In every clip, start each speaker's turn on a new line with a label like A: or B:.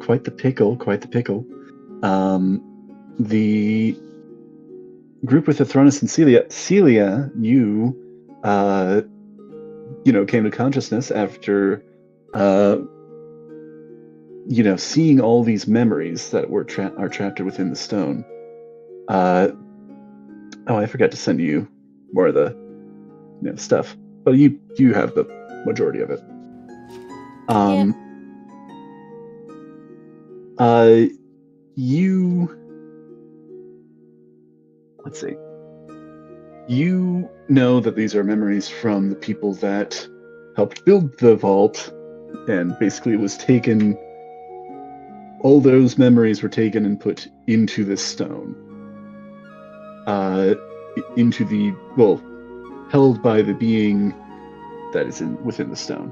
A: quite the pickle. The group with Athronus and Celia, you came to consciousness after, seeing all these memories that are trapped within the stone. I forgot to send you more of the stuff, but you have the majority of it. Let's see. You know that these are memories from the people that helped build the vault, and basically it was taken. All those memories were taken and put into this stone. Held by the being that is within the stone.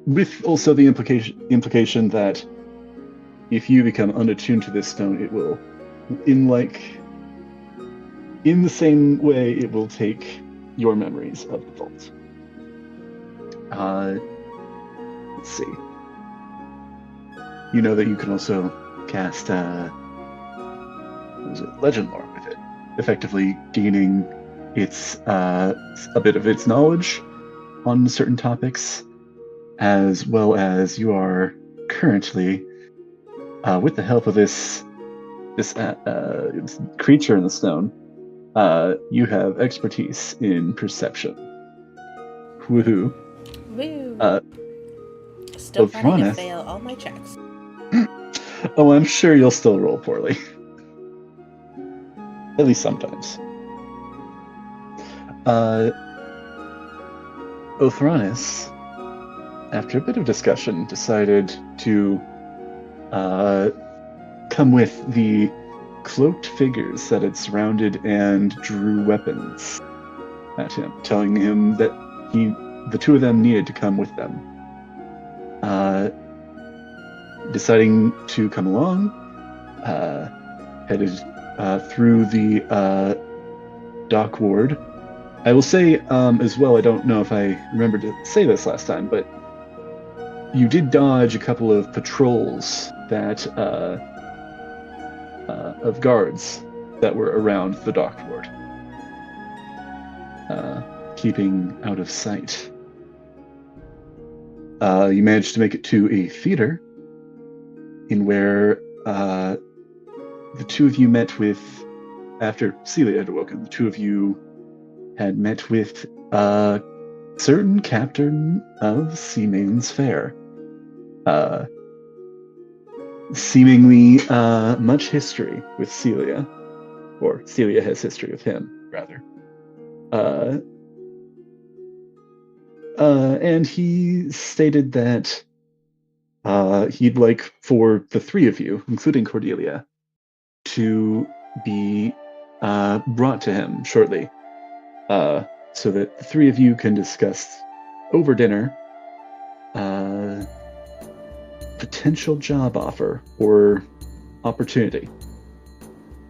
A: With also the implication that if you become unattuned to this stone, it will, in the same way, it will take your memories of the vault. Let's see. You know that you can also cast Legend Lore with it, effectively gaining a bit of its knowledge on certain topics, as well as you are currently, with the help of this creature in the stone, you have expertise in perception. Woohoo!
B: Woo! Still planning to fail all my checks.
A: Oh, I'm sure you'll still roll poorly. At least sometimes. Othronus, after a bit of discussion, decided to come with the cloaked figures that had surrounded and drew weapons at him, telling him that the two of them needed to come with them. Deciding to come along, headed through the dock ward. I will say as well, I don't know if I remembered to say this last time, but you did dodge a couple of patrols that of guards that were around the dock ward, keeping out of sight. You managed to make it to a theater in where the two of you met with, after Celia had awoken, the two of you had met with a certain captain of Sea Maiden's Fair. Seemingly much history with Celia, or Celia has history with him, rather. And he stated that he'd like for the three of you, including Cordelia, to be brought to him shortly, so that the three of you can discuss over dinner potential job offer or opportunity,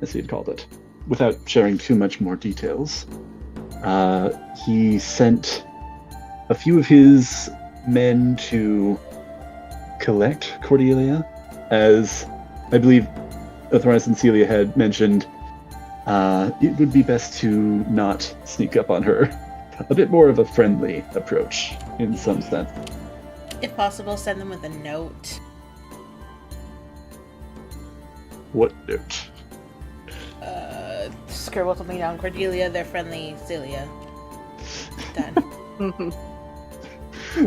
A: as he had called it. Without sharing too much more details, he sent a few of his men to collect Cordelia, as I believe Athronus and Celia had mentioned. It would be best to not sneak up on her. A bit more of a friendly approach, in some sense.
B: If possible, send them with a note.
A: What note?
B: Scribble something down. Cordelia, they're friendly. Celia. Done.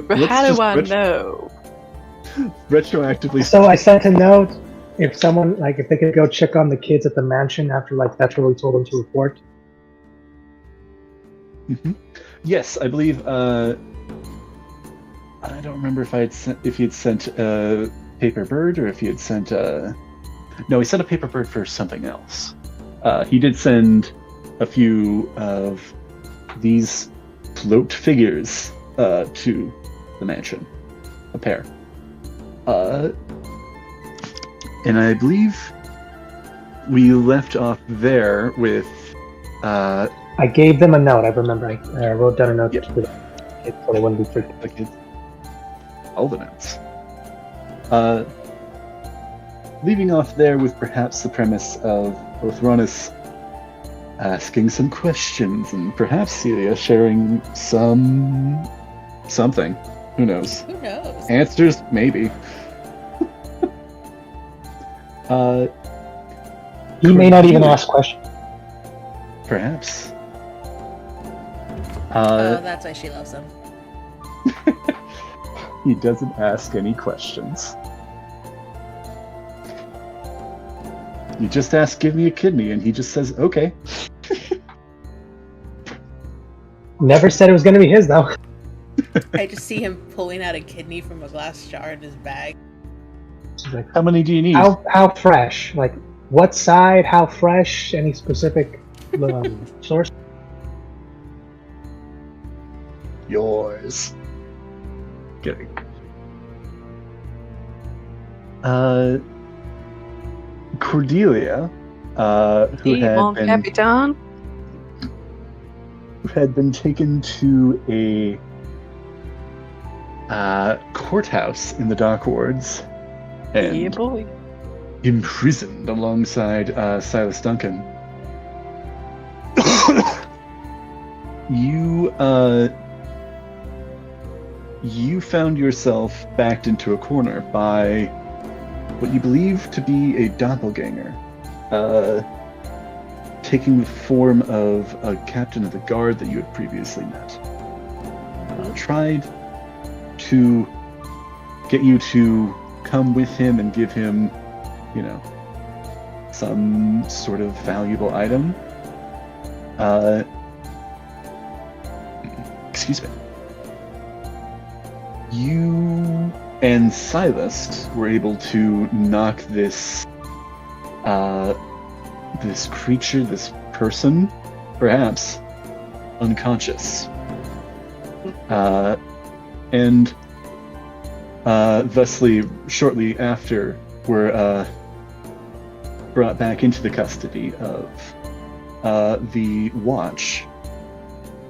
C: But how do I know?
A: Retroactively.
D: So I sent a note. If someone, if they could go check on the kids at the mansion after, that's where we told them to report.
A: Mm-hmm. Yes, I believe. I don't remember if he had sent a paper bird or if he had sent a. No, he sent a paper bird for something else. He did send a few of these float figures to the mansion, a pair. And I believe we left off there with.
D: I gave them a note. I remember. I wrote down a note to the kids so they wouldn't be freaked.
A: All the notes. Leaving off there with perhaps the premise of Othronus asking some questions and perhaps Celia sharing something. Who knows?
B: Who knows?
A: Answers, maybe.
D: He may not even ask questions.
A: Perhaps.
B: Oh, that's why she loves him.
A: He doesn't ask any questions. You just ask, give me a kidney, and he just says, okay.
D: Never said it was going to be his, though.
B: I just see him pulling out a kidney from a glass jar in his bag.
D: She's like,
A: How many do you need?
D: how fresh? Like, what side? How fresh? Any specific source?
A: Yours. Kidding. Cordelia, who had been taken to a courthouse in the dock wards and imprisoned alongside Silas Duncan. You found yourself backed into a corner by what you believe to be a doppelganger, taking the form of a captain of the guard that you had previously met. Tried to get you to come with him and give him, some sort of valuable item. Excuse me. You and Silas were able to knock this creature, this person, perhaps, unconscious. And thusly, shortly after, were brought back into the custody of the Watch,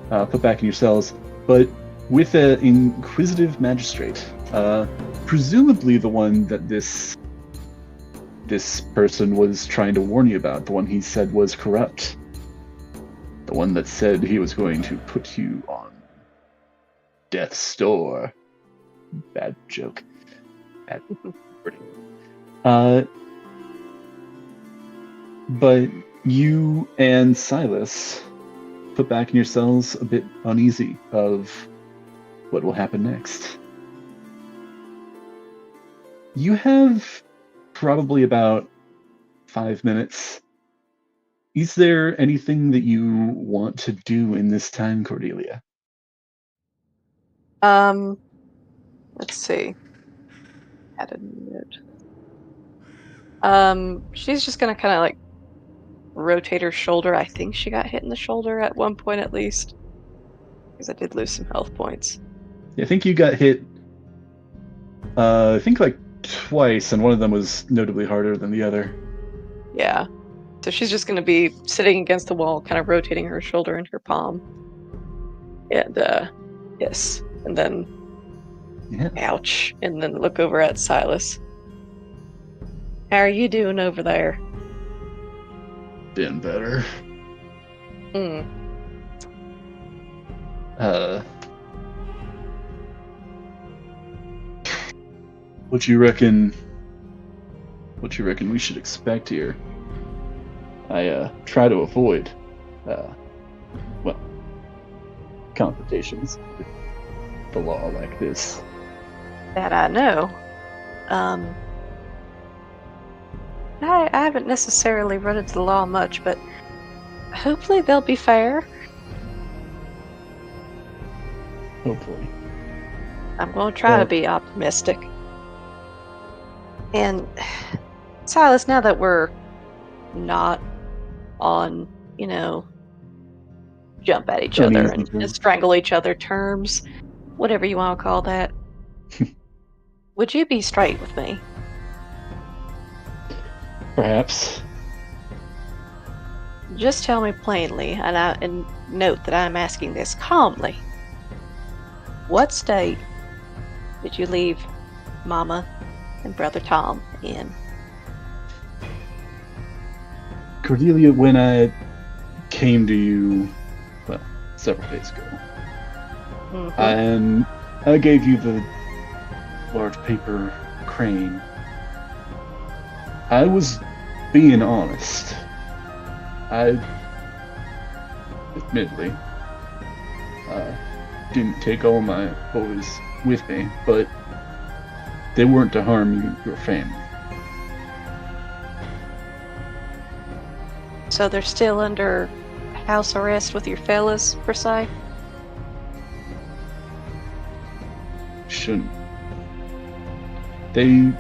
A: put back in your cells, but with an inquisitive magistrate, presumably the one that this person was trying to warn you about, the one he said was corrupt, the one that said he was going to put you on death's door. Bad joke. Bad wording. But you and Silas put back in your cells a bit uneasy of what will happen next. You have probably about 5 minutes. Is there anything that you want to do in this time, Cordelia?
C: Let's see. Add a note. She's just gonna kind of like rotate her shoulder. I think she got hit in the shoulder at one point at least, because I did lose some health points.
A: I think you got hit, I think like twice, and one of them was notably harder than the other.
C: Yeah. So she's just going to be sitting against the wall, kind of rotating her shoulder and her palm. And, yes. And then, ouch. And then look over at Silas. How are you doing over there?
A: Been better. What you reckon we should expect here? I try to avoid confrontations with the law like this.
C: That I know. I haven't necessarily run into the law much, but hopefully they'll be fair.
A: Hopefully.
C: I'm going to try to be optimistic. And Silas, now that we're not on, jump at each other and strangle each other terms, whatever you want to call that, would you be straight with me?
A: Perhaps.
C: Just tell me plainly, and note that I'm asking this calmly. What state did you leave Mama and Brother Tom in.
A: Cordelia, when I came to you, well, several days ago, and I gave you the large paper crane, I was being honest. I admittedly didn't take all my boys with me, but they weren't to harm your family.
C: So they're still under house arrest with your fellas, per se?
A: Shouldn't. They're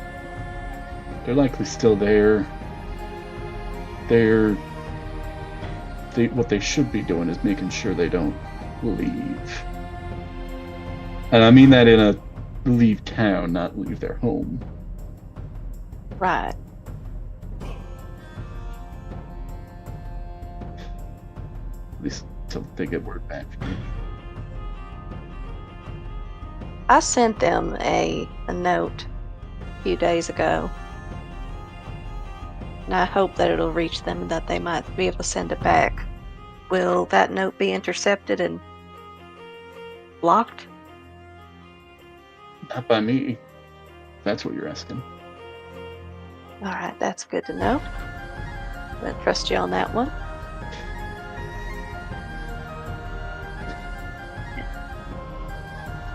A: likely still there. What they should be doing is making sure they don't leave. And I mean that in a leave town, not leave their home.
C: Right.
A: At least until they get word back from me.
C: I sent them a note a few days ago. And I hope that it'll reach them and that they might be able to send it back. Will that note be intercepted and blocked?
A: Not by me. If that's what you're asking.
C: Alright, that's good to know. I'm going to trust you on that one.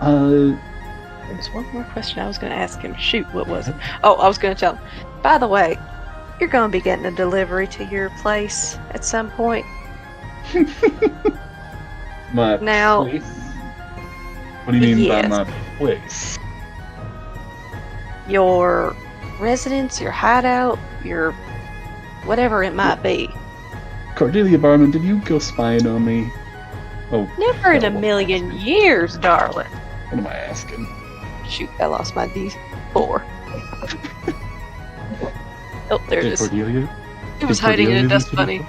C: There's one more question I was going to ask him. Shoot, what was it? Oh, I was going to tell him. By the way, you're going to be getting a delivery to your place at some point.
A: My
C: Now,
A: place? What do you mean
C: yes.
A: by my place?
C: Your residence, your hideout, your whatever it might be.
A: Cordelia Barman, did you go spying on me? Oh,
C: Never in a million years, darling.
A: What am I asking?
C: Shoot, I lost my D4. Oh, there it
A: Did
C: is.
A: Cordelia?
C: It was
A: Did
C: hiding in a
A: Cordelia
C: dust
A: leave
C: bunny.
A: you?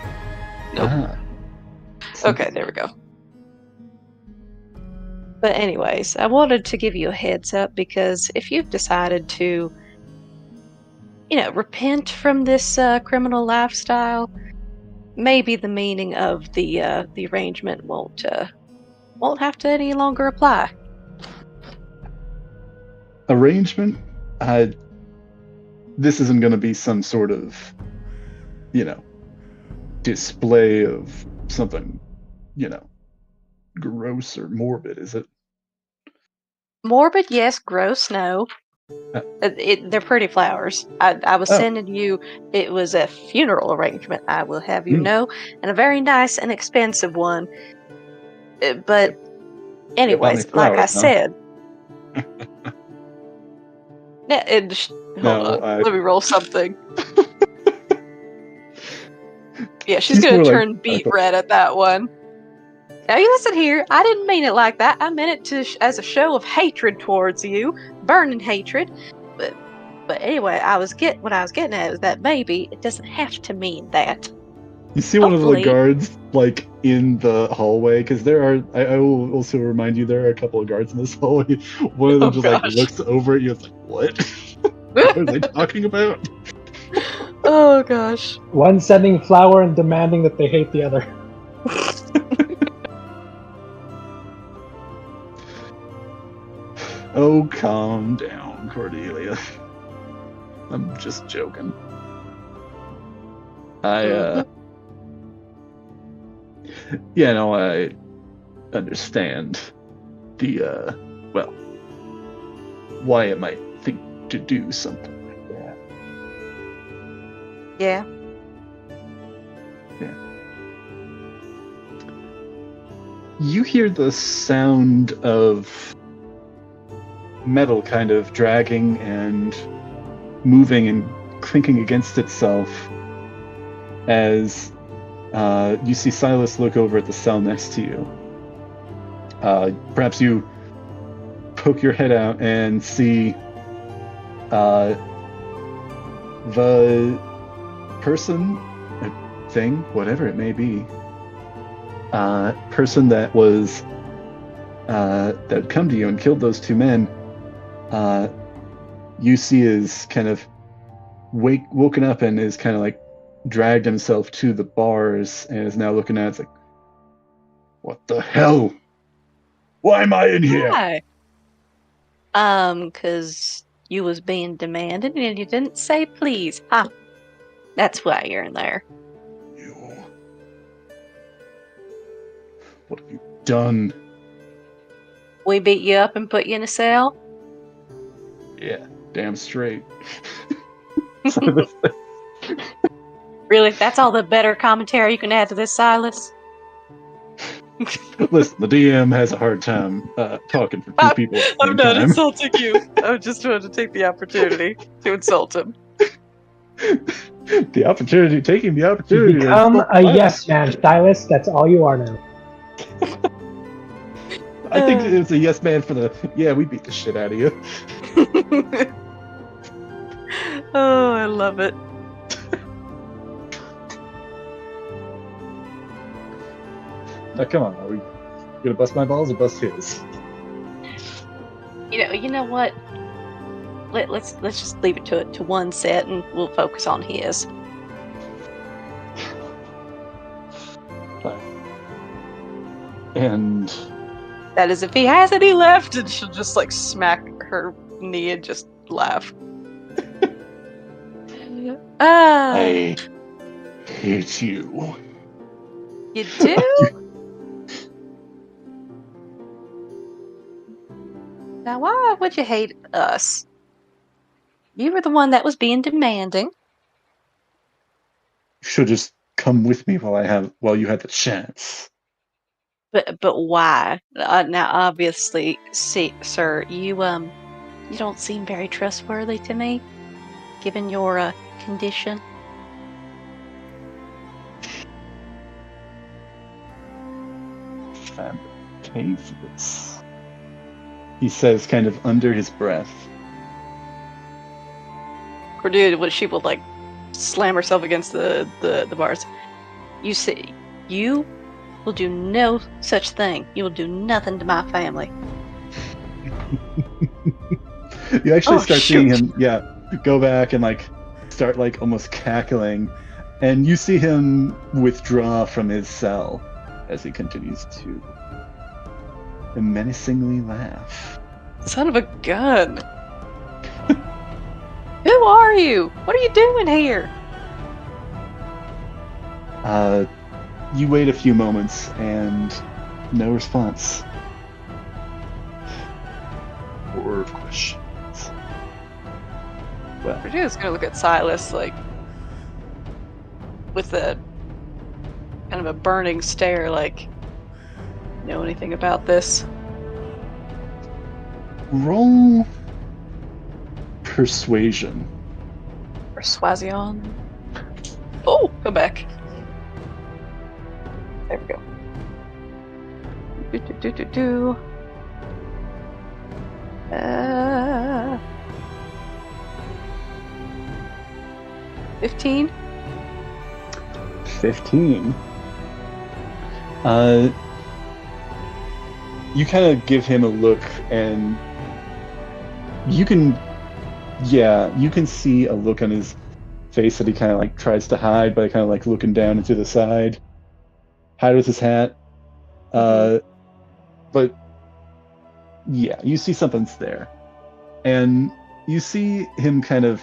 C: Nope.
A: Ah.
C: Okay, there we go. But anyways, I wanted to give you a heads up because if you've decided to, repent from this criminal lifestyle, maybe the meaning of the arrangement won't have to any longer apply.
A: Arrangement? This isn't going to be some sort of, display of something, gross or morbid, is it?
C: Morbid, yes. Gross, no. They're pretty flowers. I was sending you. It was a funeral arrangement, I will have you know, and a very nice and expensive one. But anyways,
A: flowers,
C: like I said. Hold on. Let me roll something. Yeah, she's gonna turn beet red at that one. Now you listen here. I didn't mean it like that. I meant it as a show of hatred towards you, burning hatred. But anyway, what I was getting at is that maybe it doesn't have to mean that.
A: You see one of the guards in the hallway, because there are. I will also remind you there are a couple of guards in this hallway. One of them looks over at you. It's like, what? What are they talking about?
C: Oh gosh.
D: One sending flower and demanding that they hate the other.
A: Oh, calm down, Cordelia. I'm just joking. I understand the, why it might think to do something like that.
C: Yeah.
A: Yeah. You hear the sound of metal kind of dragging and moving and clinking against itself as you see Silas look over at the cell next to you. Perhaps you poke your head out and see the person, thing, whatever it may be, person that was that come to you and killed those two men, you see is kind of woken up and is kind of like dragged himself to the bars and is now looking at it. It's like, what the hell? Why am I in here?
C: Why? Cause you was being demanded and you didn't say please, huh? That's why you're in there.
A: You. What have you done?
C: We beat you up and put you in a cell?
A: Yeah, damn straight.
C: Really? That's all the better commentary you can add to this, Silas?
A: Listen, the DM has a hard time talking for two people at the
C: I'm
A: same
C: not
A: time.
C: insulting you. I just wanted to take the opportunity to insult him.
A: Taking the opportunity.
D: Become a yes man, Silas. That's all you are now.
A: I think it's a yes man for the, we beat the shit out of you.
C: Oh, I love it.
A: Now, come on, are we gonna bust my balls or bust his?
C: You know what? Let's just leave it to one set, and we'll focus on his.
A: And
C: that is, if he has any left, and she'll just like smack her knee and just laugh.
A: I hate you.
C: You do? Now, why would you hate us? You were the one that was being demanding.
A: You should just come with me while you had the chance.
C: But why? Now, obviously, sir, you don't seem very trustworthy to me, given your condition.
A: I'm paying for this, he says, kind of under his breath.
C: Cordelia, she will like slam herself against the bars. You say you will do no such thing. You will do nothing to my family.
A: You actually start seeing him, go back and like start like almost cackling, and you see him withdraw from his cell as he continues to menacingly laugh.
C: Son of a gun. Who are you? What are you doing here?
A: You wait a few moments and no response. Or questions. Well,
C: Virginia's gonna look at Silas like with a kind of a burning stare, like, know anything about this?
A: Roll persuasion.
C: Persuasion. Oh, go back. There we go. 15?
A: 15. You kind of give him a look, and you can see a look on his face that he kind of like tries to hide by kind of like looking down into the side, hide with his hat. But yeah, you see something's there, and you see him kind of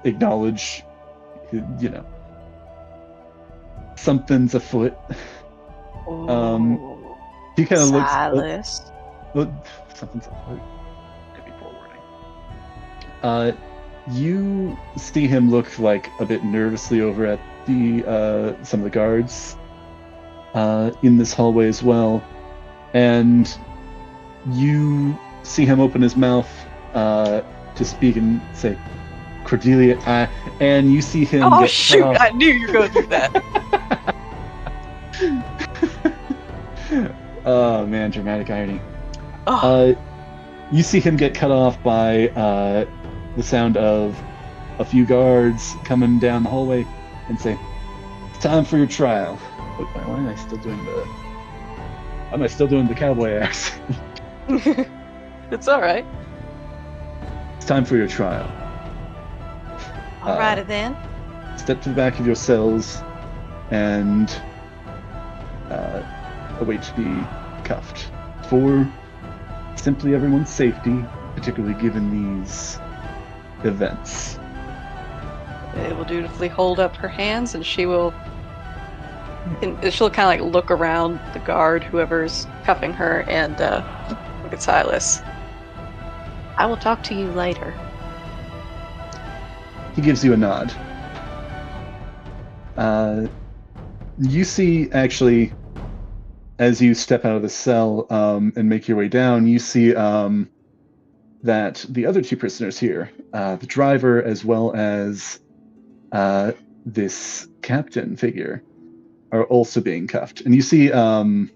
A: acknowledge, something's afoot. He kind of looks.
C: Silas.
A: Something's afoot. Could be poor wording. You see him look like a bit nervously over at the some of the guards in this hallway as well, and you see him open his mouth to speak and say, "Cordelia," and you see him.
C: Oh shoot! I knew you were going to do that.
A: Oh man, dramatic irony.
C: Oh.
A: You see him get cut off by the sound of a few guards coming down the hallway and say, "It's time for your trial." Wait, why am I still doing the cowboy accent?
C: It's all right.
A: It's time for your trial.
B: Alrighty then.
A: Step to the back of your cells and await to be cuffed. For simply everyone's safety, particularly given these events.
C: They will dutifully hold up her hands, and she'll kind of like look around the guard, whoever's cuffing her, and look at Silas. I will talk to you later.
A: He gives you a nod. You see, actually, as you step out of the cell and make your way down, you see that the other two prisoners here, the driver as well as this captain figure, are also being cuffed. And you see 3,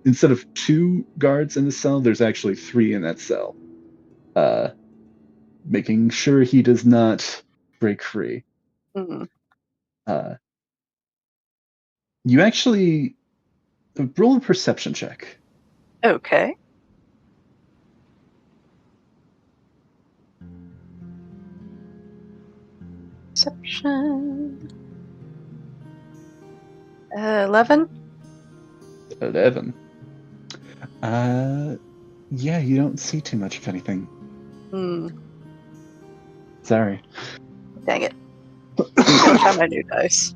A: instead of 2 guards in the cell, there's actually 3 in that cell, making sure he does not break free.
C: Mm-hmm.
A: You actually roll a perception check.
C: Okay. Perception. 11.
A: 11. Yeah, you don't see too much of anything. Sorry.
C: Dang it. I'll try my new dice.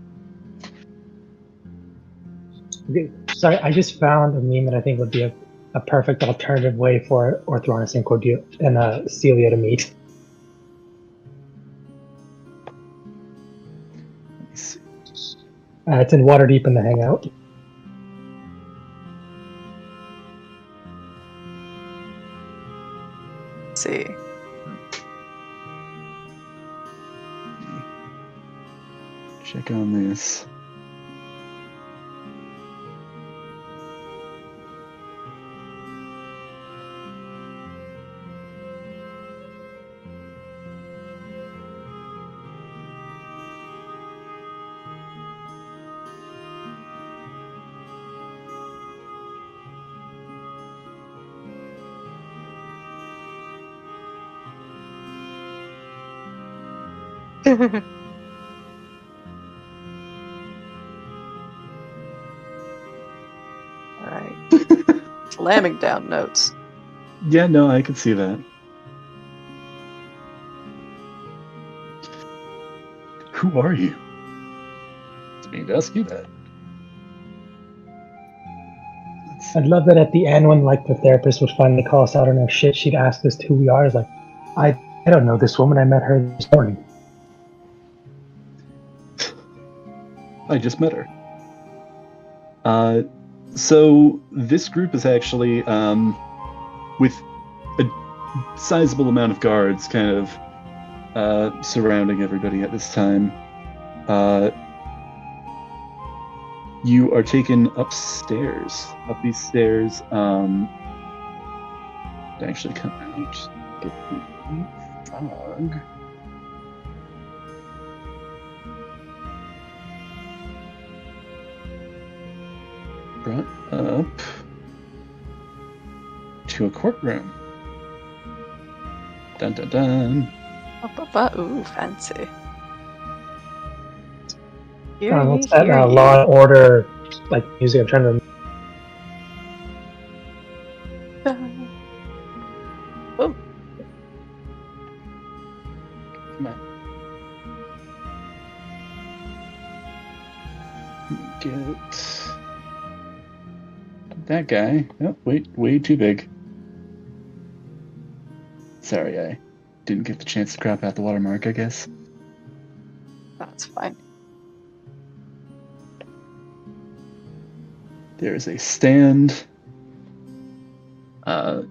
D: Okay, sorry, I just found a meme that I think would be a perfect alternative way for Orthronus and Cordelia and Celia to meet.
A: Let me see.
D: It's in Waterdeep in the Hangout.
C: Let's see.
A: Check on this.
C: Alright. Slamming down notes.
A: Yeah, no, I can see that. Who are you? It's me to ask you that.
D: I'd love that at the end when like the therapist would finally call us out on our shit, she'd ask us who we are. It's like, I don't know this woman. I met her this morning.
A: I just met her. So this group is actually with a sizable amount of guards kind of surrounding everybody at this time. You are taken upstairs, up these stairs, to actually come out, get the fog. Brought up to a courtroom. Dun dun dun.
C: Ooh, fancy.
D: What's that Law and Order like music? I'm trying to.
C: Oh.
A: Come on. Get that guy. Oh, wait, way too big. Sorry, I didn't get the chance to crop out the watermark, I guess.
C: That's fine.
A: There is a stand. Let's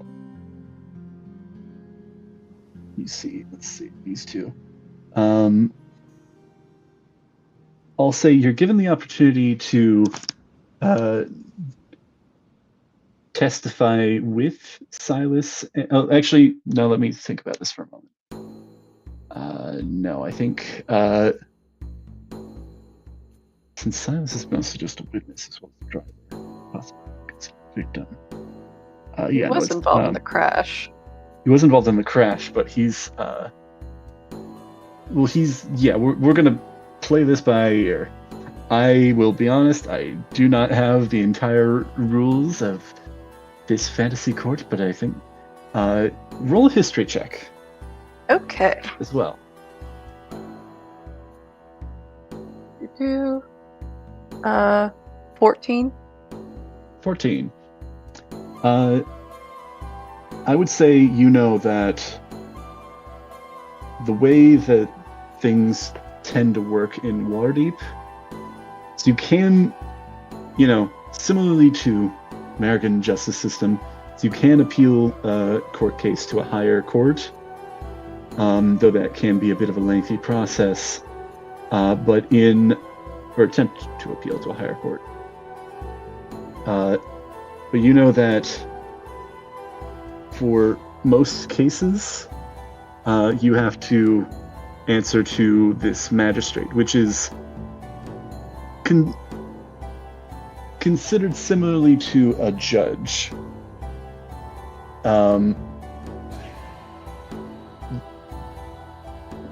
A: see, these two. I'll say you're given the opportunity to testify with Silas. Oh, actually, no, let me think about this for a moment. No, I think since Silas is mostly just a witness as well as the driver, possibly considered victim.
C: He was involved in the crash.
A: he was involved in the crash, but he's we're gonna play this by ear. I will be honest, I do not have the entire rules of this fantasy court, but I think roll a history check.
C: Okay.
A: As well.
C: 14.
A: 14. I would say you know that the way that things tend to work in Waterdeep, so you can, similarly to American justice system, so you can appeal a court case to a higher court, though that can be a bit of a lengthy process, or attempt to appeal to a higher court. But you know that for most cases, you have to answer to this magistrate, which is considered similarly to a judge.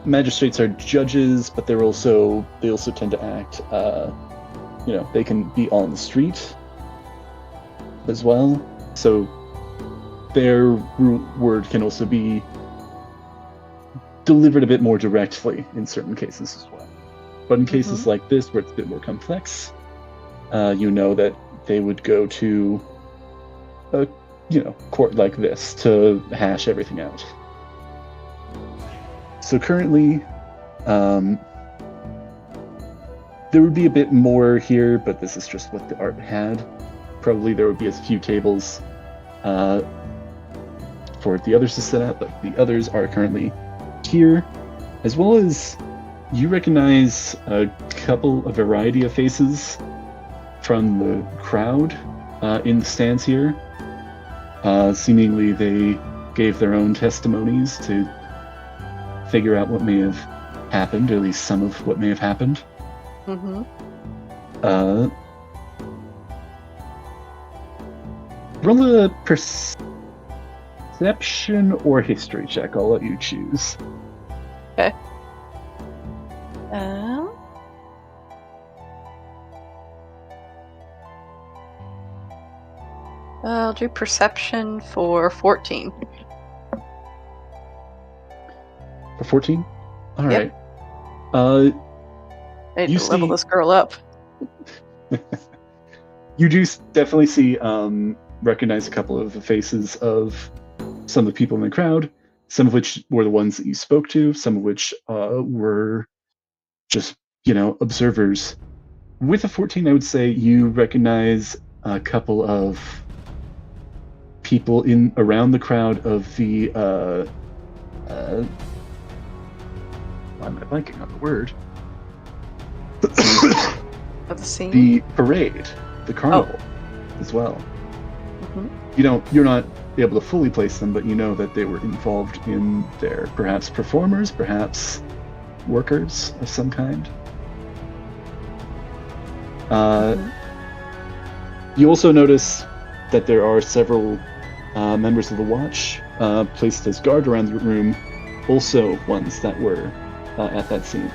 A: Magistrates are judges, but they also tend to act. They can be on the street as well, so their word can also be delivered a bit more directly in certain cases as well. But in cases like this, where it's a bit more complex, you know that they would go to a court like this to hash everything out. So currently, there would be a bit more here, but this is just what the art had. Probably there would be a few tables for the others to set up, but the others are currently here, as well as you recognize a variety of faces from the crowd in the stands here. Seemingly they gave their own testimonies to figure out what may have happened, or at least some of what may have happened. Roll a perception or history check. I'll let you choose.
C: Okay. I'll do perception for 14.
A: For 14? All right.
C: I need to level this girl up.
A: You do definitely recognize a couple of the faces of some of the people in the crowd, some of which were the ones that you spoke to, some of which were just, observers. With a 14, I would say you recognize a couple of people around the crowd of the why am I blanking on the word?
C: Of the scene?
A: The parade, the carnival, as well. You're not able to fully place them, but you know that they were involved in there. Perhaps performers, perhaps workers of some kind. You also notice that there are several members of the watch placed as guard around the room, also ones that were at that scene.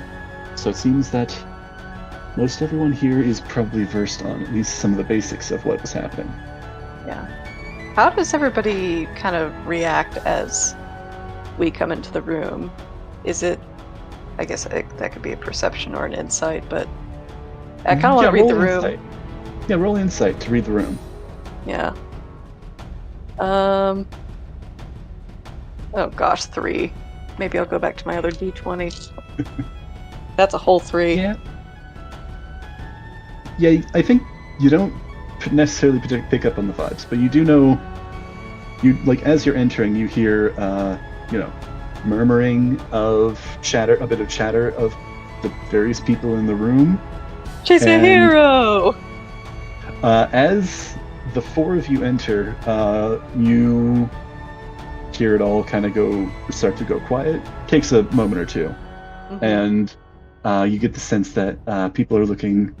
A: So it seems that most everyone here is probably versed on at least some of the basics of what was happening.
C: Yeah. How does everybody kind of react as we come into the room? Is it, I guess that could be a perception or an insight, but I kind of want to read the room.
A: Insight. Yeah, roll insight to read the room.
C: Yeah. Oh gosh, 3. Maybe I'll go back to my other D20. That's a whole 3.
A: Yeah. Yeah, I think you don't necessarily pick up on the vibes, but you do know, as you're entering, you hear, murmuring of chatter, a bit of chatter of the various people in the room.
C: She's a hero!
A: As the 4 of you enter, you hear it all kind of start to go quiet. Takes a moment or two, and you get the sense that people are looking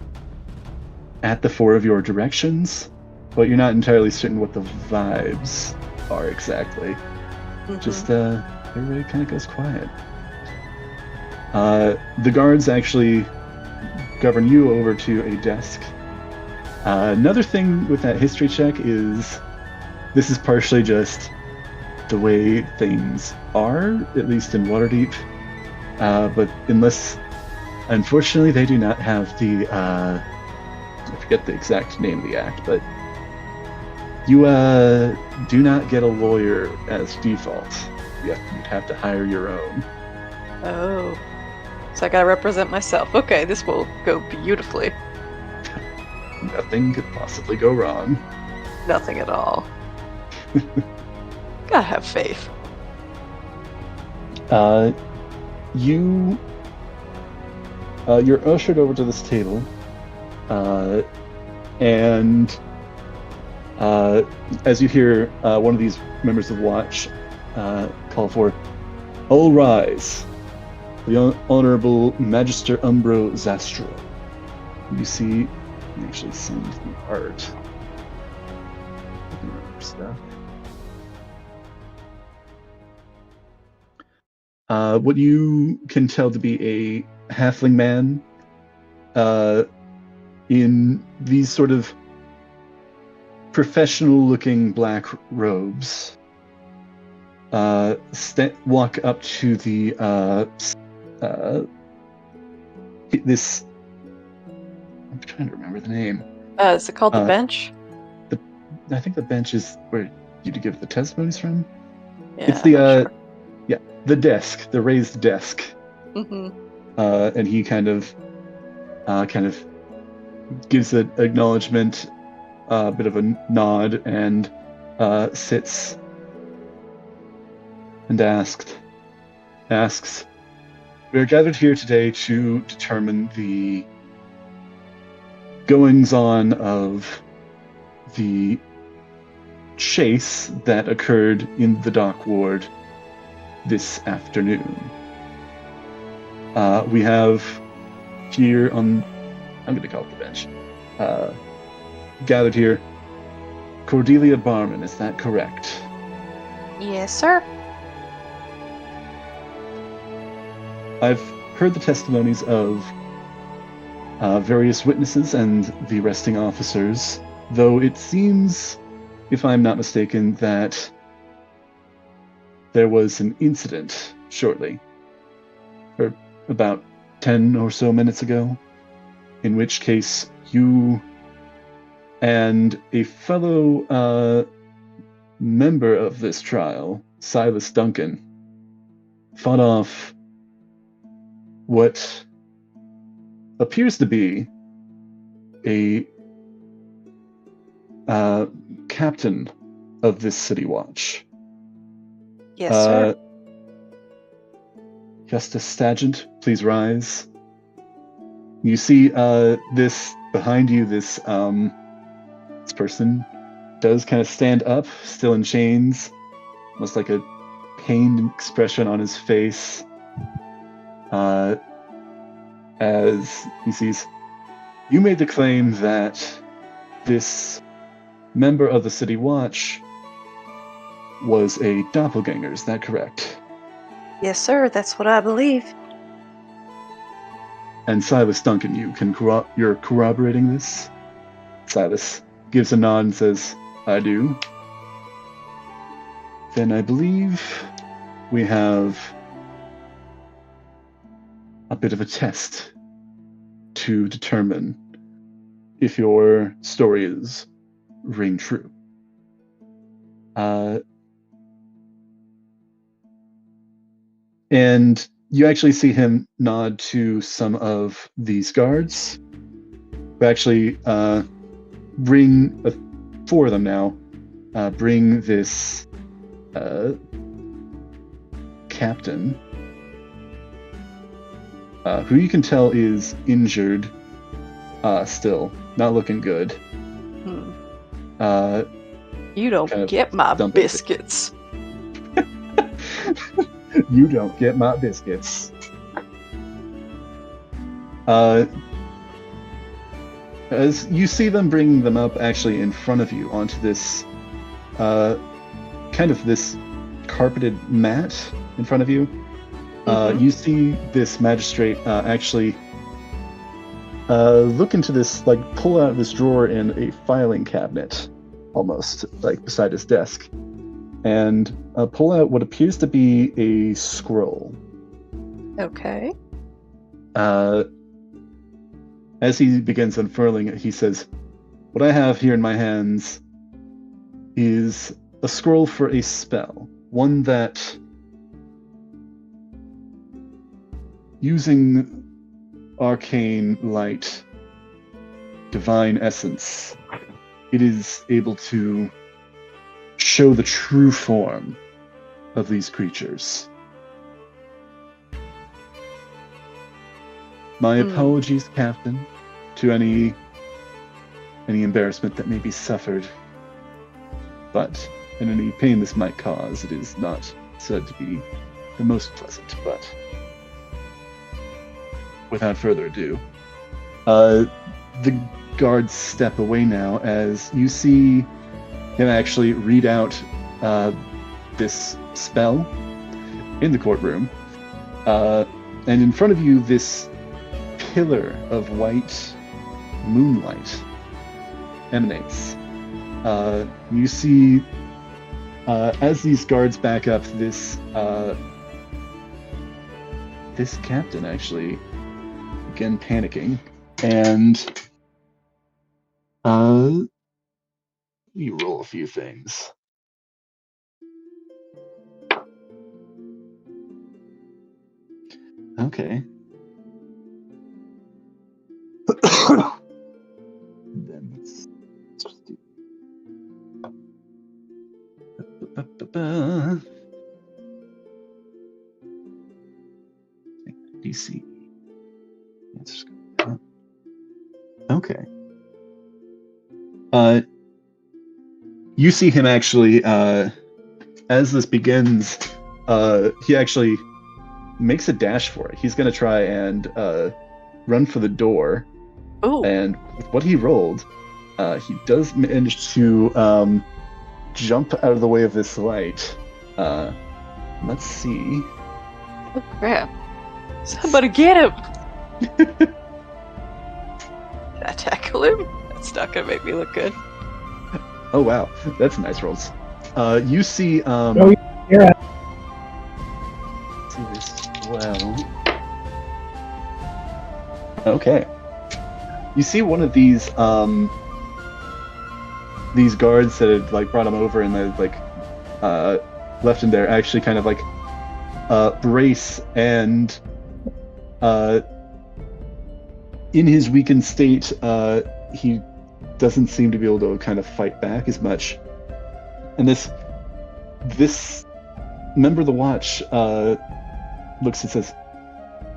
A: at the 4 of your directions, but you're not entirely certain what the vibes are exactly. just everybody kind of goes quiet. The guards actually govern you over to a desk. Another thing with that history check is this is partially just the way things are, at least in Waterdeep. But unfortunately, they do not have the, I forget the exact name of the act, but you do not get a lawyer as default. You'd have to hire your own.
C: Oh. So I gotta represent myself. Okay, this will go beautifully.
A: Nothing could possibly go wrong.
C: Nothing at all. Gotta have faith.
A: You're ushered over to this table, and as you hear one of these members of Watch call for, "All rise, the Honorable Magister Umbro Zastro." You see, I actually send the art. I can remember stuff. What you can tell to be a halfling man in these sort of professional-looking black robes walk up to the this. I'm trying to remember the name.
C: Is it called the bench?
A: I think the bench is where you give the testimonies from.
C: Yeah,
A: it's the the desk, the raised desk.
C: Mm-hmm.
A: And he kind of gives an acknowledgement, a bit of a nod, and sits and asks, "We are gathered here today to determine the goings-on of the chase that occurred in the dock ward this afternoon. We have here I'm going to call it the bench, gathered here, Cordelia Barman, is that correct?"
C: Yes, sir.
A: I've heard the testimonies of various witnesses and the arresting officers, though it seems, if I'm not mistaken, that there was an incident shortly, or about 10 or so minutes ago, in which case you and a fellow member of this trial, Silas Duncan, fought off what appears to be a captain of this city watch.
C: Yes, sir.
A: Justice Stagent, please rise. You see this behind you, this person does kind of stand up, still in chains, almost like a pained expression on his face, as he sees, "You made the claim that this member of the City Watch was a doppelganger, is that correct?"
C: Yes, sir. That's what I believe.
A: And Silas Duncan, you're corroborating this? Silas gives a nod and says, "I do." Then I believe we have a bit of a test to determine if your story is ring true. And you actually see him nod to some of these guards, who actually bring, 4 of them now, bring this captain, who you can tell is injured still, not looking good.
C: You don't get my biscuits.
A: You don't get my biscuits. As you see them bringing them up actually in front of you onto this kind of this carpeted mat in front of you. You see this magistrate actually look into this, like pull out this drawer in a filing cabinet, almost like beside his desk, and pull out what appears to be a scroll.
C: Okay.
A: As he begins unfurling it, he says, "What I have here in my hands is a scroll for a spell, one that, using arcane light, divine essence, it is able to show the true form of these creatures. My apologies, Captain, to any embarrassment that may be suffered, but in any pain this might cause, it is not said to be the most pleasant, but without further ado, the guards step away now as you see him actually read out this spell in the courtroom, and in front of you this pillar of white moonlight emanates. You see, as these guards back up, this captain actually again panicking, and we roll a few things. Okay. Then let's just do DC. Let's just go. Okay. You see him actually, as this begins, he actually makes a dash for it. He's going to try and run for the door.
C: Oh.
A: And with what he rolled, he does manage to jump out of the way of this light. Let's see.
C: Oh, crap. Somebody get him! Did I tackle him? That's not going to make me look good.
A: Oh, wow. That's nice rolls. You see...
D: yeah.
A: See this well. Okay. You see one of these guards that had like brought him over and they like left him there actually kind of like brace, and in his weakened state he doesn't seem to be able to kind of fight back as much. And this member of the watch looks and says,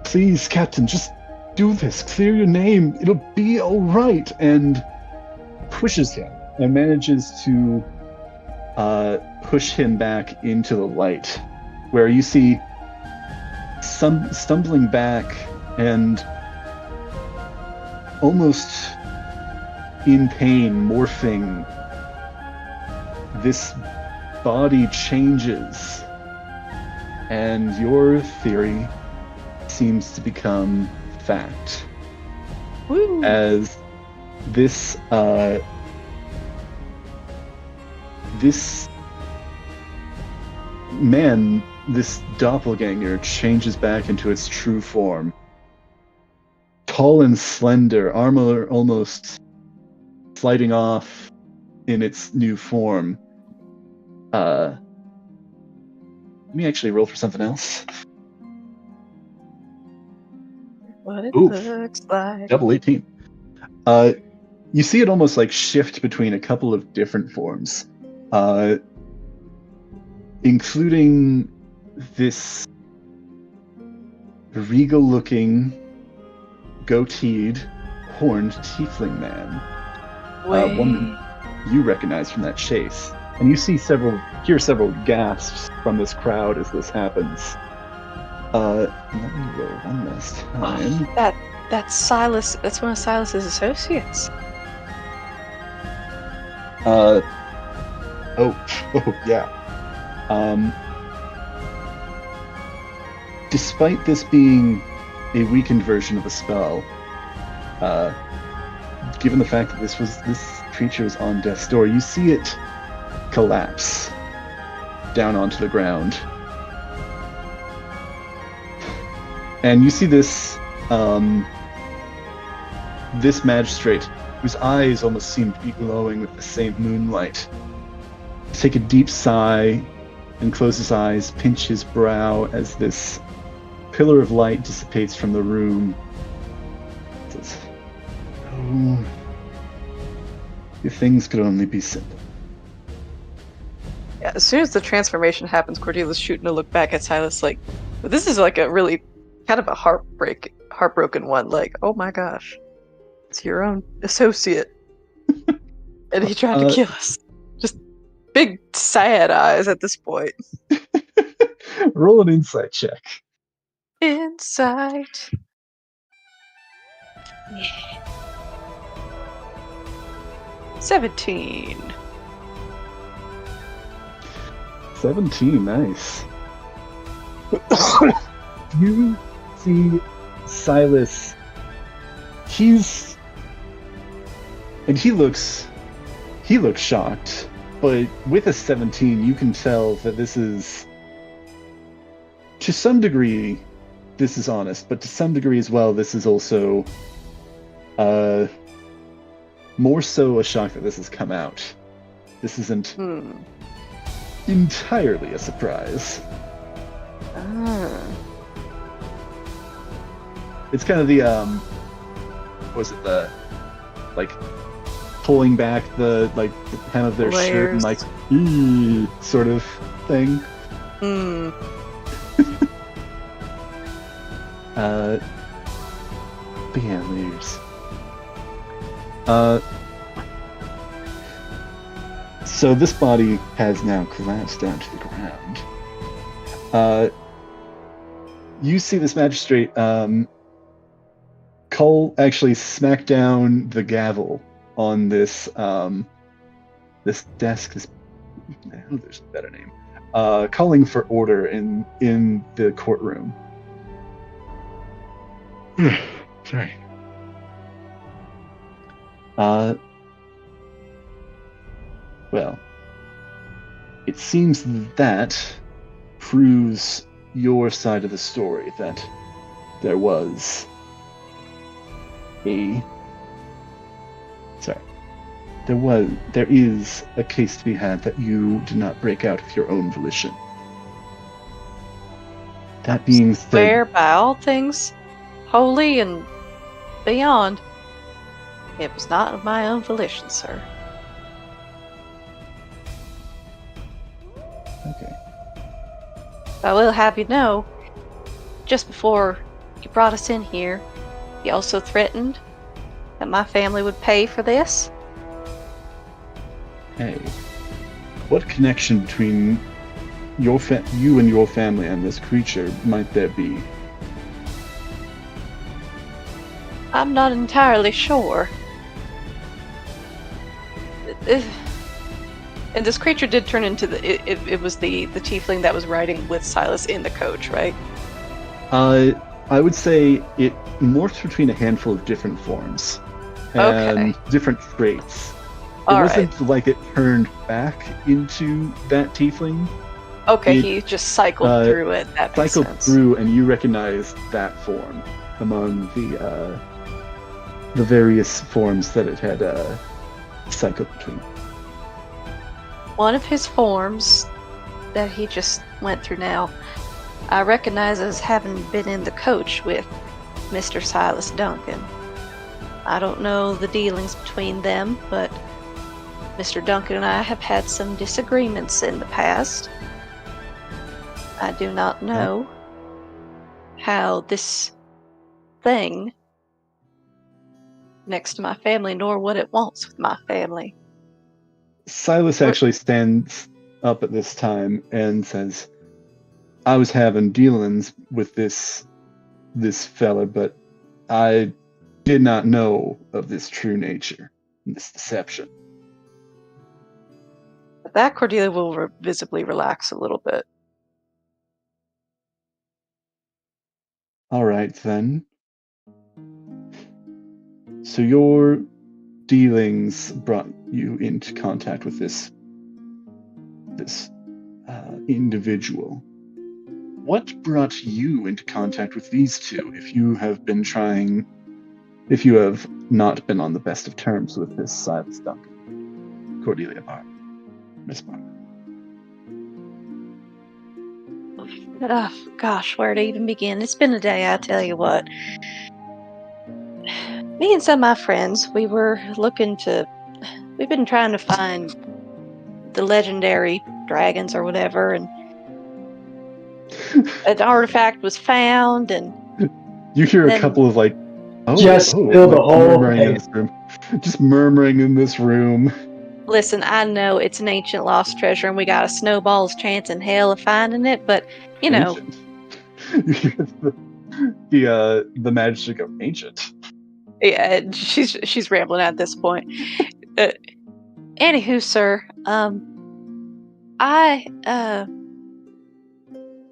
A: "Please, Captain, just do this. Clear your name. It'll be all right." And pushes him and manages to push him back into the light, where you see some stumbling back and almost in pain, morphing, this body changes, and your theory seems to become fact.
C: Woo.
A: As this man, this doppelganger, changes back into its true form. Tall and slender, armor almost sliding off in its new form. Let me actually roll for something else.
C: What it
A: Oof.
C: looks like.
A: Double 18. You see it almost like shift between a couple of different forms, including this regal-looking, goateed, horned tiefling man, one that you recognize from that chase. And you hear several gasps from this crowd as this happens. Let me roll one last time.
C: That's Silas. That's one of Silas's associates.
A: Oh, yeah. despite this being a weakened version of a spell, given the fact that this creature was on death's door, you see it collapse down onto the ground. And you see this this magistrate, whose eyes almost seem to be glowing with the same moonlight, take a deep sigh and close his eyes, pinch his brow as this pillar of light dissipates from the room. Says, "Oh, if things could only be simple."
C: Yeah, as soon as the transformation happens, Cordelia's shooting a look back at Silas like, this is like a really kind of a heartbroken one. Like, oh my gosh, it's your own associate, and he tried to kill us. Just big sad eyes at this point.
A: Roll an insight check.
C: Insight. Yeah. 17.
A: 17, nice. You see Silas. He looks shocked, but with a 17, you can tell that this is, to some degree, this is honest, but to some degree as well, this is also more so a shock that this has come out. This isn't entirely a surprise. It's kind of the like pulling back the hem of their shirt and like sort of thing. But yeah, layers. So this body has now collapsed down to the ground. You see this magistrate actually smack down the gavel on this this desk. There's a better name. Calling for order in the courtroom. Sorry. Well, it seems that proves your side of the story, that there is a case to be had that you did not break out of your own volition. That being said,
C: swear by all things holy and beyond, it was not of my own volition, sir.
A: Okay.
C: I will have you know, just before you brought us in here, you also threatened that my family would pay for this.
A: Hey, what connection between you and your family and this creature might there be?
C: I'm not entirely sure. And this creature did turn into it was the tiefling that was riding with Silas in the coach, right?
A: I would say it morphed between a handful of different forms and different traits. It wasn't like it turned back into that tiefling.
C: Okay, he just cycled through it. That makes
A: cycled
C: sense.
A: through, and you recognized that form among the various forms that it had cycled between.
C: One of his forms that he just went through now, I recognize as having been in the coach with Mr. Silas Duncan. I don't know the dealings between them, but Mr. Duncan and I have had some disagreements in the past. I do not know how this thing next to my family, nor what it wants with my family.
A: Silas actually stands up at this time and says, I was having dealings with this fella, but I did not know of this true nature, this deception.
C: That Cordelia will visibly relax a little bit.
A: All right, then. So your dealings brought you into contact with this individual. What brought you into contact with these two if you have not been on the best of terms with this Silas Duncan? Cordelia Barr. Miss Barr.
C: Oh, gosh, where to even begin? It's been a day, I tell you what. Me and some of my friends, we've been trying to find the legendary dragons or whatever, and an artifact was found, and
A: you hear a couple of like,
D: fill the whole
A: murmuring in this room. Just murmuring in this room.
C: Listen, I know it's an ancient lost treasure, and we got a snowball's chance in hell of finding it, but you know,
A: the magic of ancient.
C: Yeah, she's rambling at this point. Anywho, sir,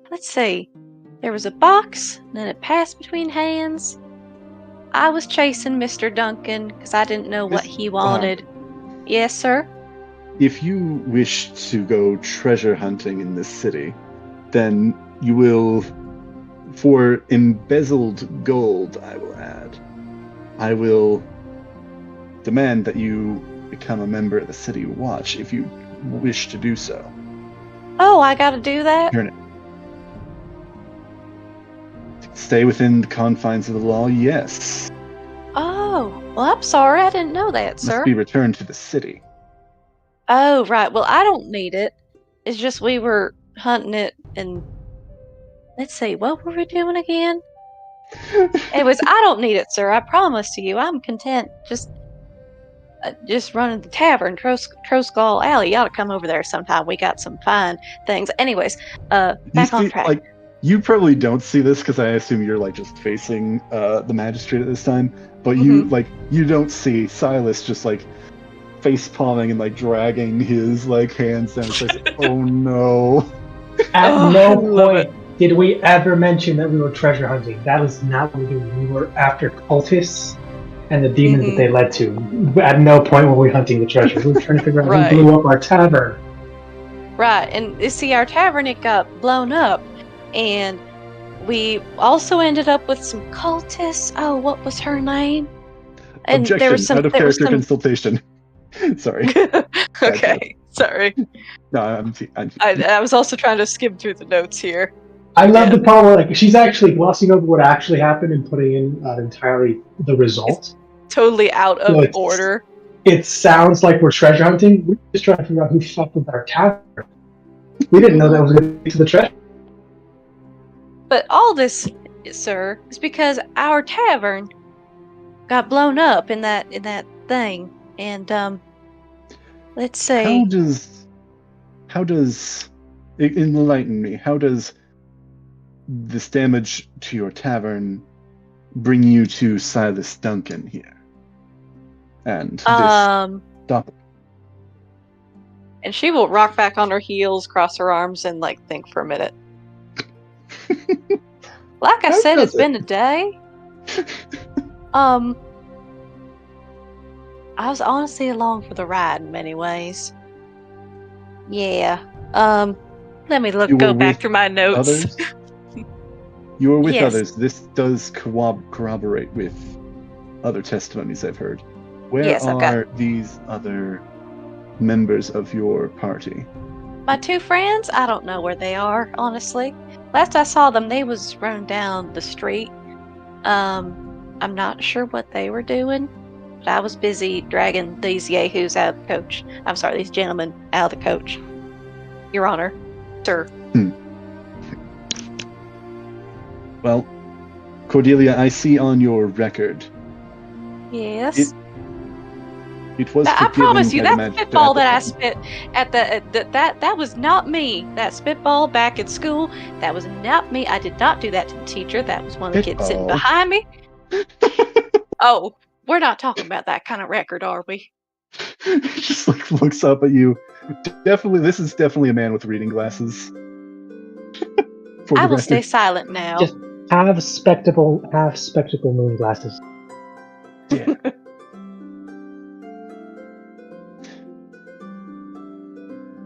C: let's see. There was a box, and then it passed between hands. I was chasing Mr. Duncan because I didn't know what he wanted. Yes, sir?
A: If you wish to go treasure hunting in this city, then you will, for embezzled gold, I will add, I will demand that you become a member of the City Watch if you wish to do so.
C: Oh, I gotta do that?
A: Stay within the confines of the law, yes.
C: Oh, well, I'm sorry, I didn't know that, sir.
A: Must be returned to the city.
C: Oh, right. Well, I don't need it. It's just we were hunting it, and let's see, what were we doing again? Anyways, I don't need it, sir. I promise to you, I'm content. Just running the tavern, Troskull Alley. You ought to come over there sometime. We got some fine things. Anyways, back on track.
A: Like, you probably don't see this because I assume you're like just facing the magistrate at this time. But you don't see Silas just like face palming and like dragging his like hands down his face. Oh no!
D: At no point did we ever mention that we were treasure hunting. That was not what we were doing. We were after cultists and the demons that they led to. At no point were we hunting the treasure. We were trying to figure out who blew up our tavern.
C: Right, and you see, our tavern, it got blown up, and we also ended up with some cultists. Oh, what was her name? And
A: Objection,
C: there was some
A: out of character consultation. Sorry.
C: Okay, sorry.
A: No,
C: I was also trying to skim through the notes here.
D: I love the part where like she's actually glossing over what actually happened and putting in entirely the result.
C: It's totally out of order.
D: It sounds like we're treasure hunting. We're just trying to figure out who fucked with our tavern. We didn't know that was going to be to the treasure.
C: But all this, sir, is because our tavern got blown up in that thing, and let's say
A: how does enlighten me? How does this damage to your tavern bring you to Silas Duncan here? And this stop.
C: And she will rock back on her heels, cross her arms, and like think for a minute. Like I said, it's been a day. I was honestly along for the ride in many ways. Yeah. Let me go back through my notes.
A: You were with others. This does corroborate with other testimonies I've heard. Where are these other members of your party?
C: My two friends? I don't know where they are, honestly. Last I saw them, they was running down the street. I'm not sure what they were doing, but I was busy dragging these yahoos out of the coach. I'm sorry, these gentlemen out of the coach. Your Honor, sir.
A: Well, Cordelia, I see on your record.
C: Yes.
A: It was.
C: I promise you, that spitball that I spit at that was not me. That spitball back at school, that was not me. I did not do that to the teacher. That was one of the kids sitting behind me. Oh, we're not talking about that kind of record, are we?
A: He just like looks up at you. This is definitely a man with reading glasses.
C: I will stay silent now.
D: Have spectacle moon glasses.
A: Yeah.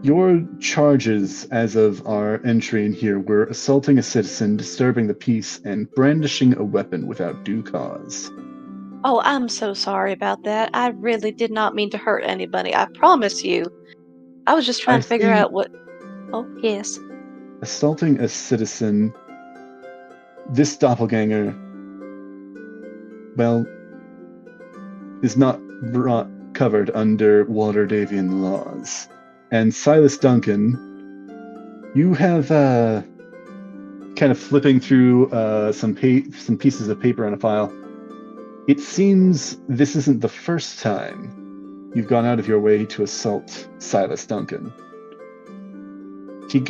A: Your charges as of our entry in here were assaulting a citizen, disturbing the peace, and brandishing a weapon without due cause.
C: Oh, I'm so sorry about that. I really did not mean to hurt anybody. I promise you. I was just trying to figure out what... Oh, yes.
A: Assaulting a citizen, this doppelganger, well, is not covered under Waterdevian laws. And Silas Duncan, you have kind of flipping through some pieces of paper on a file. It seems this isn't the first time you've gone out of your way to assault Silas Duncan. He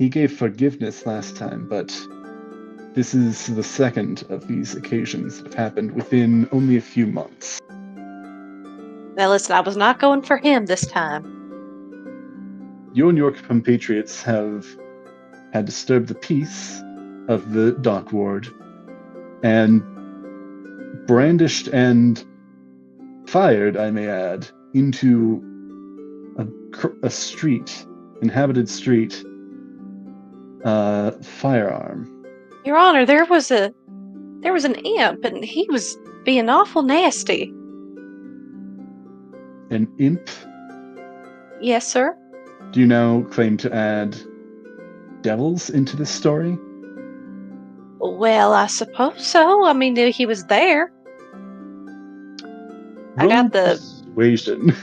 A: gave forgiveness last time, but this is the second of these occasions that have happened within only a few months.
C: Now listen, I was not going for him this time.
A: You and your compatriots had disturbed the peace of the dock ward and brandished and fired, I may add, into a street, inhabited street, firearm.
C: Your Honor, there was an imp, and he was being awful nasty.
A: An imp?
C: Yes, sir.
A: Do you now claim to add devils into this story?
C: Well, I suppose so. I mean, he was there. I got the
A: persuasion.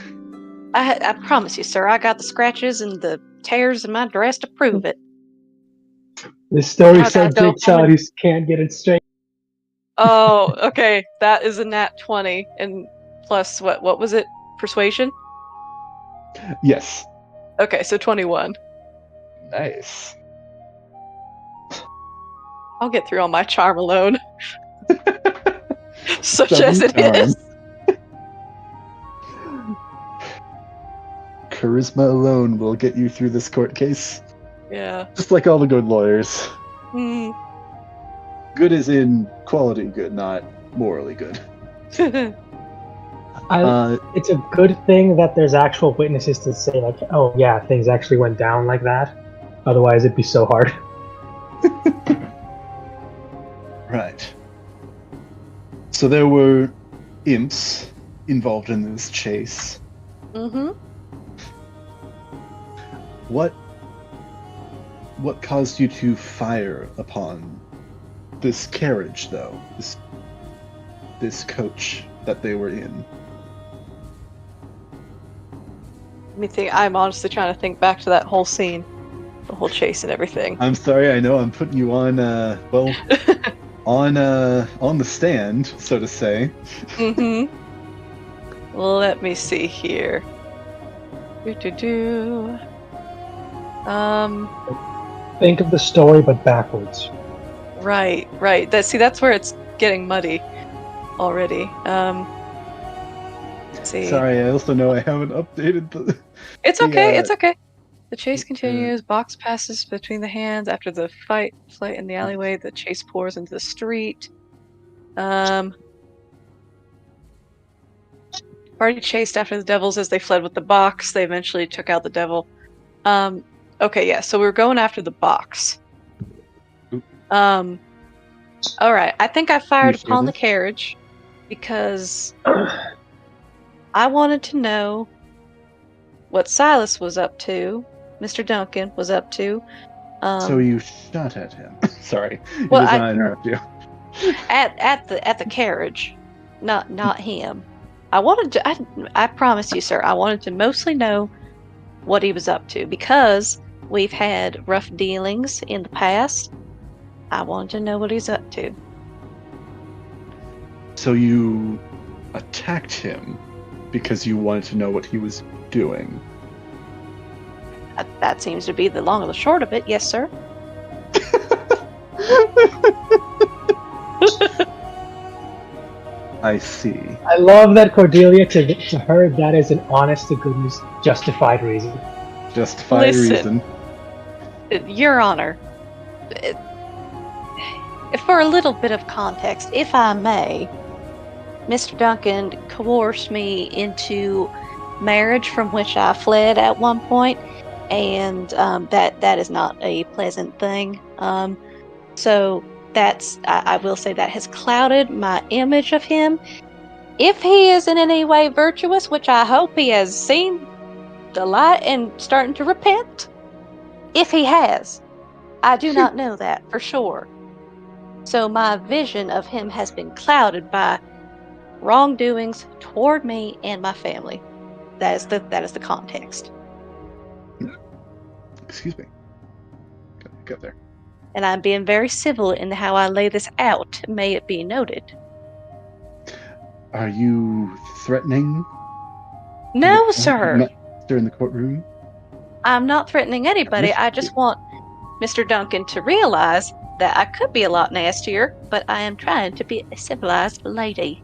C: I promise you, sir, I got the scratches and the tears in my dress to prove it.
D: This story so jigsaw, you can't get it straight.
C: Oh, okay. That is a nat 20. And plus, what was it? Persuasion?
A: Yes.
C: Okay, so 21.
A: Nice.
C: I'll get through on my charm alone. Such as it is.
A: Charisma alone will get you through this court case.
C: Yeah.
A: Just like all the good lawyers.
C: Mm.
A: Good is in quality good, not morally good.
D: It's a good thing that there's actual witnesses to say, like, oh yeah, things actually went down like that. Otherwise, it'd be so hard.
A: Right. So there were imps involved in this chase.
C: Mm-hmm.
A: What caused you to fire upon this carriage, though? This coach that they were in?
C: Let me think. I'm honestly trying to think back to that whole scene. The whole chase and everything.
A: I'm sorry, I know I'm putting you on, on the stand, so to say.
C: Mm-hmm. Let me see here.
D: Think of the story, but backwards.
C: Right. That's where it's getting muddy already. Let's see.
A: Sorry, I also know I haven't updated the...
C: It's okay, it's okay. The chase continues. Box passes between the hands. After the flight in the alleyway, the chase pours into the street. Party chased after the devils as they fled with the box. They eventually took out the devil. Okay, yeah, so we're going after the box. Alright, I think I fired upon the carriage because I wanted to know what Silas was up to, Mr. Duncan was up to.
A: So you shot at him. Sorry,
C: well,
A: I interrupt you.
C: At the carriage, not him. I promise you, sir, I wanted to mostly know what he was up to because we've had rough dealings in the past. I wanted to know what he's up to.
A: So you attacked him because you wanted to know what he was doing.
C: That seems to be the long and the short of it, yes, sir.
A: I see.
D: I love that Cordelia, to her, that is an honest-to-goodness, justified reason.
A: Justified reason.
C: Your Honor,
B: For a little bit of context, if I may, Mr. Duncan coerced me into marriage from which I fled at one point, and that is not a pleasant thing. So I will say that has clouded my image of him. If he is in any way virtuous, which I hope he has seen the light and starting to repent, if he has, I do not know that for sure. So my vision of him has been clouded by wrongdoings toward me and my family. That is the context.
A: Excuse me. Go there.
B: And I'm being very civil in how I lay this out, may it be noted.
A: Are you threatening?
B: No, sir.
A: During the courtroom?
B: I'm not threatening anybody. I just want Mr. Duncan to realize that I could be a lot nastier, but I am trying to be a civilized lady.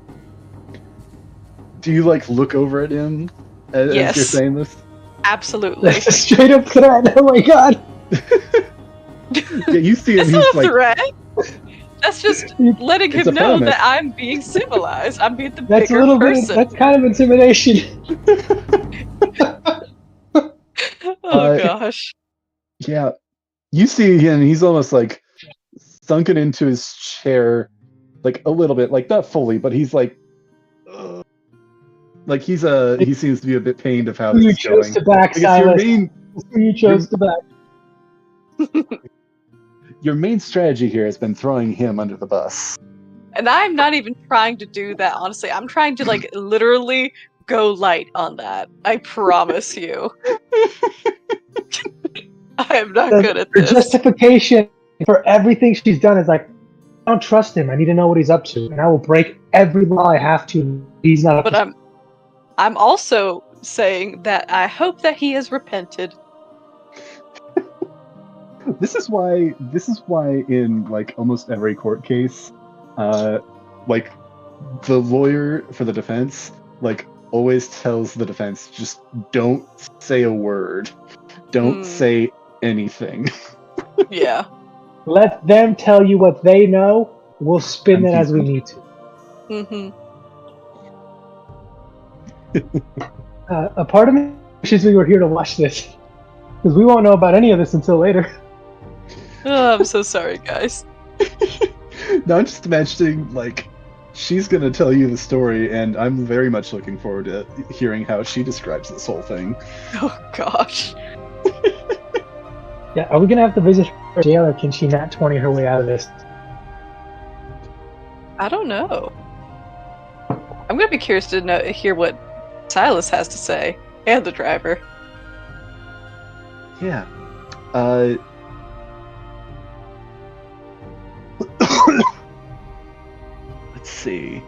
A: Do you look over at him as you're saying this?
B: Absolutely.
D: That's a straight up threat. Oh my god.
A: Yeah, you see him.
B: It's not a threat. That's just letting him know that I'm being civilized. I'm being the bigger person.
D: That's kind of intimidation.
B: Oh gosh.
A: Yeah. You see him, he's almost sunken into his chair, a little bit, not fully, but he's he seems to be a bit pained of how this is going.
D: You chose to back, Silas. You chose to back.
A: Your main strategy here has been throwing him under the bus.
B: And I'm not even trying to do that, honestly. I'm trying to literally go light on that. I promise you. I am not good at this.
D: The justification for everything she's done is I don't trust him. I need to know what he's up to, and I will break every law I have to. He's not.
B: But I'm also saying that I hope that he has repented.
A: This is why in almost every court case, the lawyer for the defense always tells the defense, just don't say a word, don't say anything.
B: Yeah.
D: Let them tell you what they know. We'll spin it as we need to.
B: Mm-hmm.
D: A part of me wishes we were here to watch this, because we won't know about any of this until later.
B: Oh, I'm so sorry, guys.
A: No, I'm just imagining, she's gonna tell you the story, and I'm very much looking forward to hearing how she describes this whole thing.
B: Oh, gosh.
D: Yeah, are we gonna have to visit her jail, or can she nat 20 her way out of this?
B: I don't know. I'm gonna be curious to hear what Silas has to say, and the driver.
A: Yeah. Let's see.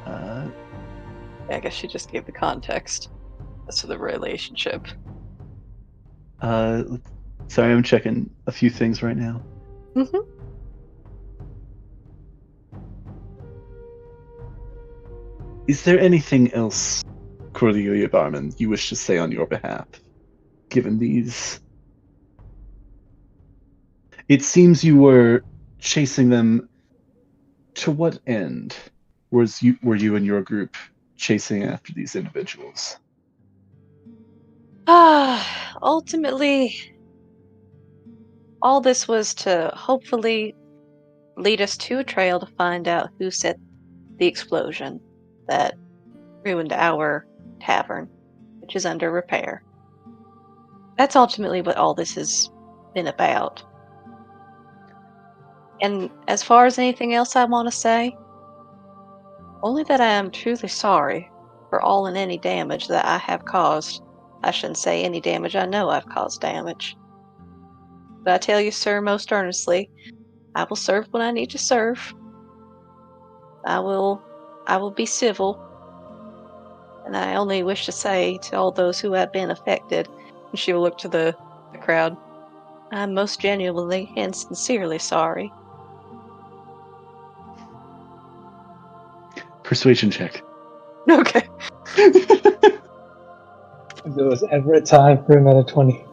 B: I guess she just gave the context as to the relationship.
A: Sorry, I'm checking a few things right now.
B: Mm-hmm.
A: Is there anything else, Cordelia Barman, you wish to say on your behalf, given these? It seems you were chasing them. To what end were you and your group chasing after these individuals?
B: Ultimately, all this was to hopefully lead us to a trail to find out who set the explosion that ruined our tavern, which is under repair. That's ultimately what all this has been about. And as far as anything else I want to say, only that I am truly sorry for all and any damage that I have caused. I shouldn't say any damage, I know I've caused damage. But I tell you, sir, most earnestly, I will serve what I need to serve. I will be civil. And I only wish to say to all those who have been affected, and she will look to the crowd, I'm most genuinely and sincerely sorry.
A: Persuasion check.
B: Okay.
D: If there was ever a time for another 20,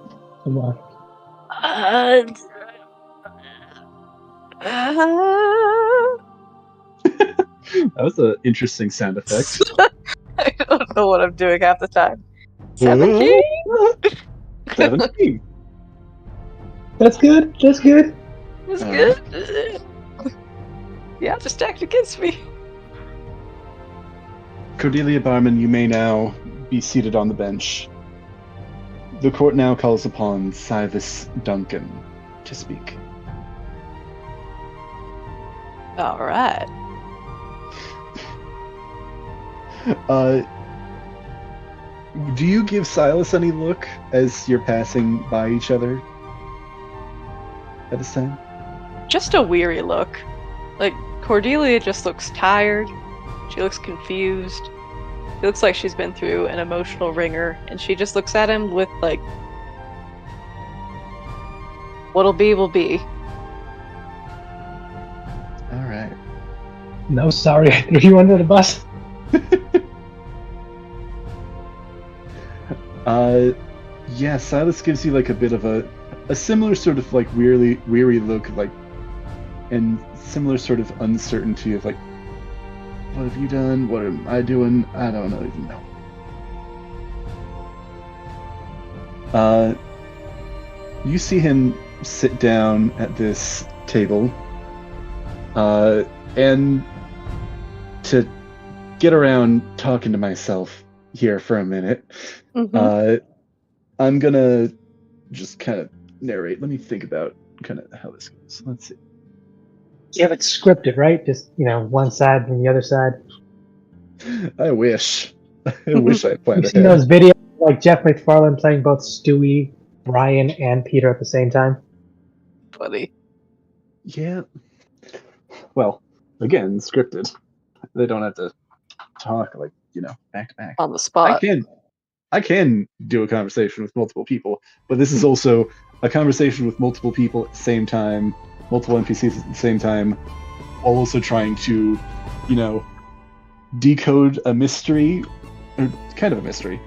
D: come on.
A: That was an interesting sound effect.
C: I don't know what I'm doing half the time. 17?
A: 17.
D: That's good. That's good.
C: That's good. Yeah, just stacked against me.
A: Cordelia Barman, you may now be seated on the bench. The court now calls upon Silas Duncan to speak.
C: All right.
A: Do you give Silas any look as you're passing by each other at this time?
C: Just a weary look. Like, Cordelia just looks tired. She looks confused. She looks like she's been through an emotional ringer, and she just looks at him with, like, what'll be will be.
A: All right.
D: No, sorry, I threw you under the bus.
A: Yeah, Silas gives you like a bit of a similar sort of like weary look, like, and similar sort of uncertainty of like, what have you done? What am I doing? I don't even know. You see him sit down at this table, and to get around talking to myself here for a minute, I'm gonna just kind of narrate. Let me think about kind of how this goes. Let's see.
D: You have it scripted, right? Just, one side and the other side.
A: I wish. I wish I planned
D: You've seen
A: ahead.
D: those videos like Jeff McFarlane playing both Stewie, Brian, and Peter at the same time?
C: Funny.
A: Yeah. Well, again, scripted. They don't have to talk like, back to back.
C: On the spot.
A: I can do a conversation with multiple people, but this is also a conversation with multiple people at the same time, multiple NPCs at the same time, while also trying to, decode a mystery, or kind of a mystery,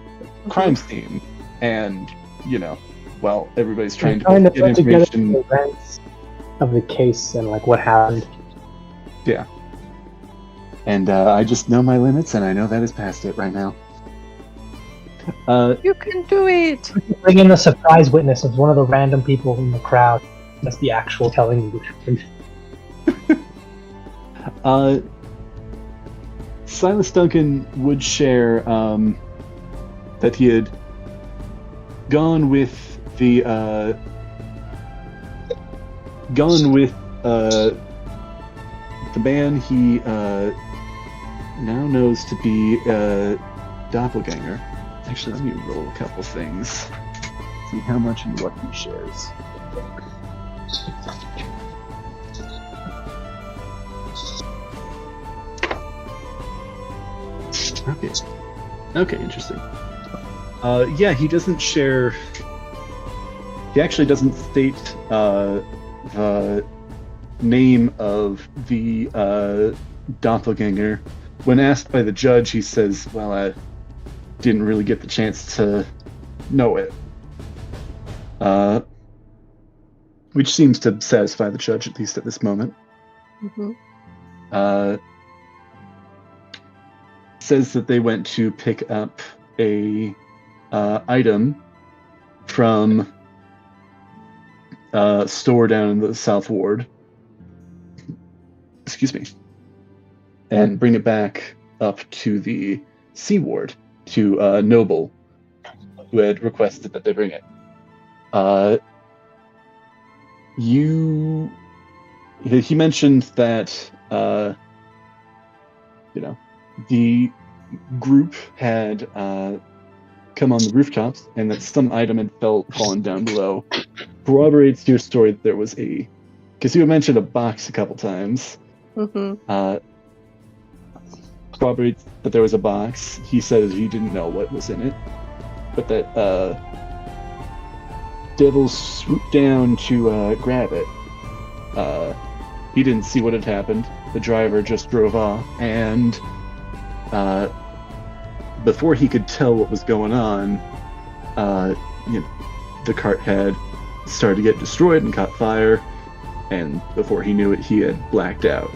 A: crime scene, and, while everybody's trying to
D: put
A: get
D: together
A: information.
D: the events of the case and like what happened.
A: Yeah. And I just know my limits, and I know that is past it right now.
C: You can do it!
D: Bring in the surprise witness of one of the random people in the crowd. That's the actual telling you the truth.
A: Silas Duncan would share that he had gone with the man he now knows to be a doppelganger. Actually, let me roll a couple things. See how much and what he shares. Okay, interesting. Yeah, he doesn't share. He actually doesn't state the name of the doppelganger. When asked by the judge, he says, "Well, I didn't really get the chance to know it," which seems to satisfy the judge, at least at this moment. Says that they went to pick up a item from a store down in the South Ward. Excuse me. And bring it back up to the C Ward to Noble, who had requested that they bring it. He mentioned that the group had come on the rooftops and that some item had fallen down below. Corroborates your story that there was because you mentioned a box a couple times. Corroborates that there was a box. He says he didn't know what was in it, but that devils swooped down to grab it. He didn't see what had happened. The driver just drove off, and before he could tell what was going on, the cart had started to get destroyed and caught fire, and before he knew it, he had blacked out.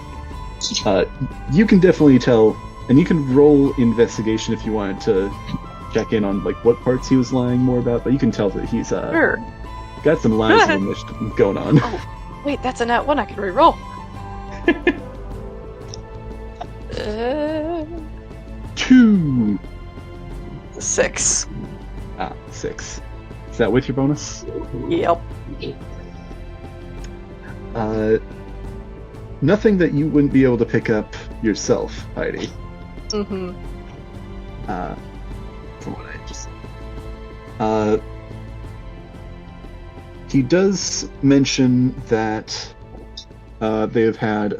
A: You can definitely tell, and you can roll investigation if you wanted to check in on like what parts he was lying more about, but you can tell that he's
C: Sure.
A: got some lies and omission going on.
C: Oh, wait, that's a nat 1 I can reroll.
A: 2.
C: 6.
A: 6. Is that with your bonus?
C: Yep.
A: Nothing that you wouldn't be able to pick up yourself, Heidi.
C: Mm-hmm.
A: From what I just he does mention that they have had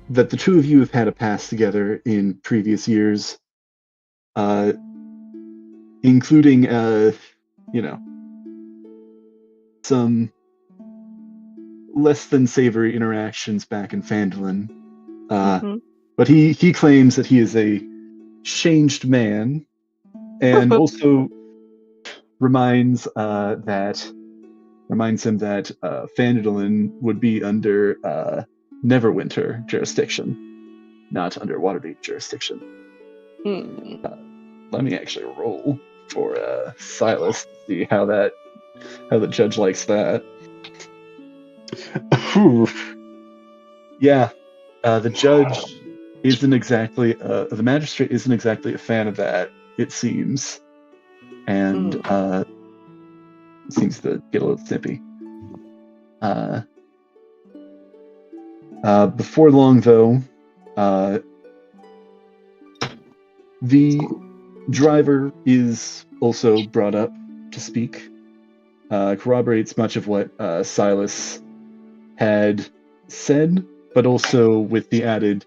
A: that the two of you have had a past together in previous years, including some less than savory interactions back in Phandalin. But he claims that he is a changed man, and also reminds him that Phandalin would be under Neverwinter jurisdiction, not under Waterdeep jurisdiction. Let me actually roll for Silas to see how the judge likes that. Yeah, the judge isn't exactly the magistrate isn't exactly a fan of that, it seems, and seems to get a little snippy. Before long, though, the driver is also brought up to speak. Corroborates much of what Silas had said, but also with the added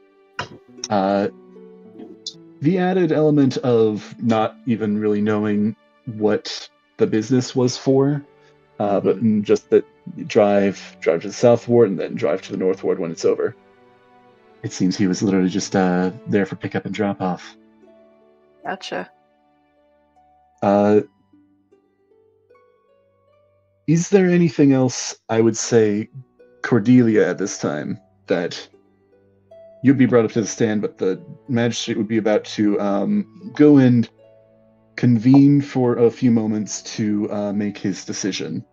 A: element of not even really knowing what the business was for, but just that drive to the south ward and then drive to the north ward when it's over. It seems he was literally just there for pickup and drop off.
C: Gotcha.
A: Is there anything else, I would say, Cordelia, at this time, that you'd be brought up to the stand, but the magistrate would be about to go and convene for a few moments to make his decisions.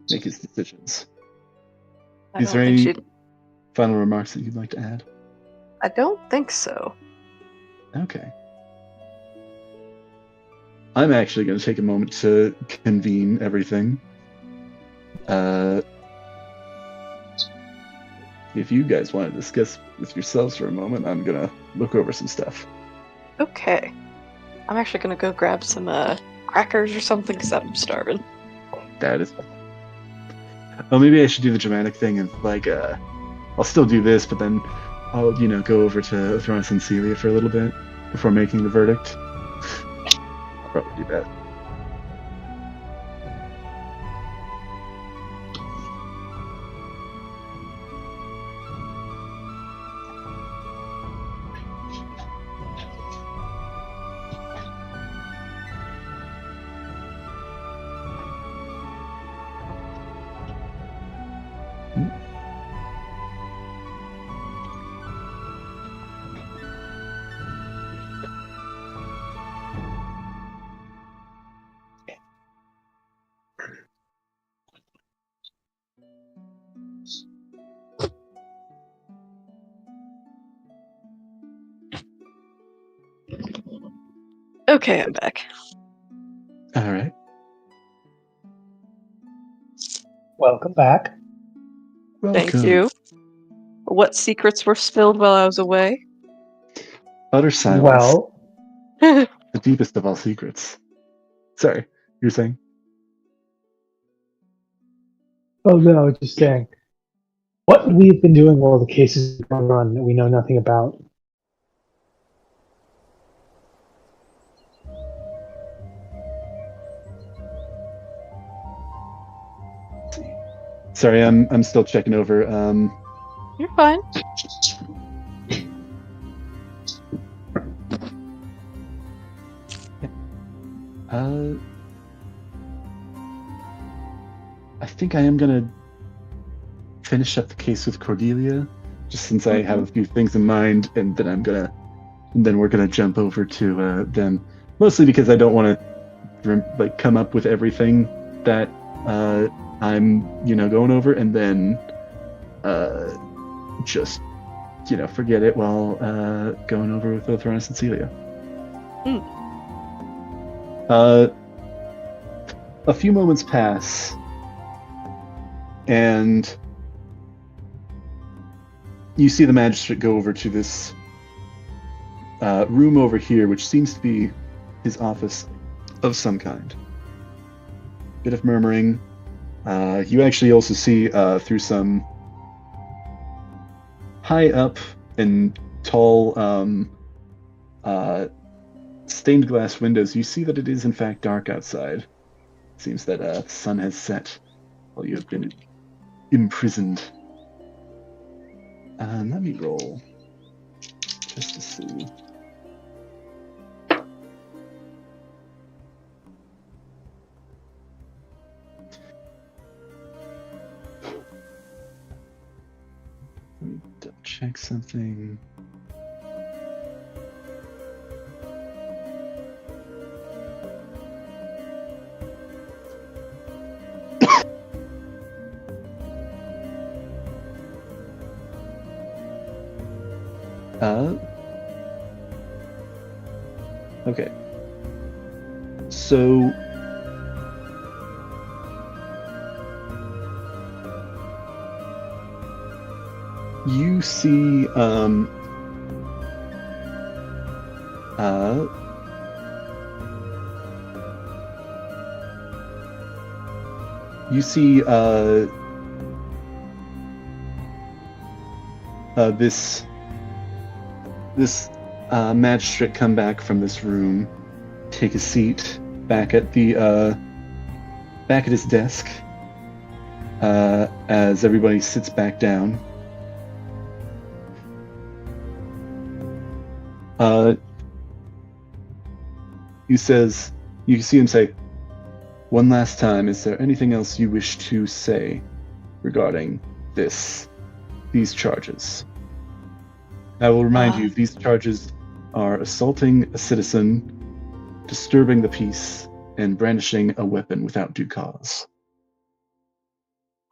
A: Is there any final remarks that you'd like to add?
C: I don't think so.
A: Okay. I'm actually going to take a moment to convene everything. If you guys want to discuss with yourselves for a moment, I'm going to look over some stuff.
C: Okay. I'm actually going to go grab some crackers or something because I'm starving.
A: That is... Oh, maybe I should do the dramatic thing and, I'll still do this, but then I'll, go over to Thronis and Celia for a little bit before making the verdict. I'll probably do that.
C: Okay, I'm back.
A: All right.
D: Welcome back.
C: Thank you. What secrets were spilled while I was away?
A: Utter silence.
D: Well,
A: the deepest of all secrets. Sorry, you were saying?
D: oh no, I was just saying. What we've been doing while the case is going on that we know nothing about.
A: Sorry, I'm still checking over.
C: You're fine.
A: I think I am gonna finish up the case with Cordelia, just since I have a few things in mind, and then we're gonna jump over to them. Mostly because I don't want to come up with everything that I'm going over, and then just forget it while going over with both Ron and Celia. A few moments pass, and you see the magistrate go over to this room over here, which seems to be his office of some kind. Bit of murmuring. You actually also see through some high up and tall stained glass windows, you see that it is in fact dark outside. Seems that the sun has set while you have been imprisoned. Let me roll just to see. Let me double check something. Okay. So you see this magistrate come back from this room, take a seat back at his desk as everybody sits back down. You see him say, "One last time, is there anything else you wish to say regarding these charges?" I will remind you, these charges are assaulting a citizen, disturbing the peace, and brandishing a weapon without due cause.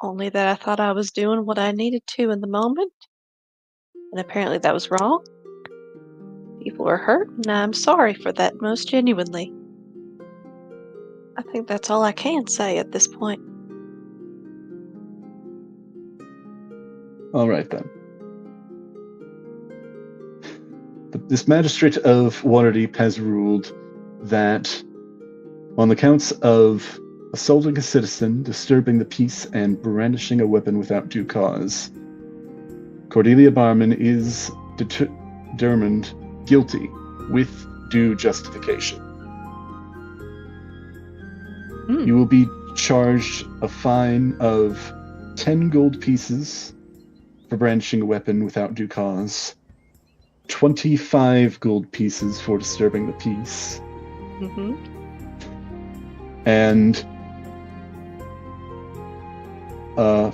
B: Only that I thought I was doing what I needed to in the moment, and apparently that was wrong. People were hurt, and I'm sorry for that most genuinely. I think that's all I can say at this point.
A: All right, then. This magistrate of Waterdeep has ruled that on the counts of assaulting a citizen, disturbing the peace, and brandishing a weapon without due cause, Cordelia Barman is determined guilty with due justification. You will be charged a fine of 10 gold pieces for brandishing a weapon without due cause, 25 gold pieces for disturbing the peace, and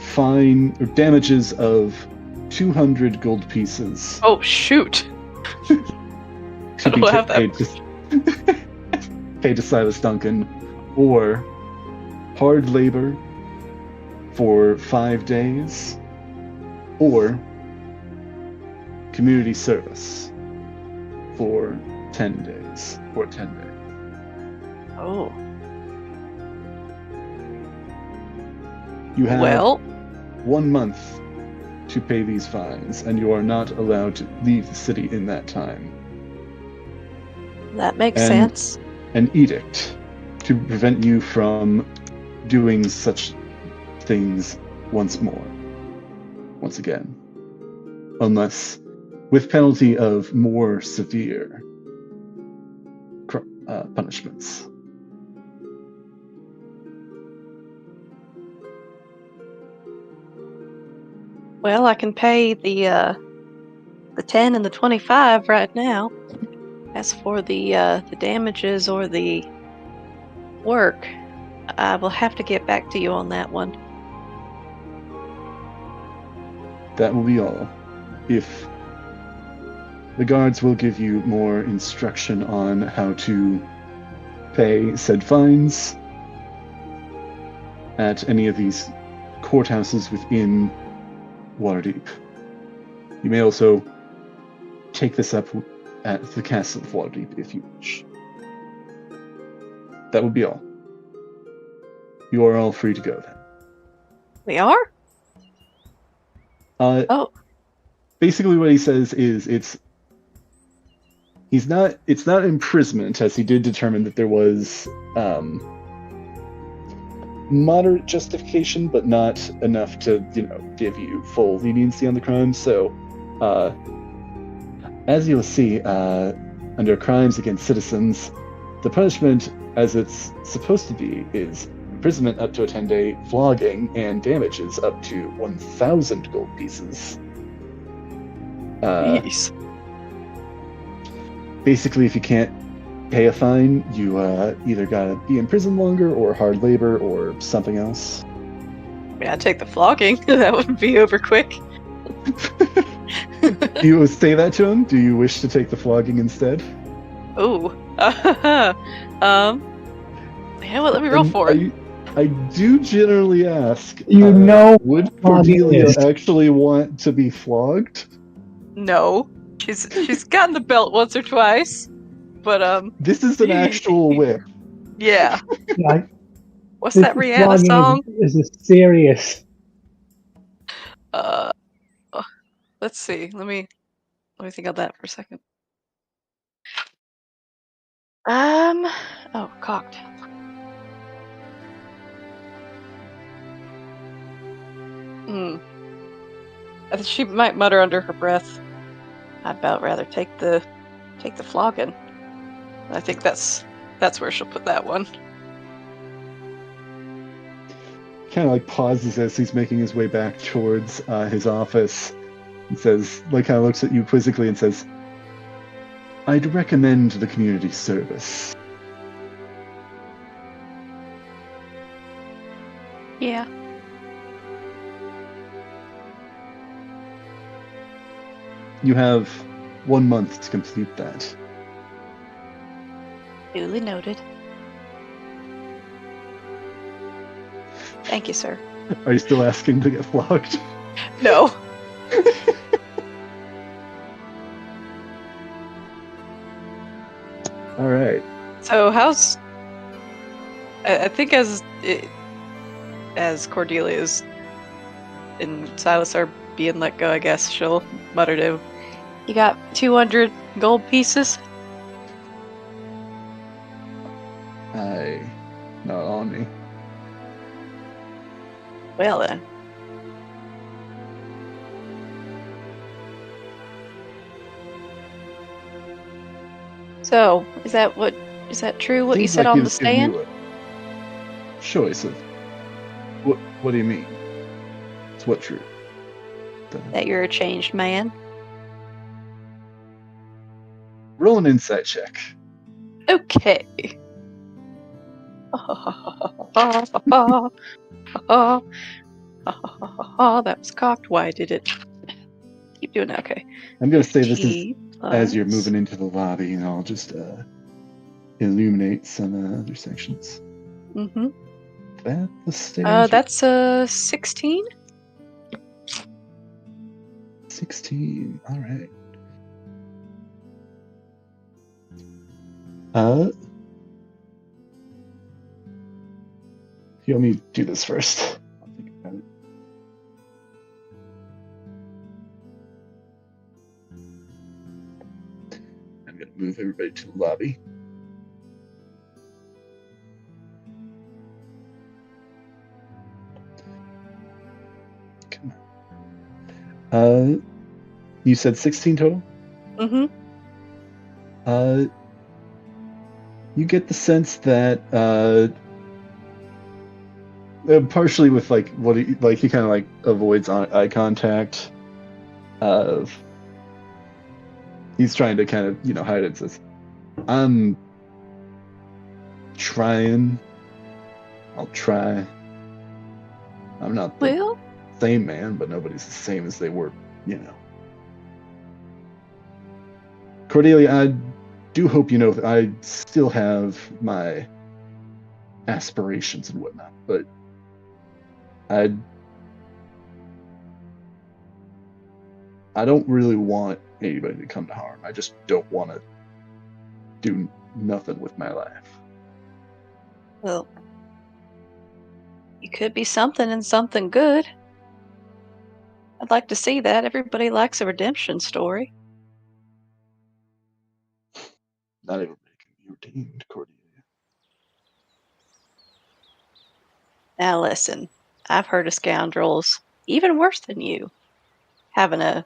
A: fine or damages of 200 gold pieces.
C: Oh shoot!
A: To be paid to Silas Duncan, or hard labor for 5 days, or community service for 10 days.
C: Oh.
A: You have
C: Well,
A: 1 month to pay these fines, and you are not allowed to leave the city in that time.
B: That makes sense.
A: An edict to prevent you from doing such things once again. Unless, with penalty of more severe punishments.
B: Well, I can pay the 10 and the 25 right now. As for the damages or the work, I will have to get back to you on that one.
A: That will be all. If the guards will give you more instruction on how to pay said fines at any of these courthouses within Waterdeep. You may also take this up at the Castle of Waterdeep if you wish. That would be all. You are all free to go then.
C: We are?
B: Oh.
A: Basically what he says is it's not imprisonment, as he did determine that there was moderate justification, but not enough to, give you full leniency on the crime. So, as you'll see, under crimes against citizens, the punishment, as it's supposed to be, is imprisonment up to a 10-day, flogging, and damages up to 1,000 gold pieces.
C: Jeez.
A: Basically, if you can't pay a fine, you either gotta be in prison longer, or hard labor, or something else.
C: Yeah, I'd take the flogging. That would be over quick.
A: Do you say that to him? Do you wish to take the flogging instead?
C: Ooh. Yeah, well, let me roll for it.
A: I do generally ask. Would Cordelia actually want to be flogged?
C: No. She's gotten the belt once or twice, but
A: This is an actual whip.
C: Yeah.
D: Like,
C: What's that Rihanna song?
D: Is a serious.
C: Let's see. Let me think of that for a second. Oh, cocked. I think she might mutter under her breath, I'd about rather take the flogging. I think that's where she'll put that one.
A: Kind of like pauses as he's making his way back towards his office and says, kind of looks at you quizzically and says, I'd recommend the community service.
B: Yeah.
A: You have 1 month to complete that.
B: Duly noted. Thank you, sir.
A: Are you still asking to get flogged?
C: No.
A: All right.
C: So I think as Cordelia's and Silas are being let go, I guess she'll mutter to, you got 200 gold pieces?
A: Not on me.
C: Well then. So, is that true what you
A: Seems
C: said
A: like
C: on
A: he
C: the
A: was giving
C: stand?
A: you a choice of what do you mean? It's what true?
B: That you're a changed man?
A: Roll an insight check.
C: Okay. That was cocked. Why did it keep doing that? Okay.
A: I'm going to say this is
C: T
A: as you're
C: plus-
A: moving into the lobby, and I'll just illuminate some other sections.
C: Mhm.
A: That the stairs.
C: That's 16.
A: 16. All right. You want me to do this first? I'll think about it. I'm going to move everybody to the lobby. Come on. You said 16 total?
C: Mhm.
A: You get the sense that partially with what he kind of avoids eye contact. He's trying to kind of hide it. Says, "I'm trying. I'll try. I'm not the
B: Well,
A: same man, but nobody's the same as they were, Cordelia, I do hope you know that I still have my aspirations and whatnot, but I don't really want anybody to come to harm. I just don't want to do nothing with my life.
B: Well, you could be something and something good. I'd like to see that. Everybody likes a redemption story.
A: Not everybody can be redeemed, Cordelia.
B: Now listen, I've heard of scoundrels even worse than you having a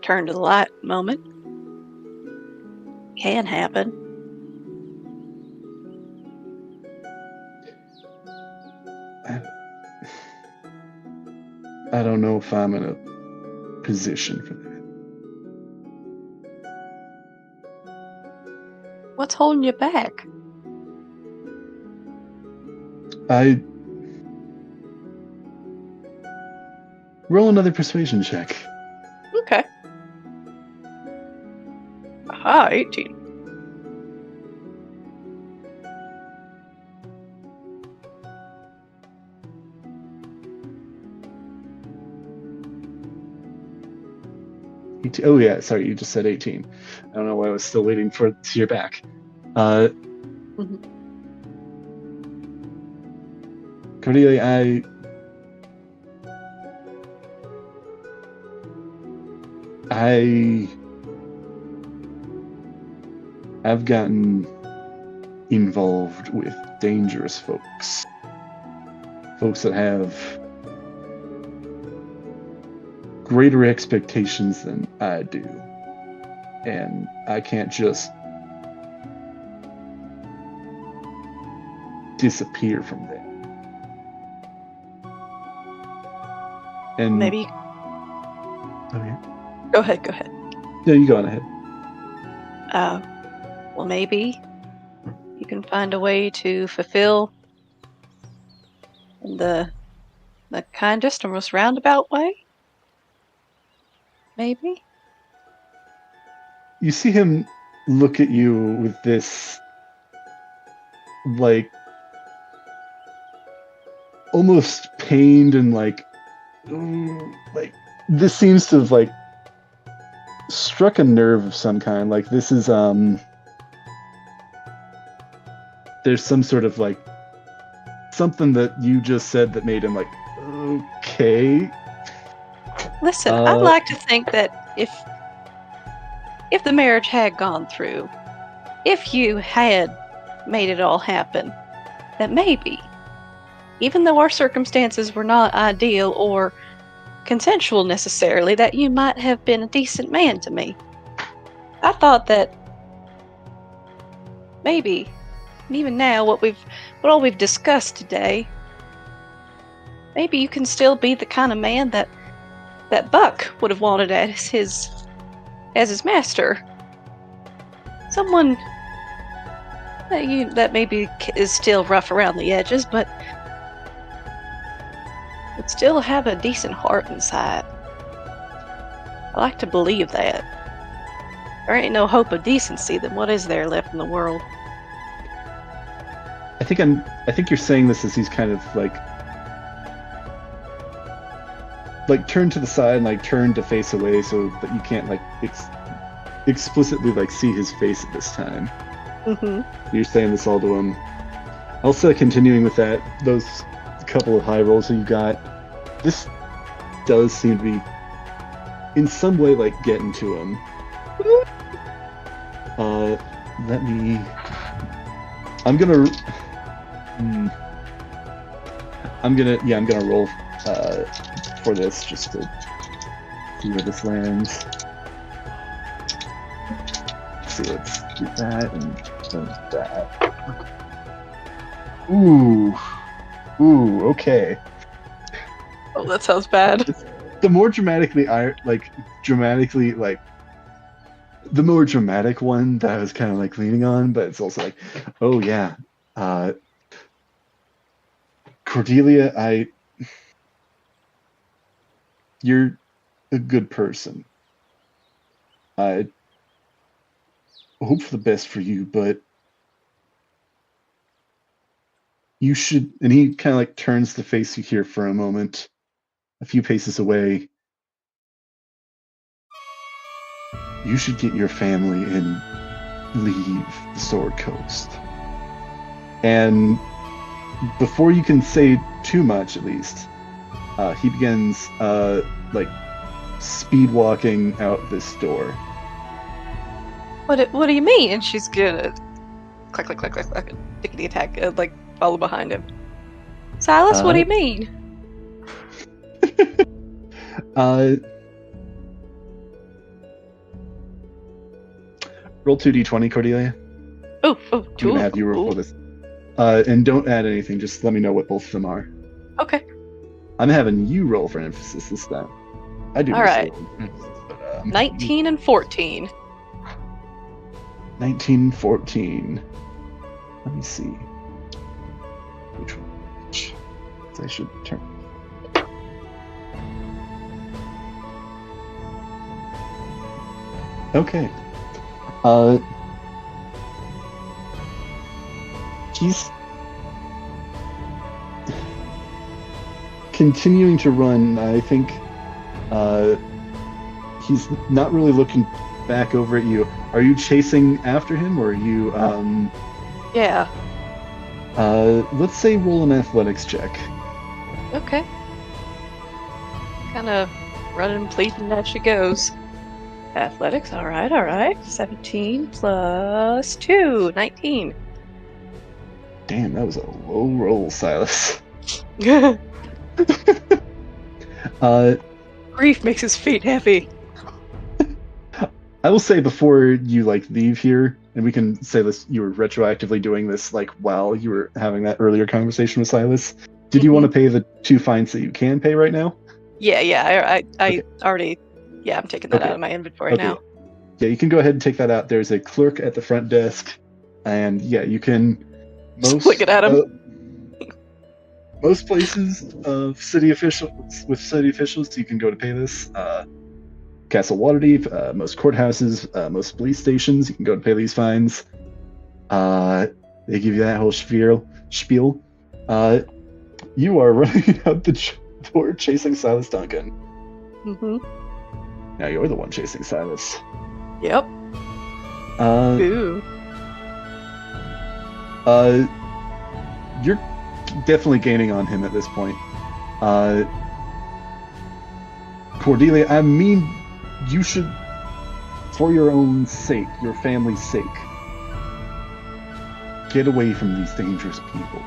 B: turn to the light moment. Can happen.
A: I don't know if I'm in a position for that.
B: What's holding you back?
A: Roll another persuasion check.
C: Okay. Aha, 18.
A: Oh yeah, sorry, you just said 18. I don't know why I was still waiting for to hear back. Cordelia, I've gotten involved with dangerous folks that have greater expectations than I do, and I can't just disappear from them. And
B: Maybe.
A: Oh yeah.
C: Go ahead.
A: No, you go on ahead.
B: Well, maybe you can find a way to fulfill in the kindest and most roundabout way. Maybe.
A: You see him look at you with this, like, almost pained and like this seems to have like struck a nerve of some kind. Like this is there's some sort of like something that you just said that made him like, okay.
B: Listen, I'd like to think that if the marriage had gone through, if you had made it all happen, that maybe, even though our circumstances were not ideal or consensual necessarily, that you might have been a decent man to me. I thought that maybe, and even now, what all we've discussed today, maybe you can still be the kind of man that Buck would have wanted as his master. Someone that maybe is still rough around the edges, but would still have a decent heart inside. I like to believe that. There ain't no hope of decency, then what is there left in the world?
A: I think you're saying this as he's kind of like turned to the side and like turned to face away so that you can't like explicitly like see his face at this time.
B: Mm-hmm.
A: You're saying this all to him. Also, continuing with those couple of high rolls that you got, this does seem to be in some way like getting to him. I'm gonna roll for this just to see where this lands. Let's see, let's do that and then that. Ooh, okay.
C: Oh, that sounds bad.
A: The more dramatic one that I was kind of like leaning on, but it's also like, oh yeah, Cordelia, you're a good person. I hope for the best for you, but you should. And he kind of like turns to face you here for a moment, a few paces away. You should get your family and leave the Sword Coast. And before you can say too much, at least, he begins like speed walking out this door.
C: What do you mean? And she's gonna click, click, click, click, click, tickety attack, like follow behind him. Silas, what do you mean?
A: Roll 2d20, Cordelia.
C: Oh,
A: I'm gonna have you roll this. And don't add anything, just let me know what both of them are.
C: Okay.
A: I'm having you roll for emphasis this time. I do.
C: All right.
A: But,
C: 19 and 14.
A: 19 and 14. Let me see. Which one? I should turn. Okay. He's continuing to run. I think he's not really looking back over at you. Are you chasing after him, or are you
C: Yeah.
A: let's say roll an athletics check.
C: Okay. Kind of running, pleading as she goes. Athletics, all right. 17 plus 2, 19.
A: Damn, that was a low roll, Silas.
C: Grief makes his feet heavy.
A: I will say before you leave here, and we can say this, you were retroactively doing this while you were having that earlier conversation with Silas. Did you want to pay the 2 fines that you can pay right now?
C: Yeah. I
A: Okay.
C: already. Yeah, I'm taking that out of my inventory now.
A: Yeah, you can go ahead and take that out. There's a clerk at the front desk, and yeah, you can.
C: Just flick it at him.
A: Most places of city officials you can go to pay this. Castle Waterdeep, most courthouses, most police stations, you can go to pay these fines. They give you that whole spiel. You are running out the door chasing Silas Duncan.
C: Mm-hmm.
A: Now you're the one chasing Silas.
C: Yep. Ooh.
A: You're definitely gaining on him at this point. Cordelia, I mean, you should, for your own sake, your family's sake, get away from these dangerous people.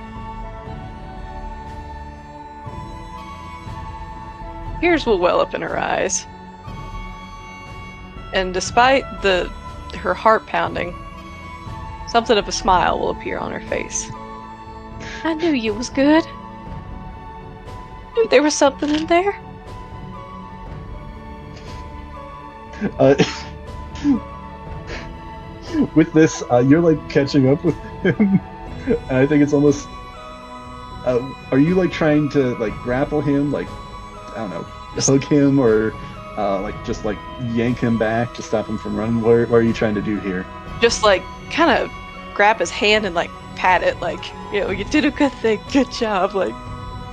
C: Tears will well up in her eyes. And despite her heart pounding, something of a smile will appear on her face. I knew you was good. Knew there was something in there.
A: With this, you're catching up with him. And I think it's almost. Are you trying to grapple him? I don't know, hug him, or just yank him back to stop him from running? What are you trying to do here?
C: Just kind of grab his hand and pat it, you did a good thing, good job,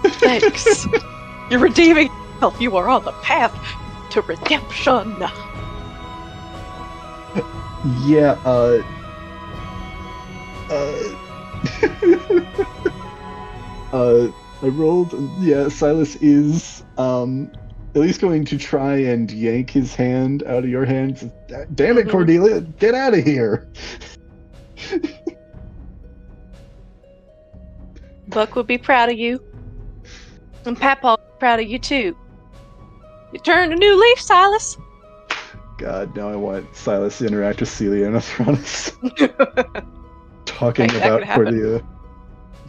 C: thanks. You're redeeming yourself. You are on the path to redemption.
A: Yeah, I rolled, yeah, Silas is, at least going to try and yank his hand out of your hands. Damn it, Cordelia, get out of here!
C: Buck would be proud of you. And Papaw's proud of you too. You turned a new leaf, Silas.
A: God, now I want Silas to interact with Celia and Athronis. Talking about Cordelia.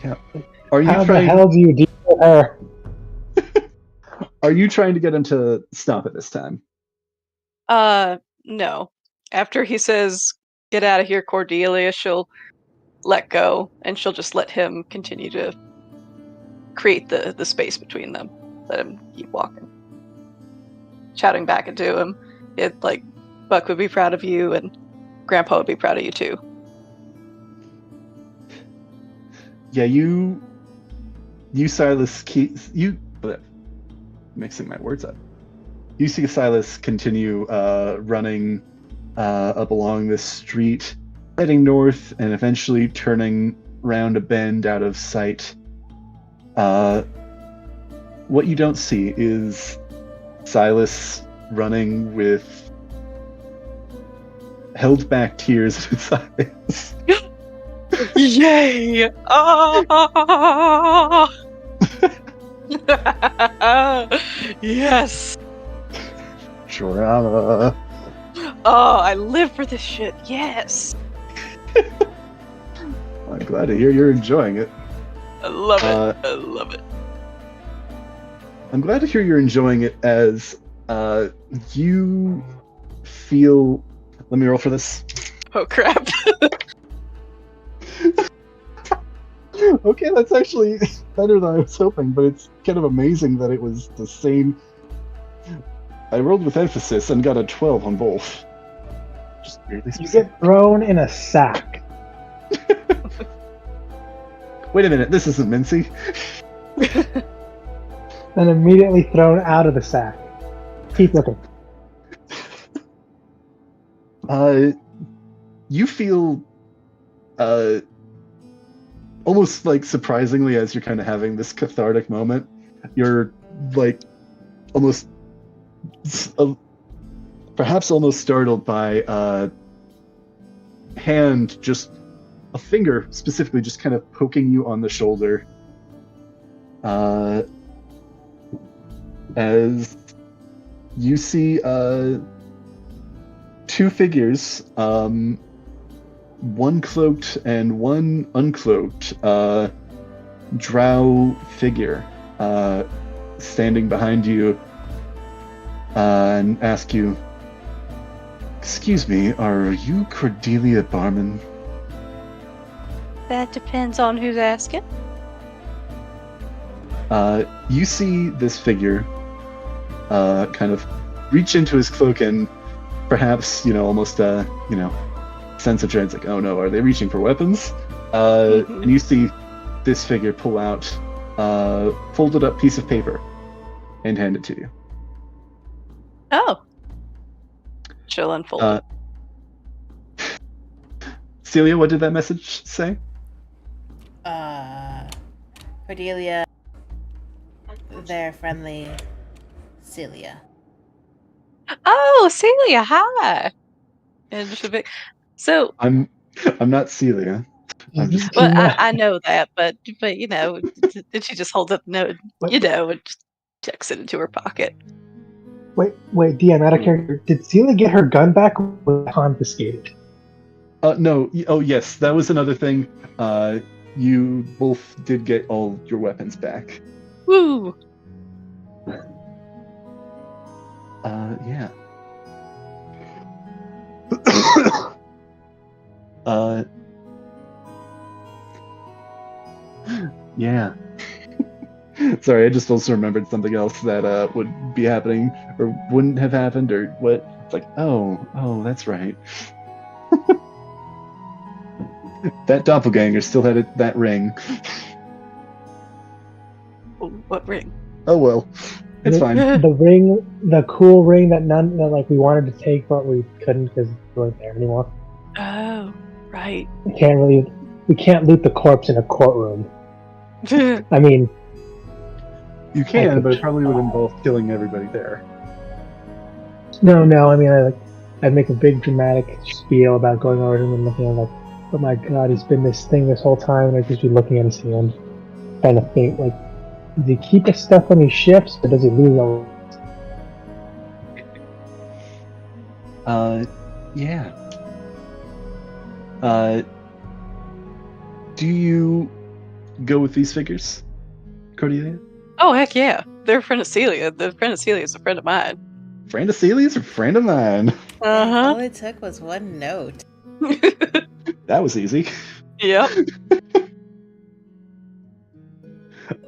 A: Yeah. Are you
D: How the hell do you deal with her?
A: Are you trying to get him to stop it this time?
C: No. After he says, get out of here, Cordelia, she'll let go, and she'll just let him continue to create the space between them. Let him keep walking. shouting back into him. It like Buck would be proud of you, and Grandpa would be proud of you too.
A: Yeah, you Silas mixing my words up. You see Silas continue running up along this street, heading north, and eventually turning round a bend out of sight. What you don't see is Silas running with held back tears in his eyes.
C: Yay! Oh! Yes!
A: Drama.
C: Oh, I live for this shit. Yes!
A: I'm glad to hear you're enjoying it.
C: I love it. I love it.
A: I'm glad to hear you're enjoying it as you feel... Let me roll for this.
C: Oh, crap.
A: Okay, that's actually better than I was hoping, but it's kind of amazing that it was the same. I rolled with emphasis and got a 12 on both. Just weirdly specific.
D: You get thrown in a sack.
A: Wait a minute, this isn't Mincy.
D: Then immediately thrown out of the sack. Keep looking.
A: You feel almost like surprisingly, as you're kind of having this cathartic moment, you're like almost perhaps almost startled by a hand, just a finger specifically, just kind of poking you on the shoulder. As you see two figures, one cloaked and one uncloaked drow figure standing behind you and ask you, "Excuse me, are you Cordelia Barman?"
B: That depends on who's asking.
A: You see this figure kind of reach into his cloak and perhaps, almost sense of dread. It's like, oh no, are they reaching for weapons? And you see this figure pull out a folded up piece of paper and hand it to you.
C: Oh. She'll unfold it.
A: Celia, what did that message say?
E: Cordelia, their friendly Celia.
C: Oh, Celia, hi. And just a bit. So
A: I'm not Celia. I'm just.
C: well, I know that, but did she just hold up the note, and just tucks it into her pocket?
D: Wait, DM, out of character. Did Celia get her gun back or was it confiscated?
A: No. Oh, yes. That was another thing. You both did get all your weapons back.
C: Woo!
A: Yeah. Yeah. Sorry, I just also remembered something else that would be happening or wouldn't have happened or what. It's like, oh, that's right. That doppelganger still had that ring.
C: What ring?
A: Oh well, it's fine.
D: The ring, the cool ring that we wanted to take, but we couldn't because we weren't there anymore.
C: Oh, right.
D: We can't loot the corpse in a courtroom. I mean,
A: You can, but it probably would involve killing everybody there.
D: No. I mean, I'd make a big dramatic spiel about going over to him and looking at him like, oh my god, he's been this thing this whole time, and I'd just be looking at his hand, trying to think, like, does he keep his stuff when he shifts, or does he lose all?
A: Yeah. Do you go with these figures, Cordelia?
C: Oh, heck yeah. They're a friend of Celia. The friend of Celia is a friend of mine.
A: Friend of Celia's or friend of mine?
E: All it took was one note.
A: That was easy.
C: Yep.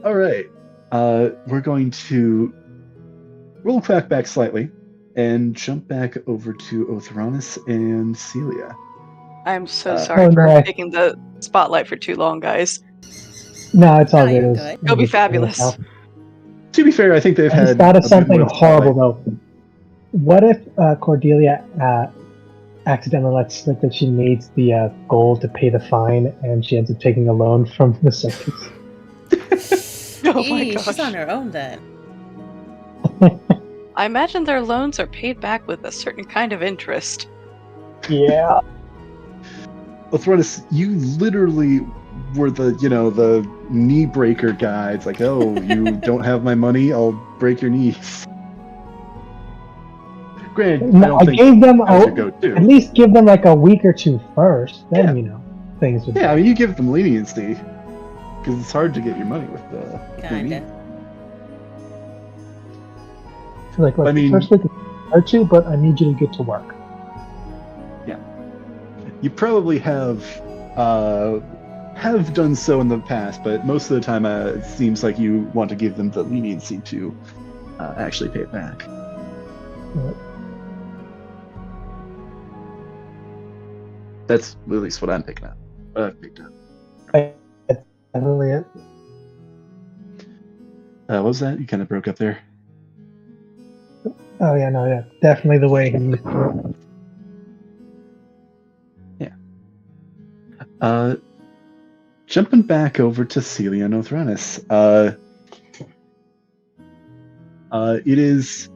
A: All right. We're going to roll back slightly and jump back over to Othronus and Celia.
C: I'm so sorry for taking the spotlight for too long, guys.
D: No, it's all
E: No, you're
D: good.
C: It'll be fabulous.
A: To be fair, I think they've
D: I just
A: had
D: thought of
A: a bit
D: something
A: more
D: horrible though. What if Cordelia accidentally lets slip that she needs the gold to pay the fine, and she ends up taking a loan from the circus?
C: Oh my gosh.
E: She's on her own then.
C: I imagine their loans are paid back with a certain kind of interest.
D: Yeah.
A: Othronus, you literally were the knee breaker guy. It's like, oh, you don't have my money, I'll break your knees. Granted, I
D: gave them
A: go-to.
D: at least give them like a week or two first. Then things would.
A: Yeah, I mean, you give them leniency because it's hard to get your money with the.
E: Kinda.
D: Like, look, first week is hard to, but I need you to get to work.
A: Yeah, you probably have done so in the past, but most of the time, it seems like you want to give them the leniency to actually pay it back.
D: Yep.
A: That's at least what I'm picking up. What I've picked up.
D: That's definitely it.
A: What was that? You kind of broke up there.
D: Oh yeah, definitely the way he.
A: Yeah. Jumping back over to Celia and Othronus. It is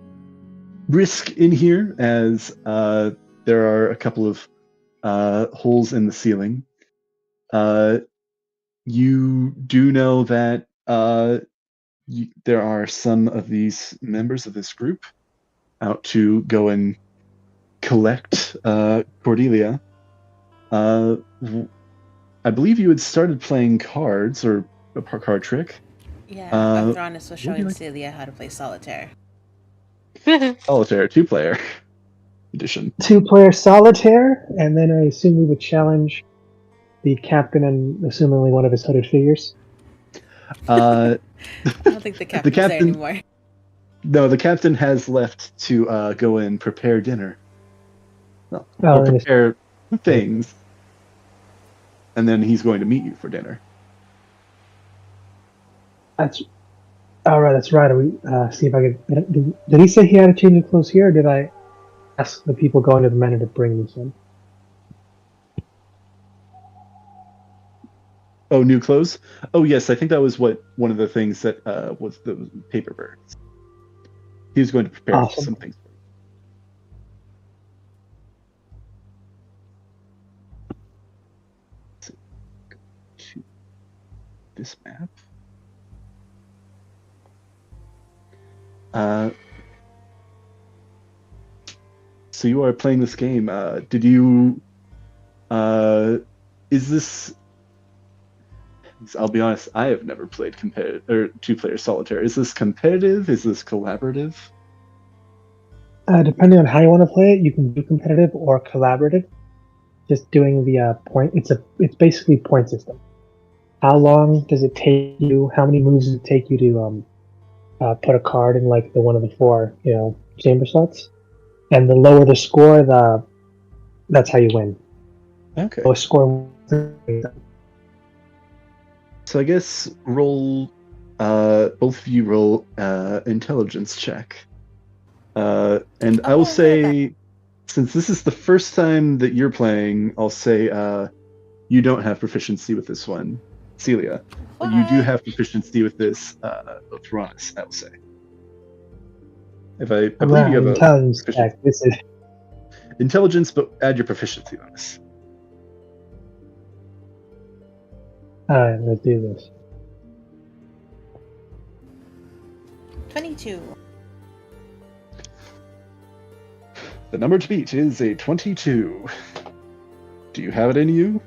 A: risk in here as there are a couple of holes in the ceiling. You do know that there are some of these members of this group out to go and collect Cordelia. I believe you had started playing cards or a card trick.
E: Yeah, Othronus was showing Celia how to play solitaire.
A: Solitaire, 2-player edition.
D: 2-player solitaire, and then I assume we would challenge the captain and assumingly one of his hooded figures.
E: I don't think the captain's there anymore.
A: No, the captain has left to go and prepare dinner. Or prepare things. And then he's going to meet you for dinner.
D: That's all right. That's right. We see if I could. Did he say he had a change of clothes here? Or did I ask the people going to the manor to bring this in?
A: Oh, new clothes? Oh, yes. I think that was one of the things that was the paper birds. He was going to prepare some things. This map. So you are playing this game. Did you? Is this? I'll be honest. I have never played competitive or 2-player solitaire. Is this competitive? Is this collaborative?
D: Depending on how you want to play it, you can do competitive or collaborative. Just doing the point. It's basically point system. How long does it take you? How many moves does it take you to put a card in like the one of the 4 chamber slots? And the lower the score, that's how you win.
A: Okay.
D: Lowest score.
A: So I guess roll. Both of you roll intelligence check. And I will say, since this is the first time that you're playing, I'll say you don't have proficiency with this one, Celia. But you do have proficiency with this, Othronus, I will say. I believe you have
D: intelligence check. This is
A: intelligence, but add your proficiency on this.
D: Alright, let's do this.
E: 22.
A: The number to beat is a 22. Do you have it in you?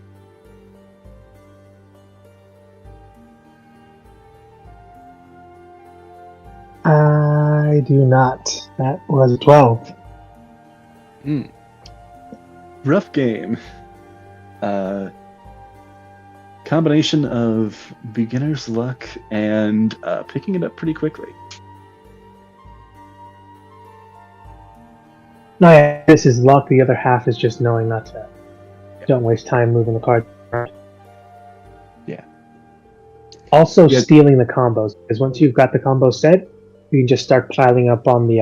D: I do not. That was a 12.
A: Rough game. Combination of beginner's luck and picking it up pretty quickly.
D: No, yeah, this is luck. The other half is just knowing not to. Don't waste time moving the cards.
A: Yeah.
D: Also, stealing the combos, because once you've got the combo set, you can just start piling up on the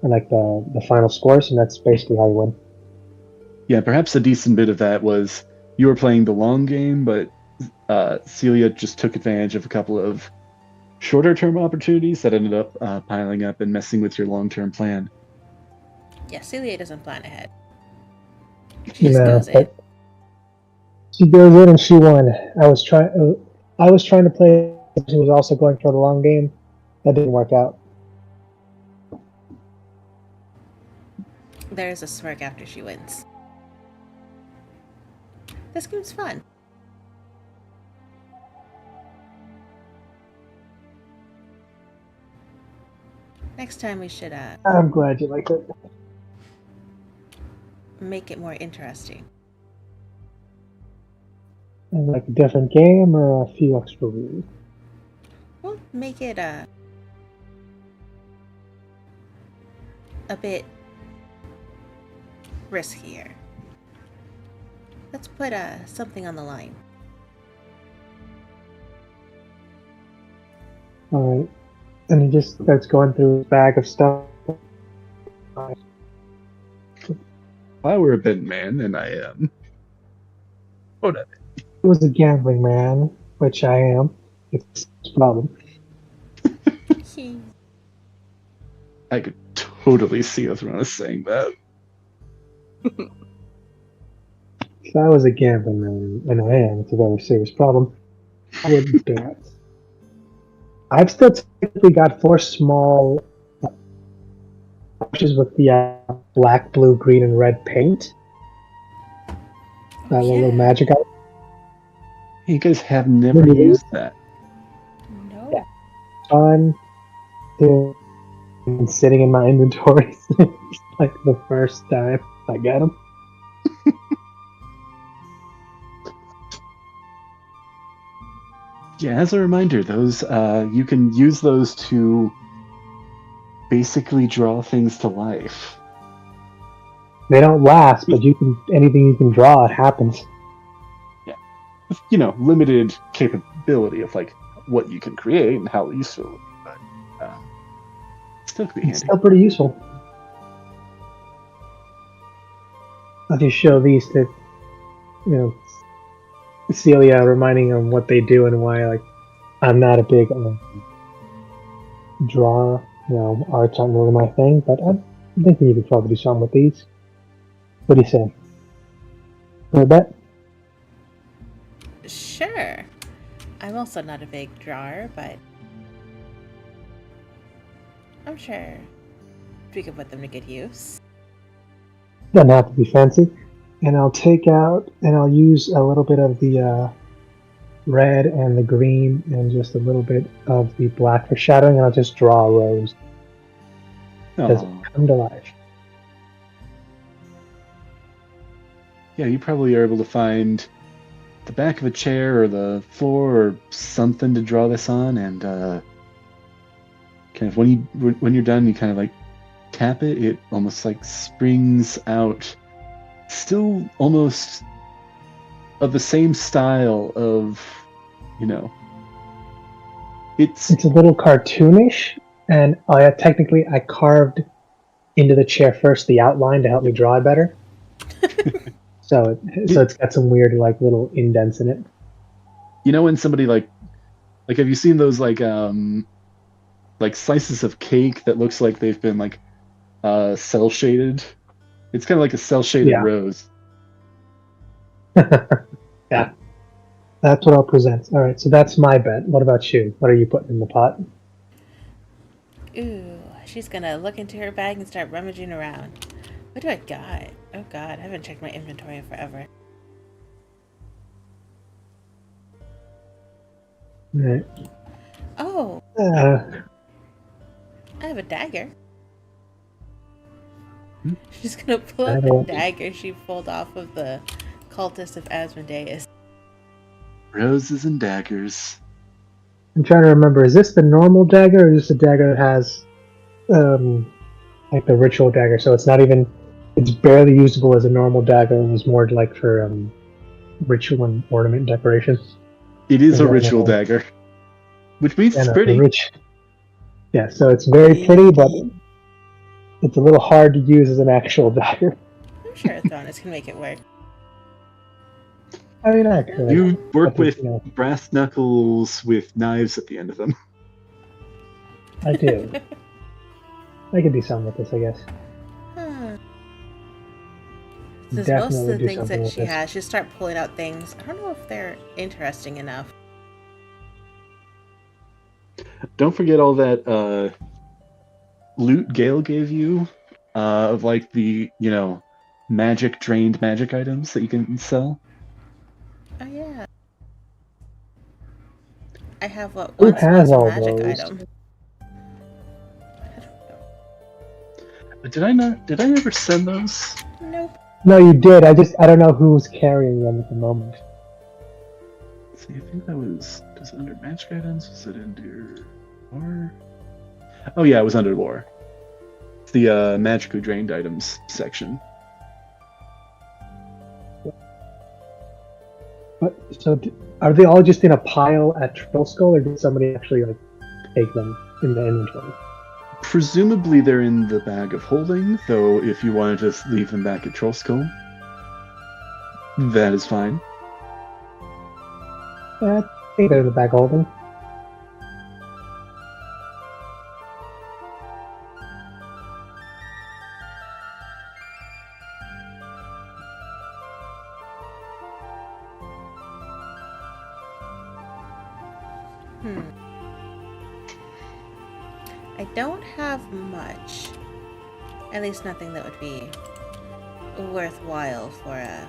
D: the final scores, and that's basically how you win.
A: Yeah, perhaps a decent bit of that was you were playing the long game, but Celia just took advantage of a couple of shorter-term opportunities that ended up piling up and messing with your long-term plan.
E: Yeah, Celia doesn't plan ahead. She just goes in.
D: She goes in and she won. I was trying to play. She was also going for the long game. That didn't work out.
E: There's a smirk after she wins. This game's fun. Next time we should
D: I'm glad you like it.
E: Make it more interesting.
D: And like a different game or a few extra rules?
E: We'll make it a bit riskier. Let's put something on the line.
D: Alright. And he just starts going through his bag of stuff.
A: If I were a bed man, and I am. Whatever.
D: It was a gambling man, which I am. It's a problem.
A: I could totally see Othronus saying that.
D: If I was a gambling man, and I am, it's a very serious problem. I wouldn't do it. I've still technically got 4 small brushes with the black, blue, green, and red paint. That little magic out.
A: You guys have never used that.
E: No.
D: Yeah. Fun. Sitting in my inventory like the first time I got them.
A: Yeah, as a reminder, those you can use those to basically draw things to life.
D: They don't last, but anything you can draw, it happens.
A: Yeah, with, limited capability of like what you can create and how useful, but still could be handy.
D: It's still pretty useful. I'll just show these to, Celia, reminding them what they do and why. Like, I'm not a big drawer. Art's not really my thing, but I'm thinking you could probably do something with these. What do you say? For a bet?
E: Sure. I'm also not a big drawer, but I'm sure we can put them to good use.
D: Doesn't have to be fancy. And I'll take out, and I'll use a little bit of the red and the green and just a little bit of the black for shadowing, and I'll just draw a rose. Does it come to life?
A: Yeah, you probably are able to find the back of a chair or the floor or something to draw this on, and kind of when you're done, you kind of like tap it. It almost like springs out, still almost of the same style of, it's
D: a little cartoonish, and technically I carved into the chair first the outline to help me draw it better. So it's got some weird like little indents in it.
A: When somebody like have you seen those like slices of cake that looks like they've been like cell shaded? It's kind of like a cell shaded rose.
D: Yeah, that's what I'll present. All right, so that's my bet. What about you? What are you putting in the pot?
E: Ooh, she's gonna look into her bag and start rummaging around. What do I got? Oh god, I haven't checked my inventory in forever.
D: Right.
E: Oh! I have a dagger. She's gonna pull up the dagger she pulled off of the cultist of Asmodeus.
A: Roses and daggers.
D: I'm trying to remember, is this the normal dagger, or is this a dagger that has like the ritual dagger. So it's not even. It's barely usable as a normal dagger. It was more like for ritual and ornament decoration.
A: It is a ritual dagger, which means it's pretty.
D: Yeah, so it's very pretty, but it's a little hard to use as an actual dagger.
E: I'm sure Athronis can make it work.
D: I mean, actually,
A: you work with brass knuckles with knives at the end of them.
D: I do. I could do something with this, I guess.
E: Because most of the things that she has, she'll start pulling out things. I don't know if they're interesting enough.
A: Don't forget all that loot Gale gave you of like the, drained magic items that you can sell.
E: Oh yeah. I have what
D: Who
E: once
D: has
E: was a
D: all
E: magic
D: those?
E: item. I don't know.
A: Did I ever send those?
E: Nope.
D: No, you did. I don't know who's carrying them at the moment.
A: See, I think that was it under magic items? Was it under lore? Oh yeah, it was under lore. It's the magically drained items section.
D: So, are they all just in a pile at Trollskull, or did somebody actually take them in the inventory?
A: Presumably they're in the bag of holding, though if you want to just leave them back at Trollskull, that is fine.
D: I think they're in the bag of holding.
E: I don't have much. At least nothing that would be worthwhile for a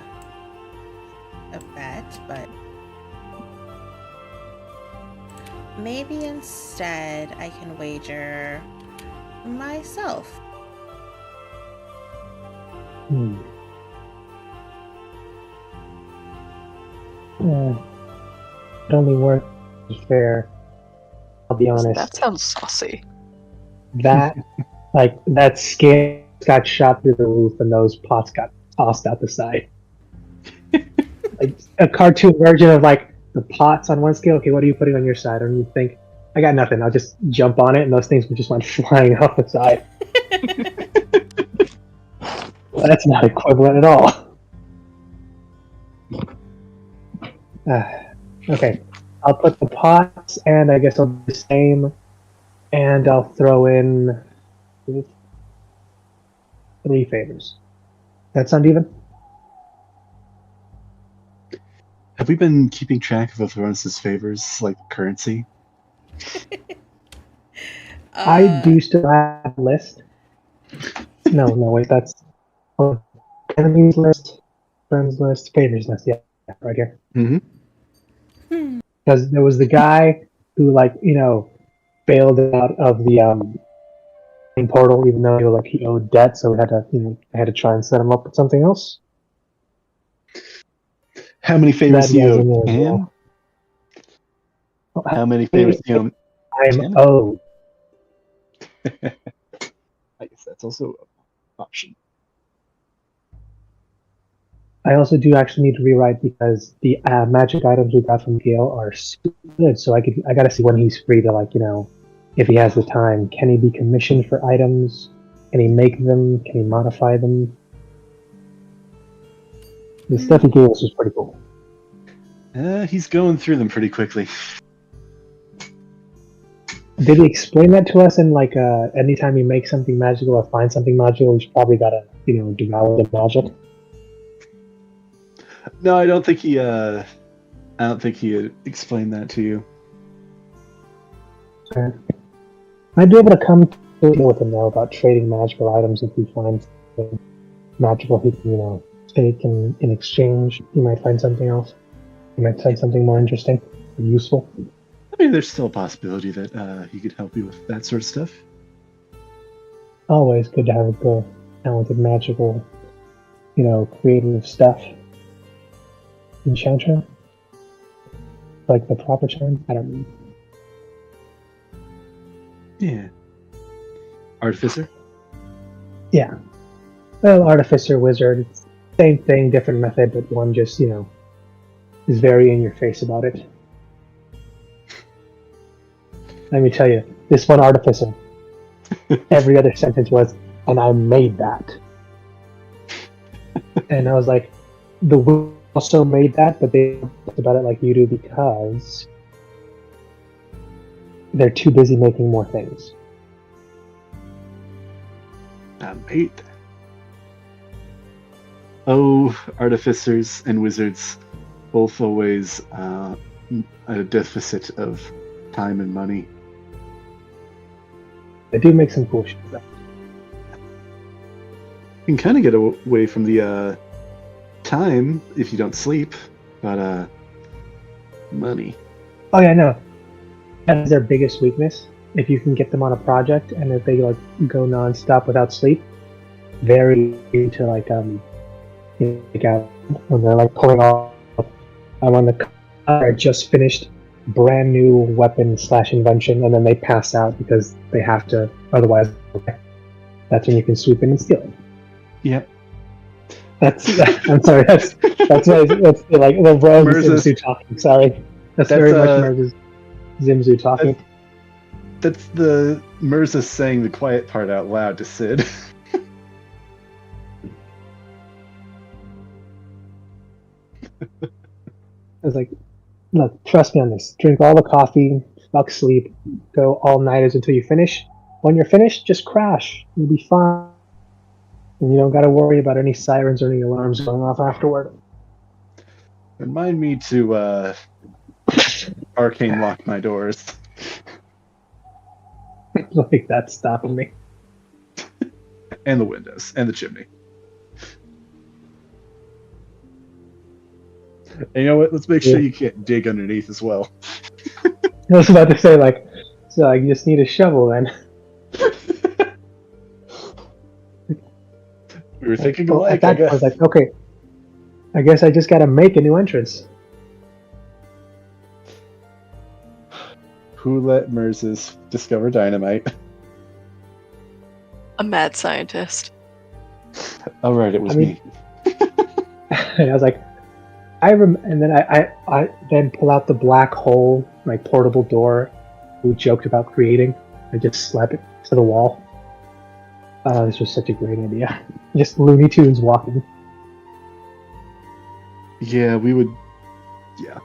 E: bet, but maybe instead I can wager myself.
D: It only works fair. I'll be honest.
C: That sounds saucy.
D: That scale got shot through the roof and those pots got tossed out the side. Like a cartoon version of the pots on one scale. Okay, what are you putting on your side? And you think, I got nothing. I'll just jump on it, and those things just went flying off the side. Well, that's not equivalent at all. Okay, I'll put the pots, and I guess I'll do the same, and I'll throw in 3 favors. That sound even?
A: Have we been keeping track of Athronis' favors, like currency?
D: I do still have a list. No, wait, that's enemies list, friends list, favors list. Yeah, right here.
A: Mm-hmm.
D: Because there was the guy who, bailed out of the portal, even though he owed debt, so we had to, I had to try and set him up with something else.
A: How many favors do you owe Cam? How many favors do you owe?
D: I'm owed.
A: I guess that's also an option.
D: I also do actually need to rewrite because the magic items we got from Gale are super good. So I gotta see when he's free to if he has the time. Can he be commissioned for items? Can he make them? Can he modify them? The stuff he gave us was pretty cool.
A: He's going through them pretty quickly.
D: Did he explain that to us in anytime you make something magical or find something magical, you probably gotta devour the magic?
A: No, I don't think he explained that to you.
D: Okay. I'd be able to come to with him though about trading magical items if he finds something magical he can take in exchange. He might find something else. He might find something more interesting or useful.
A: I mean, there's still a possibility that he could help you with that sort of stuff.
D: Always good to have a good, talented, magical, creative stuff. Enchanter? Like the proper term? I don't know.
A: Yeah. Artificer?
D: Yeah. Well, artificer, wizard, same thing, different method, but one just, is very in your face about it. Let me tell you, this one artificer, every other sentence was, and I made that. And I was like, the wizard also made that, but they talked about it like you do because they're too busy making more things.
A: I made that. Oh, artificers and wizards, both always at a deficit of time and money.
D: They do make some cool shit.
A: You can kind of get away from the time if you don't sleep, but money.
D: Oh yeah, no. That's their biggest weakness. If you can get them on a project and if they go non-stop without sleep, very into when they're like pulling off. I'm on the car. I just finished brand new weapon / invention, and then they pass out because they have to. Otherwise, that's when you can swoop in and steal it.
A: Yep.
D: I'm sorry. That's like the rogue Zimzu talking. Sorry, that's very much Mirza's Zimzu talking.
A: That's the Mirza saying the quiet part out loud to Sid.
D: I was like, look, trust me on this. Drink all the coffee, fuck sleep, go all-nighters until you finish. When you're finished, just crash. You'll be fine. And you don't got to worry about any sirens or any alarms going off afterward.
A: Remind me to arcane lock my doors.
D: Like that's stopping me.
A: And the windows. And the chimney. And you know what? Let's make sure you can't dig underneath as well.
D: I was about to say, so I just need a shovel then.
A: We were thinking alike,
D: I guess. I was like, okay, I guess I just gotta make a new entrance.
A: Who let Merzes discover dynamite?
C: A mad scientist.
A: Oh, right, it was me.
D: And I was like, and then I then pull out the black hole, like portable door we joked about creating. I just slap it to the wall. This was such a great idea. Just Looney Tunes walking.
A: Yeah, we would. Yeah.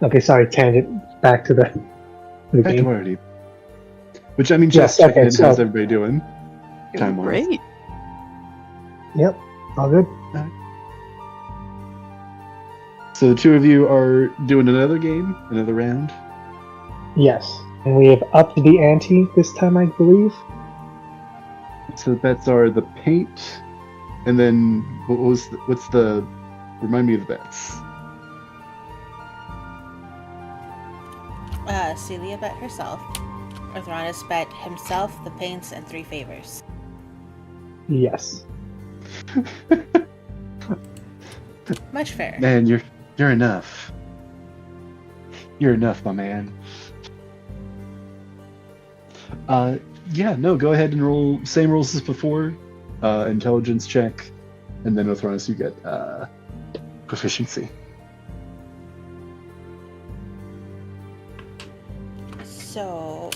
D: Okay, sorry, tangent. Back to the
A: Back
D: game.
A: to Waterdeep. Which, I mean, just checking in. How's everybody doing? Time-wise.
C: Great.
D: Yep, all good.
A: So the two of you are doing another game, another round?
D: Yes, and we have upped the ante this time, I believe.
A: So the bets are the paint, and then what's the remind me of the bets?
E: Celia bet herself. Orthronus bet himself, the paints, and 3 favors.
D: Yes.
E: Much fair.
A: Man, you're enough. You're enough, my man. Yeah, no, go ahead and roll same rolls as before. Intelligence check, and then with Ronus you get proficiency.
E: So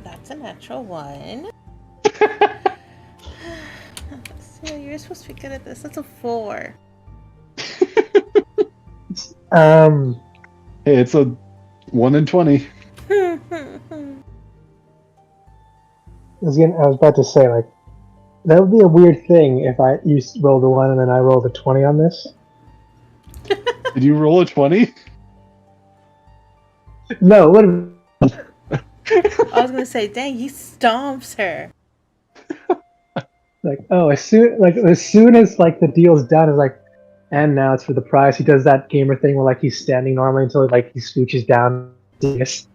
E: that's a natural 1. So you're supposed to be good at this. That's a 4.
A: Hey, it's a 1 in 20.
D: I was about to say, that would be a weird thing if you rolled a 1 and then I rolled a 20 on this.
A: Did you roll a 20?
D: No, what?
E: I was gonna say, dang, he stomps her.
D: As soon as the deal's done, it's like, and now it's for the prize. He does that gamer thing where he's standing normally until he scooches down. Yes.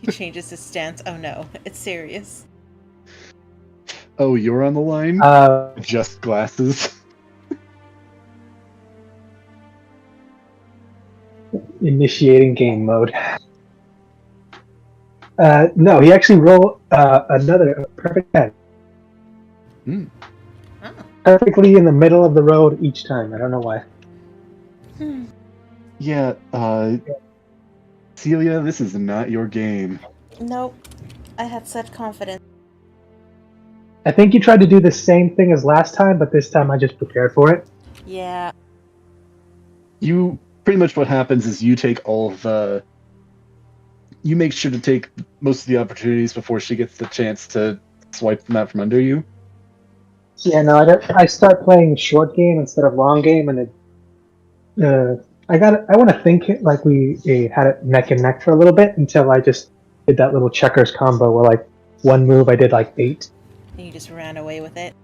E: He changes his stance. Oh no, it's serious.
A: Oh, you're on the line? Just glasses.
D: Initiating game mode. No, he actually rolled another perfect 10.
A: Hmm.
E: Oh.
D: Perfectly in the middle of the road each time. I don't know why.
A: Yeah, Celia, this is not your game.
E: Nope. I had such confidence.
D: I think you tried to do the same thing as last time, but this time I just prepared for it.
E: Yeah.
A: You pretty much what happens is you take all of the. You make sure to take most of the opportunities before she gets the chance to swipe them out from under you.
D: Yeah, no, I start playing short game instead of long game, and I want to think it like we had it neck and neck for a little bit until I just did that little checkers combo where like one move I did like 8.
E: And you just ran away with it.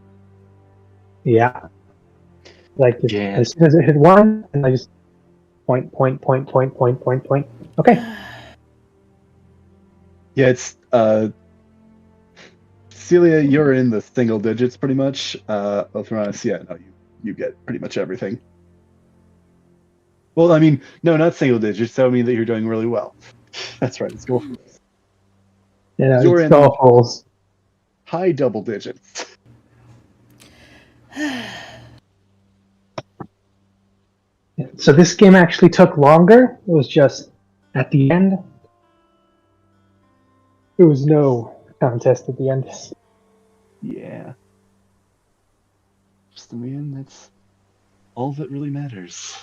D: Yeah. Like just,
A: Yeah.
D: as soon as it hit 1, and I just point. Okay.
A: Yeah, it's Celia, you're in the single digits pretty much. Othranis, yeah, no, you get pretty much everything. Well, I mean, no, not single digits. That would mean that you're doing really well. That's right. It's golf rules.
D: Yeah,
A: You're
D: it's
A: in
D: golf rules.
A: high double digits.
D: So this game actually took longer. It was just at the end. There was no contest at the end.
A: Yeah. Just in the end, that's all that really matters.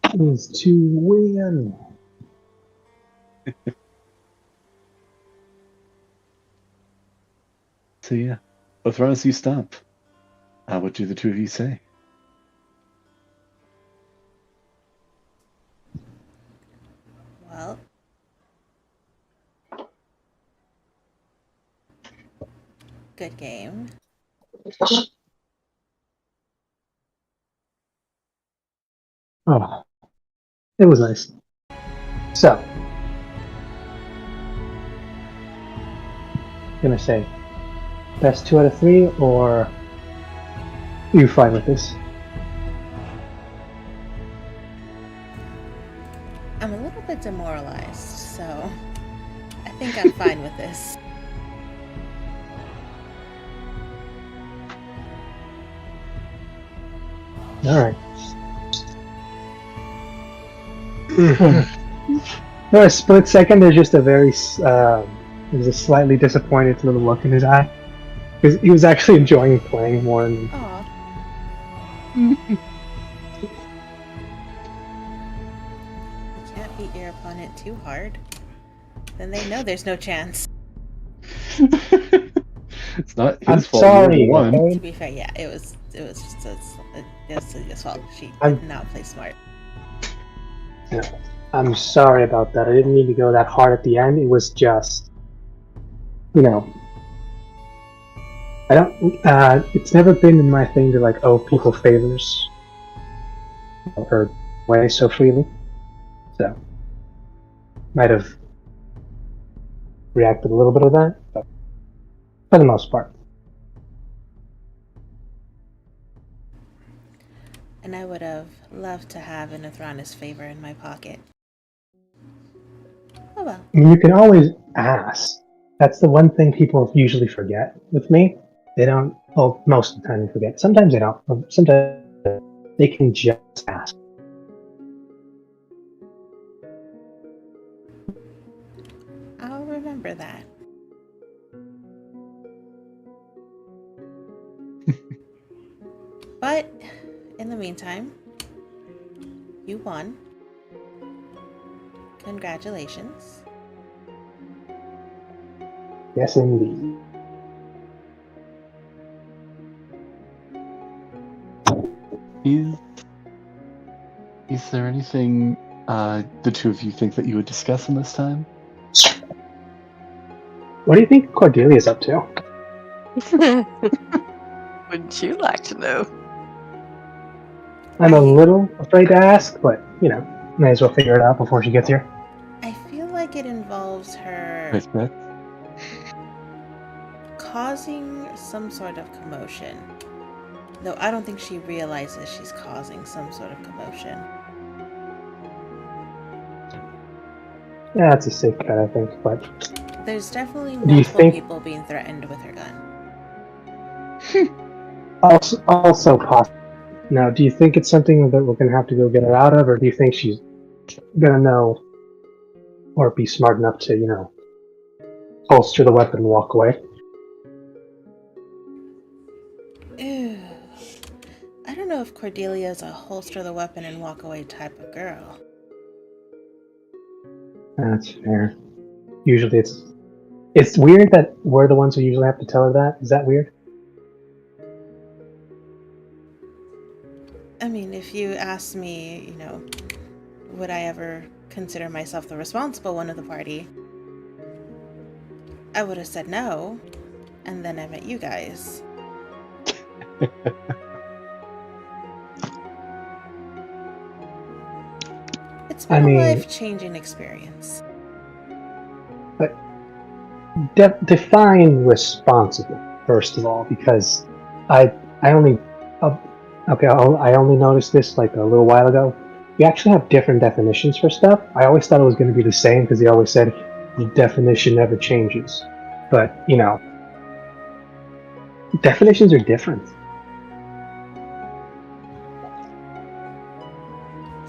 D: It was to win.
A: So yeah, Othranis, you stomp. What do the two of you say?
E: Well. Good game.
D: Oh, it was nice. So, gonna say best 2 out of 3, or you fine with this?
E: I'm a little bit demoralized, so I think I'm fine with this.
D: All right. For a split second, there's just a there's a slightly disappointed little look in his eye, because he was actually enjoying playing more than.
E: Aw. You can't beat your opponent too hard. Then they know there's no chance.
A: It's not his
D: I'm
A: fault.
D: sorry.
A: You're the one.
D: Okay?
E: To be fair, yeah, it was just Celia's fault. She
D: I'm-
E: did not play smart.
D: I'm sorry about that. I didn't mean to go that hard at the end. It was just, you know, I don't. It's never been in my thing to like owe people favors or way so freely. So, might have reacted a little bit of that, but for the most part.
E: And I would have loved to have an Athronis favor in my pocket. Oh well.
D: I mean, you can always ask. That's the one thing people usually forget with me. They don't. Well, most of the time they forget. Sometimes they don't. Sometimes they can just ask.
E: I'll remember that. But in the meantime, you won. Congratulations.
D: Yes, indeed.
A: Is there anything the two of you think that you would discuss in this time?
D: What do you think Cordelia's up to?
C: Would you like to know?
D: I'm a little afraid to ask, but you know, may as well figure it out before she gets here.
E: I feel like it involves her
A: Nice bet.
E: causing some sort of commotion. Though I don't think she realizes she's causing some sort of commotion.
D: Yeah, it's a safe bet, I think. But
E: There's definitely
D: Do you
E: multiple
D: think-
E: people being threatened with her gun.
D: also possible. Now, do you think it's something that we're gonna have to go get her out of, or do you think she's gonna know or be smart enough to, holster the weapon and walk away?
E: Ew. I don't know if Cordelia's a holster the weapon and walk away type of girl.
D: That's fair. Usually it's weird that we're the ones who usually have to tell her that. Is that weird?
E: I mean, if you asked me, would I ever consider myself the responsible one of the party, I would have said no, and then I met you guys. It's been a life-changing experience.
D: But define responsible, first of all, because I only noticed this like a little while ago. We actually have different definitions for stuff. I always thought it was going to be the same because they always said the definition never changes. But, definitions are different.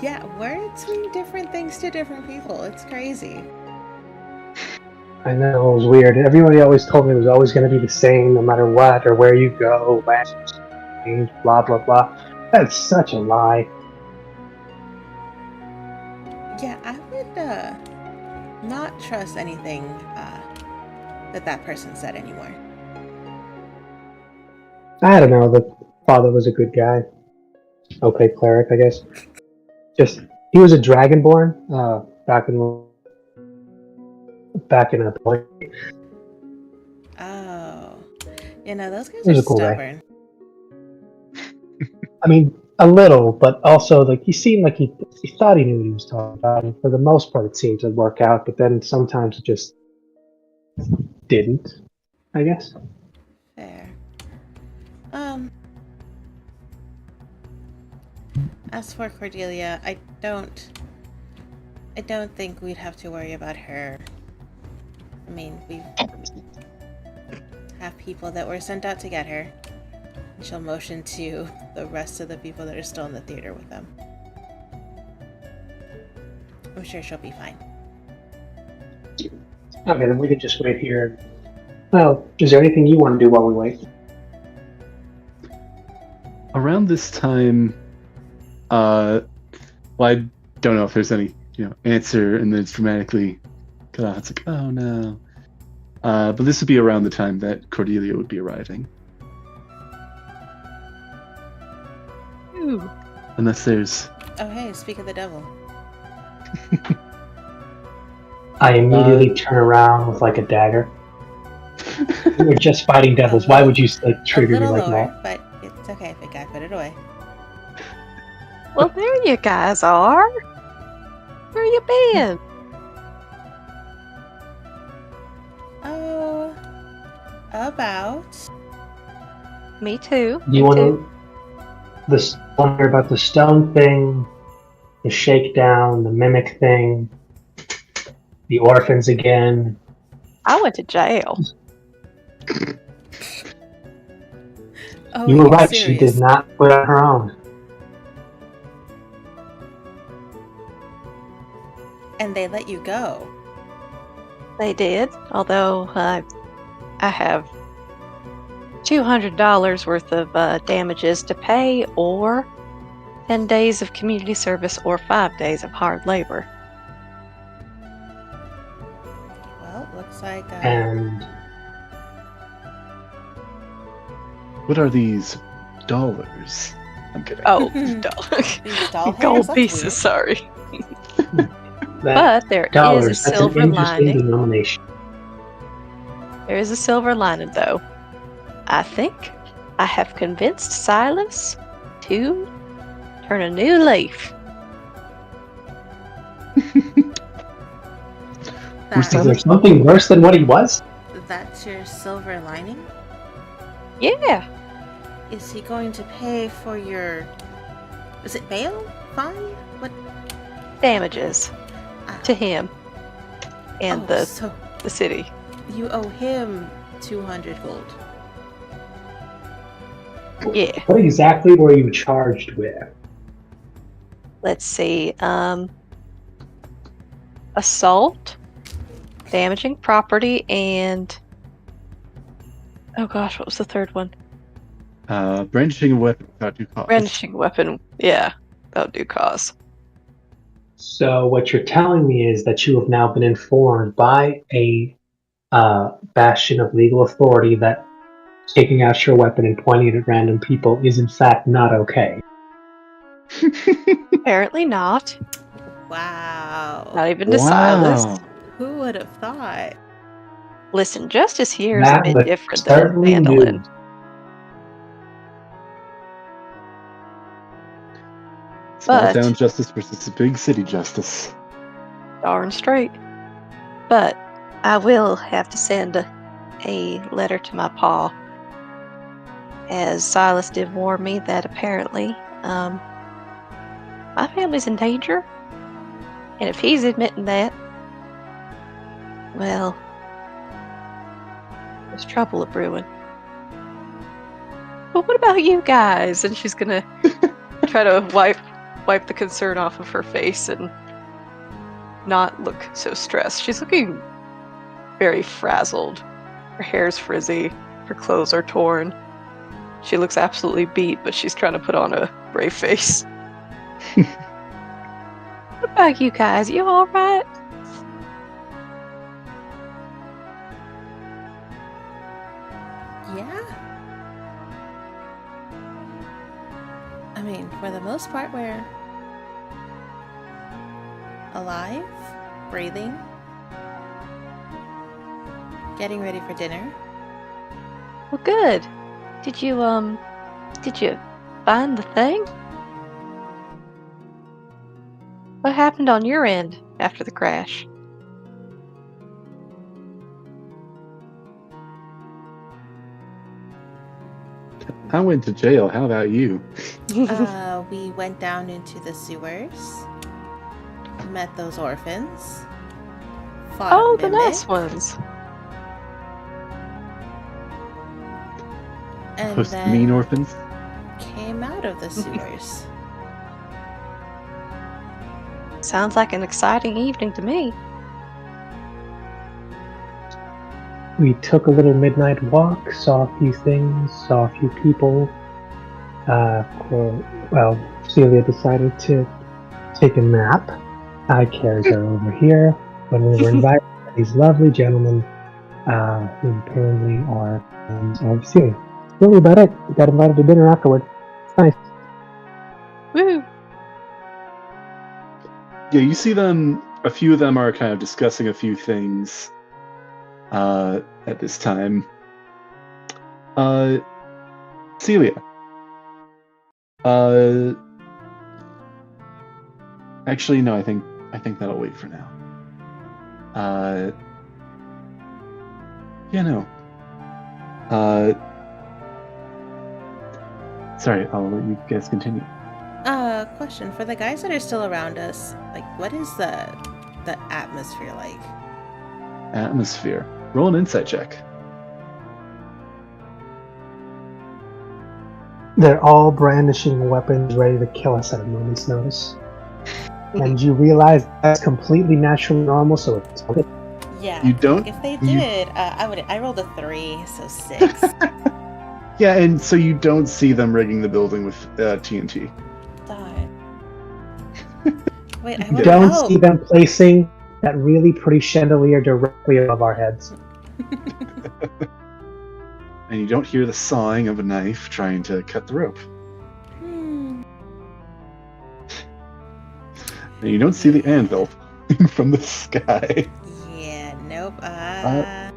E: Yeah, words mean different things to different people. It's crazy.
D: I know, it was weird. Everybody always told me it was always going to be the same no matter what or where you go, blah, blah, blah. That's such a lie.
E: Yeah, I would not trust anything that person said anymore.
D: I don't know, the father was a good guy. Okay, cleric, I guess. He was a dragonborn back in a point.
E: Oh. Those guys
D: He was
E: are
D: a cool guy.
E: stubborn.
D: I mean, a little, but also, he seemed like he thought he knew what he was talking about, and for the most part it seemed to work out, but then sometimes it just didn't, I guess.
E: Fair. As for Cordelia, I don't think we'd have to worry about her. I mean, we have people that were sent out to get her. And she'll motion to the rest of the people that are still in the theater with them. I'm sure she'll be fine.
D: Okay, then we can just wait here. Well, is there anything you want to do while we wait?
A: Around this time, I don't know if there's any, answer, and then it's dramatically cut off. It's like, oh no. But this would be around the time that Cordelia would be arriving.
C: Ooh.
A: Unless there's...
E: Oh hey, speak of the devil.
D: I immediately turn around with a dagger. We were just fighting devils. Why would you trigger me like
E: lower,
D: that?
E: But it's okay, big guy. Put it away.
C: Well, there you guys are. Where you been?
E: Oh, about.
C: Me too.
D: Do you want to wonder about the stone thing, the shakedown, the mimic thing, the orphans again?
C: I went to jail.
E: Oh,
D: You were right.
E: serious?
D: She did not put on her own.
E: And they let you go.
C: They did, although I have $200 worth of damages to pay, or 10 days of community service, or 5 days of hard labor.
E: Well, looks like.
D: And
A: What are these dollars? I'm kidding.
C: Oh,
E: These doll hairs,
C: gold
E: that's
C: pieces,
E: weird.
C: sorry.
D: that
C: But there
D: dollars,
C: is a
D: that's
C: silver
D: an interesting
C: lining.
D: denomination.
C: There is a silver lining, though. I think I have convinced Silas to turn a new leaf.
D: Is there something worse than what he was?
E: That's your silver lining?
C: Yeah.
E: Is he going to pay for your... Is it bail? Fine? What?
C: Damages to him. and
E: So
C: the city.
E: you owe him 200 gold.
C: Yeah.
D: What exactly were you charged with?
C: Let's see. Assault, damaging property, and oh gosh, what was the third one?
A: Brandishing a weapon without due cause.
C: Brandishing a weapon. Yeah, without due cause.
D: So what you're telling me is that you have now been informed by a bastion of legal authority that taking out your weapon and pointing it at random people is in fact not okay.
C: Apparently not.
E: Wow.
C: Not even to Silas.
A: Wow.
E: Who would have thought?
C: Listen, justice here is a
D: That
C: bit
D: was
C: different than
D: certainly
C: Mandolin.
D: new.
A: Small
C: But-
A: town justice versus big city justice.
C: Darn straight. But I will have to send a letter to my pa, as Silas did warn me that apparently my family's in danger. And if he's admitting that, well, there's trouble at brewing. But what about you guys? And she's gonna try to wipe the concern off of her face and not look so stressed. She's looking very frazzled. Her hair's frizzy, her clothes are torn. She looks absolutely beat, but she's trying to put on a brave face. What about you guys? You alright?
E: Yeah. I mean, for the most part, we're alive, breathing, getting ready for dinner.
C: Well, good. Did you find the thing? What happened on your end after the crash?
A: I went to jail. How about you?
E: We went down into the sewers, met those orphans, fought
C: Oh,
E: a
C: the
E: mimic,
C: nice ones.
E: and
A: Those
E: then
A: mean orphans.
E: came out of the sewers.
C: Sounds like an exciting evening to me.
D: We took a little midnight walk, saw a few things, saw a few people. Celia decided to take a nap. I carried her over here when we were invited by these lovely gentlemen who apparently are friends of Celia. Really about it. We got invited to dinner afterward. It's nice.
C: Woo!
A: Yeah, you see them. A few of them are kind of discussing a few things at this time. Celia. Actually, no. I think that'll wait for now. Yeah, no. Sorry, I'll let you guys continue.
E: Question for the guys that are still around us. Like, what is the atmosphere like?
A: Atmosphere. Roll an insight check.
D: They're all brandishing weapons ready to kill us at a moment's notice. And you realize that's completely natural and normal, so it's okay.
E: Yeah.
A: You don't-
E: If they
A: you-
E: did, I rolled a 3, so 6.
A: Yeah, and so you don't see them rigging the building with TNT.
E: Darn. Wait, I
D: You
E: want
D: don't
E: help.
D: see them placing that really pretty chandelier directly above our heads.
A: And you don't hear the sawing of a knife trying to cut the rope.
E: Hmm.
A: And you don't see the anvil from the sky.
E: Yeah, nope. Yeah.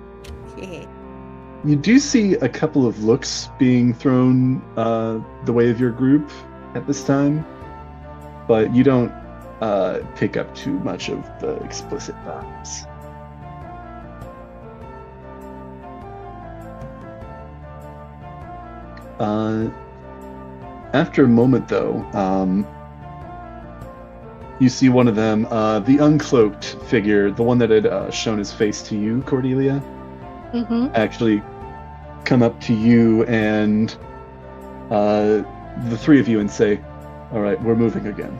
A: You do see a couple of looks being thrown the way of your group at this time, but you don't pick up too much of the explicit vibes. After a moment, though, you see one of them, the uncloaked figure, the one that had shown his face to you, Cordelia, actually come up to you and the three of you and say, "All right, we're moving again.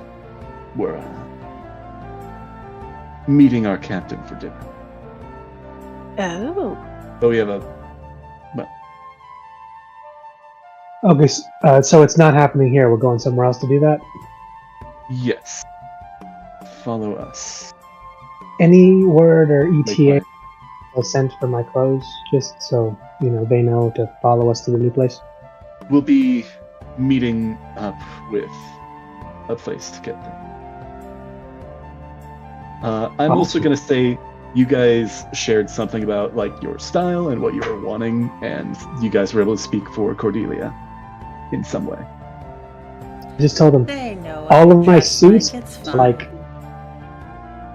A: We're meeting our captain for dinner."
B: Oh.
A: But we have a...
D: Okay, so it's not happening here. We're going somewhere else to do that?
A: Yes. Follow us.
D: Any word or ETA was sent for my clothes, just so, they know to follow us to the new place?
A: We'll be meeting up with a place to get them. I'm also going to say you guys shared something about like your style and what you were wanting, and you guys were able to speak for Cordelia in some way.
D: I just told them
E: They know
D: all
E: I
D: of my
E: dress
D: suits,
E: it's fine.
D: like,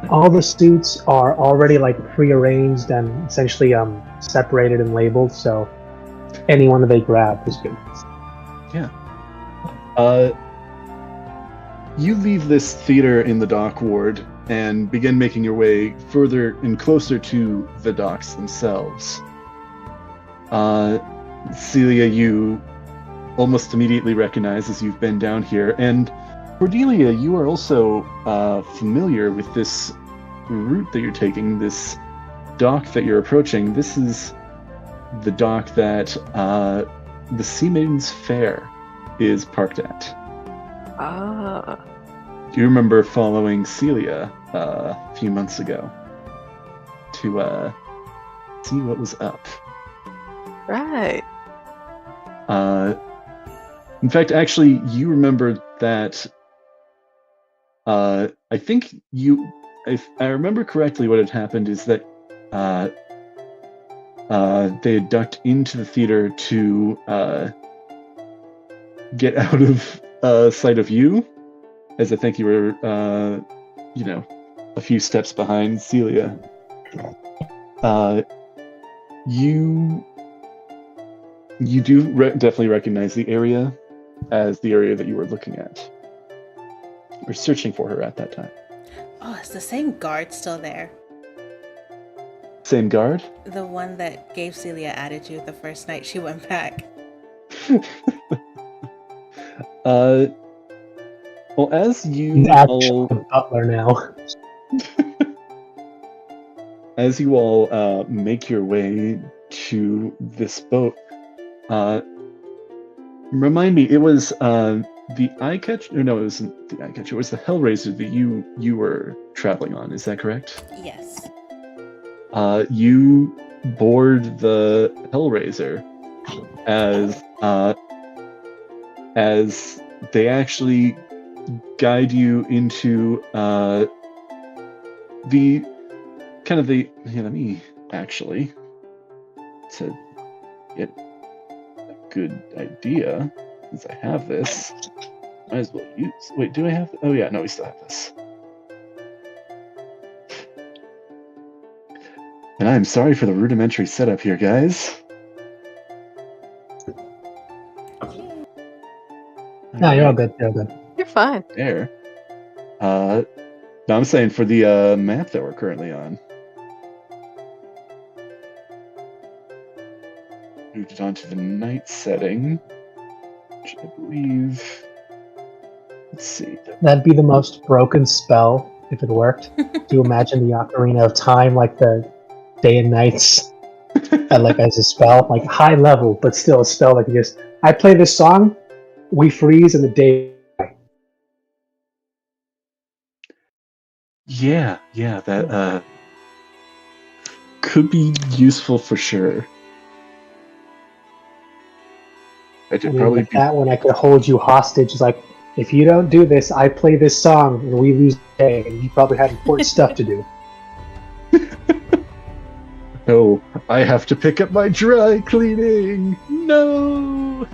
D: all the suits are already like pre-arranged and essentially separated and labeled, so any one that they grab is good.
A: Yeah. You leave this theater in the dock ward and begin making your way further and closer to the docks themselves. Celia, you almost immediately recognize as you've been down here, and Cordelia, you are also familiar with this route that you're taking, this dock that you're approaching. This is the dock that the Sea Maiden's Fair is parked at.
C: Ah.
A: Do you remember following Celia a few months ago to see what was up?
C: Right.
A: In fact, actually, you remember that. I think if I remember correctly, what had happened is that they had ducked into the theater to get out of sight of you, as I think you were, a few steps behind Celia. You do definitely recognize the area as the area that you were looking at. Or searching for her at that time.
E: Oh, is the same guard still there?
A: Same guard?
E: The one that gave Celia attitude the first night she went back.
A: Well, as you
D: He's actually
A: all...
D: a butler now.
A: As you all make your way to this boat, remind me, it was the Eyecatcher? No, it wasn't the Eyecatcher. It was the Hellraiser that you were traveling on. Is that correct?
E: Yes.
A: You board the Hellraiser as they actually guide you into the kind of the... Here, let me actually, to get a good idea, since I have this, might as well use... Wait, do I have... Oh yeah, no, we still have this. And I'm sorry for the rudimentary setup here, guys.
D: No, you're all good. You're all good.
C: You're fine.
A: There. No, I'm saying for the map that we're currently on. Moved it onto the night setting, which I believe... Let's see.
D: That'd be the most broken spell if it worked. Do you imagine the Ocarina of Time, like the day and nights, like as a spell, like high level, but still a spell that can just... I play this song, we freeze, and the day...
A: Yeah, that could be useful for sure.
D: With that one, I could hold you hostage. It's like, if you don't do this, I play this song, and we lose the day, and you probably have important stuff to do.
A: No, I have to pick up my dry cleaning. No.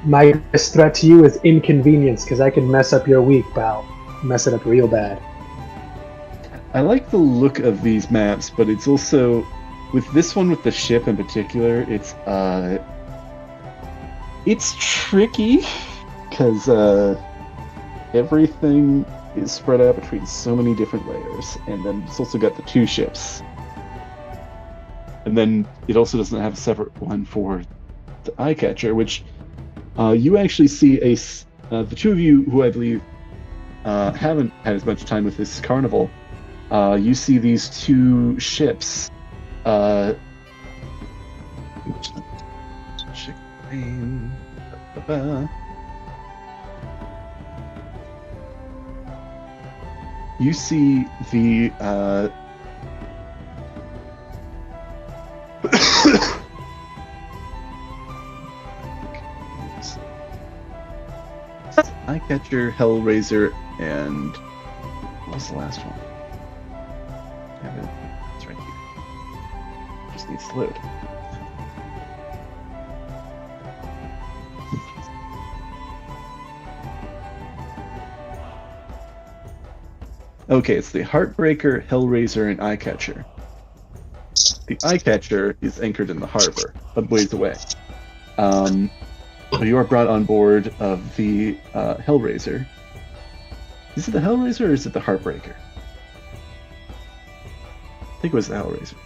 D: My biggest threat to you is inconvenience, because I can mess up your week, pal. Mess it up real bad.
A: I like the look of these maps, but it's also, with this one with the ship in particular, it's tricky, because everything is spread out between so many different layers, and then it's also got the 2 ships. And then it also doesn't have a separate one for the eye catcher, which you actually see the 2 of you who I believe haven't had as much time with this carnival. You see these 2 ships. You see the Eyecatcher, Hellraiser, and what was the last one? Yeah, it's right here. Just needs to load. Okay, it's the Heartbreaker, Hellraiser, and Eyecatcher. The Eyecatcher is anchored in the harbor, a ways away. You are brought on board of the Hellraiser. Is it the Hellraiser or is it the Heartbreaker? I think it was the Hellraiser.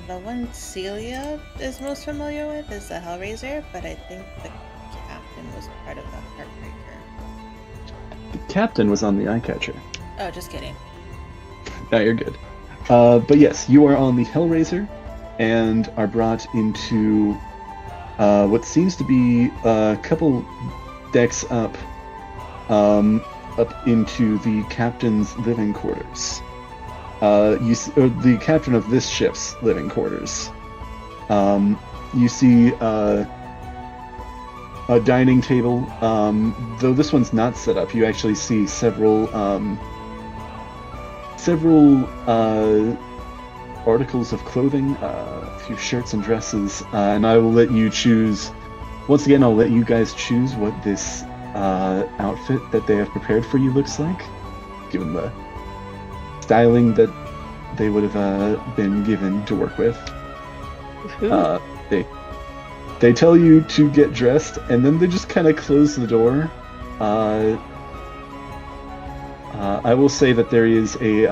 E: The one Celia is most familiar with is the Hellraiser, but I think the captain was part of the Heartbreaker.
A: The captain was on the Eyecatcher.
E: Oh, just kidding.
A: No, you're good. But yes, you are on the Hellraiser and are brought into what seems to be a couple decks up into the captain's living quarters. The captain of this ship's living quarters. You see a dining table, though this one's not set up. You actually see several articles of clothing, a few shirts and dresses, and I will let you choose. Once again, I'll let you guys choose what this outfit that they have prepared for you looks like, given the styling that they would have been given to work with. They tell you to get dressed, and then they just kind of close the door. I will say that there is a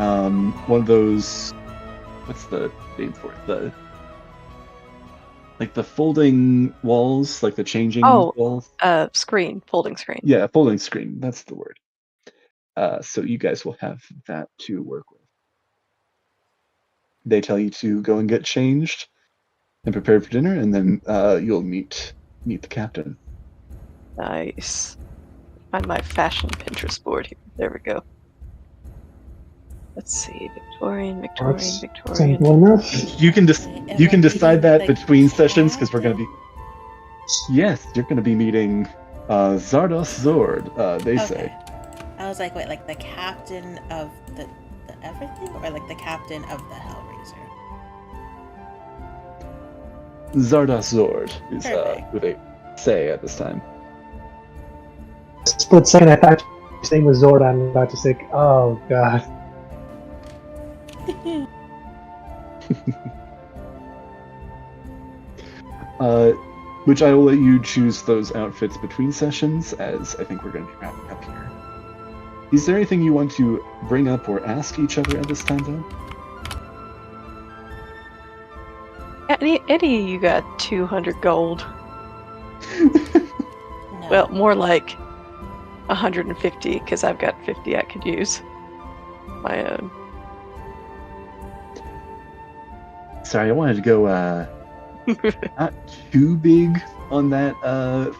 A: one of those. What's the name for it? The folding walls, like the changing walls.
C: Folding screen.
A: Yeah, folding screen. That's the word. So you guys will have that to work with. They tell you to go and get changed and prepared for dinner, and then you'll meet the captain.
C: Nice. Find my fashion Pinterest board here. There we go. Let's see, Victorian.
D: Simple enough.
A: You can decide that between sessions because we're going to be. Yes, you're going to be meeting Zardos Zord. They say.
E: I was like, wait, like the captain of the everything, or like the captain of the Hellraiser?
A: Zardos Zord is who they say at this time.
D: Split second, I thought his name was Zord. I'm about to say, oh god.
A: Which I will let you choose those outfits between sessions, as I think we're going to be wrapping up here. Is there anything you want to bring up or ask each other at this time, though?
C: Eddie, you got 200 gold.
E: No.
C: Well, more like 150, because I've got 50 I could use. My own.
A: Sorry, I wanted to go not too big on that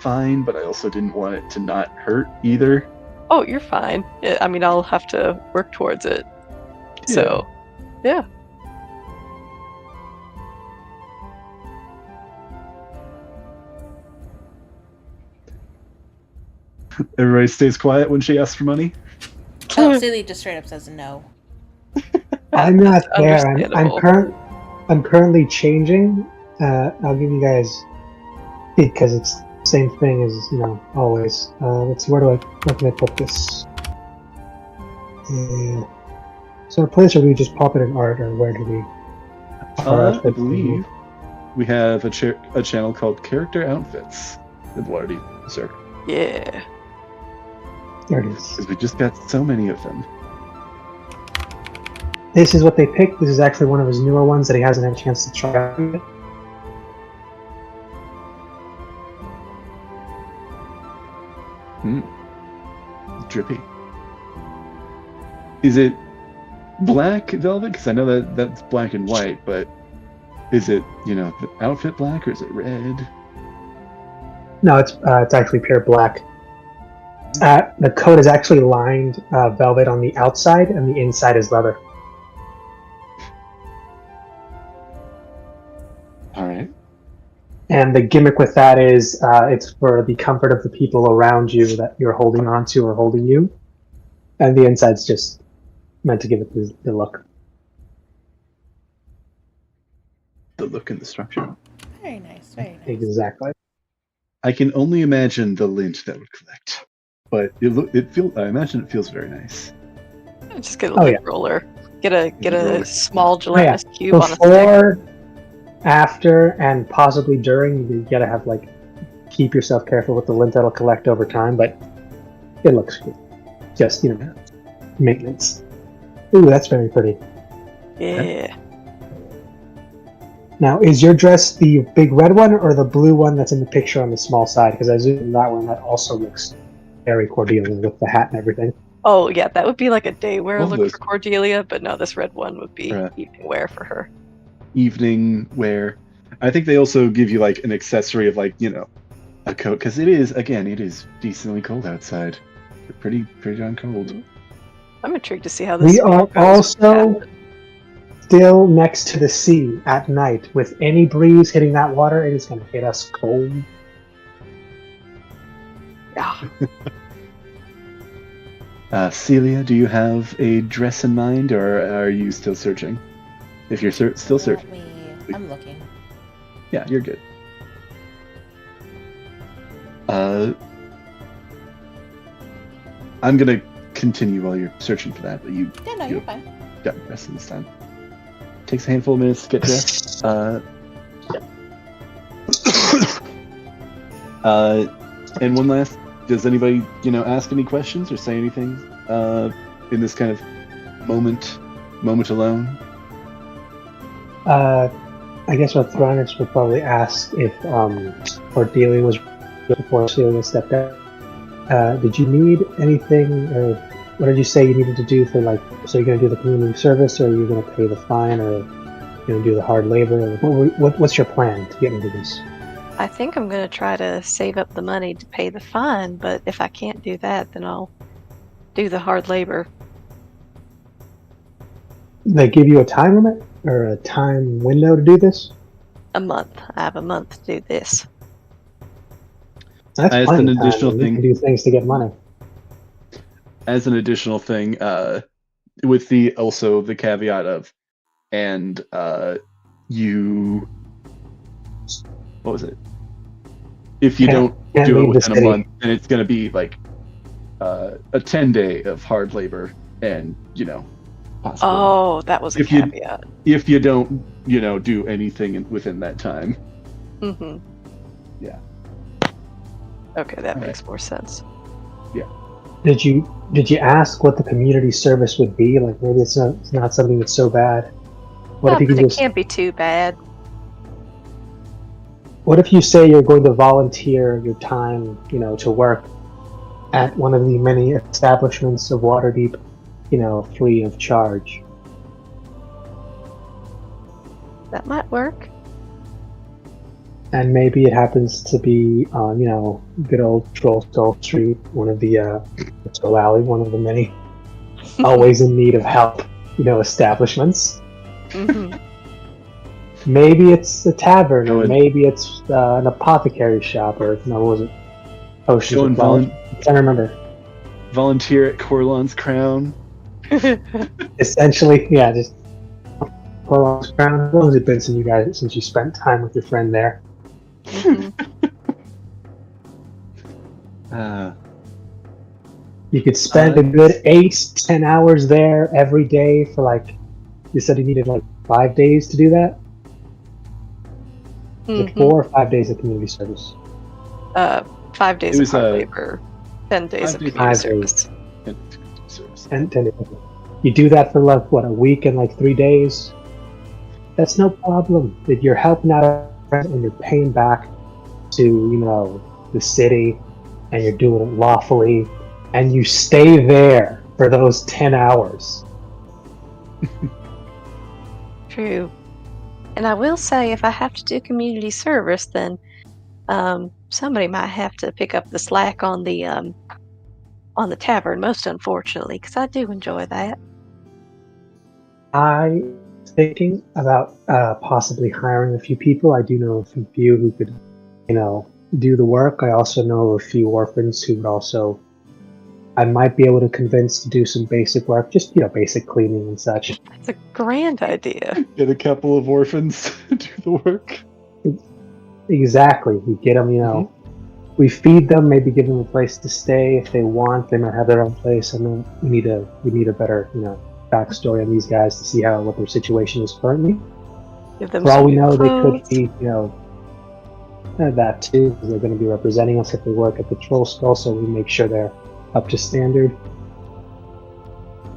A: fine, but I also didn't want it to not hurt either.
C: Oh, you're fine. I mean, I'll have to work towards it.
A: Yeah.
C: So, yeah.
A: Everybody stays quiet when she asks for money?
E: Oh, Celia just straight up says no.
D: I'm not there.
C: Understandable.
D: I'm currently changing. I'll give you guys because it's the same thing as always. Let's see, where can I put this? So a place where we just pop it in art, or where do we?
A: I believe we have a channel called Character Outfits with Waterdeep server.
C: Yeah.
D: There it is.
A: Because we just got so many of them.
D: This is what they picked. This is actually one of his newer ones that he hasn't had a chance to try out yet.
A: Drippy. Is it black velvet? Because I know that that's black and white, but is it, the outfit black or is it red?
D: No, it's actually pure black. The coat is actually lined velvet on the outside, and the inside is leather.
A: All right.
D: And the gimmick with that is it's for the comfort of the people around you that you're holding onto or holding you. And the inside's just meant to give it the look.
A: The look and the structure.
E: Very nice, very nice.
D: Exactly.
A: I can only imagine the lint that would collect, but I imagine it feels very nice.
C: Just get a lint roller. Get a small gelatinous cube on a stick.
D: Before, after, and possibly during, you gotta have keep yourself careful with the lint that'll collect over time, but it looks good. Just maintenance. Ooh, that's very pretty.
C: Yeah.
D: Now, is your dress the big red one or the blue one that's in the picture on the small side? Because I assume that one that also looks very Cordelia with the hat and everything.
C: Oh yeah, that would be like a day wear
A: Love
C: look
A: those.
C: for Cordelia, but no, this red one would be evening wear for her.
A: Evening wear. I think they also give you an accessory of a coat, because it is decently cold outside. Pretty darn cold.
C: I'm intrigued to see how this.
D: We are also still next to the sea at night. With any breeze hitting that water, it is going to hit us cold.
C: Yeah.
A: Celia, do you have a dress in mind, or are you still searching? If you're still searching.
E: I'm looking.
A: Yeah, you're good. I'm gonna continue while you're searching for that, but
E: Yeah, no, you're fine.
A: got dressed this time. Takes a handful of minutes to get dressed. And one last, does anybody, ask any questions or say anything in this kind of moment alone?
D: I guess what Thranis would probably ask if Cordelia was before Celia stepped out. Did you need anything, or what did you say you needed to do for so you're going to do the community service, or are you going to pay the fine, or you're going to do the hard labor? What's your plan to get into this?
B: I think I'm going to try to save up the money to pay the fine, but if I can't do that, then I'll do the hard labor.
D: They give you a time limit or a time window to do this?
B: A month. I have a month to do this.
D: That's
A: As an additional
D: you
A: thing,
D: can do things to get money.
A: as an additional thing, with the caveat of, and you, what was it? If you don't do it within a month, then it's going to be a 10-day of hard labor, and possibly.
B: Oh, that was a caveat.
A: If you don't, do anything within that time.
B: Mm-hmm.
A: Yeah.
B: Okay, that makes more sense.
A: Yeah.
D: Did you ask what the community service would be? Maybe it's not something that's so bad. What if
B: it can't be too bad.
D: What if you say you're going to volunteer your time, to work at one of the many establishments of Waterdeep, free of charge?
B: That might work.
D: And maybe it happens to be on, good old Troll Skull Street, one of the Troll Alley, one of the many always in need of help, establishments.
B: Mm-hmm.
D: Maybe it's a tavern, or
A: Going-
D: maybe it's an apothecary shop, or what was it? Potions
A: Going
D: of knowledge. I can't remember.
A: Volunteer at Corlon's Crown.
D: Essentially, yeah, just Corlon's Crown. How long has it been since you spent time with your friend there?
B: Mm-hmm.
D: You could spend a good 8-10 hours there every day for you said you needed 5 days to do that?
B: Mm-hmm.
D: 4 or 5 days of community service?
B: 5 days
A: It
B: of
A: was,
B: hard labor.
C: 10 days of
A: 5 days.
C: community
D: 5 days.
C: service.
A: Service.
D: And you do that for like what, a week and like 3 days? That's no problem. That you're helping out and you're paying back to the city, and you're doing it lawfully, and you stay there for those 10 hours.
B: True. And I will say, if I have to do community service, then somebody might have to pick up the slack on the tavern, most unfortunately, because I do enjoy that.
D: I was thinking about possibly hiring a few people. I do know a few who could, do the work. I also know a few orphans who would also. I might be able to convince to do some basic work, just basic cleaning and such.
C: That's a grand idea.
A: Get a couple of orphans to do the work.
D: Exactly. We get them, we feed them, maybe give them a place to stay if they want. They might have their own place, and then we need a better, backstory on these guys to see what their situation is currently.
C: Give them
D: For all
C: some
D: we know, they
C: clothes.
D: could be, that too, because they're going to be representing us if they work at the Troll Skull, so we make sure they're up to standard.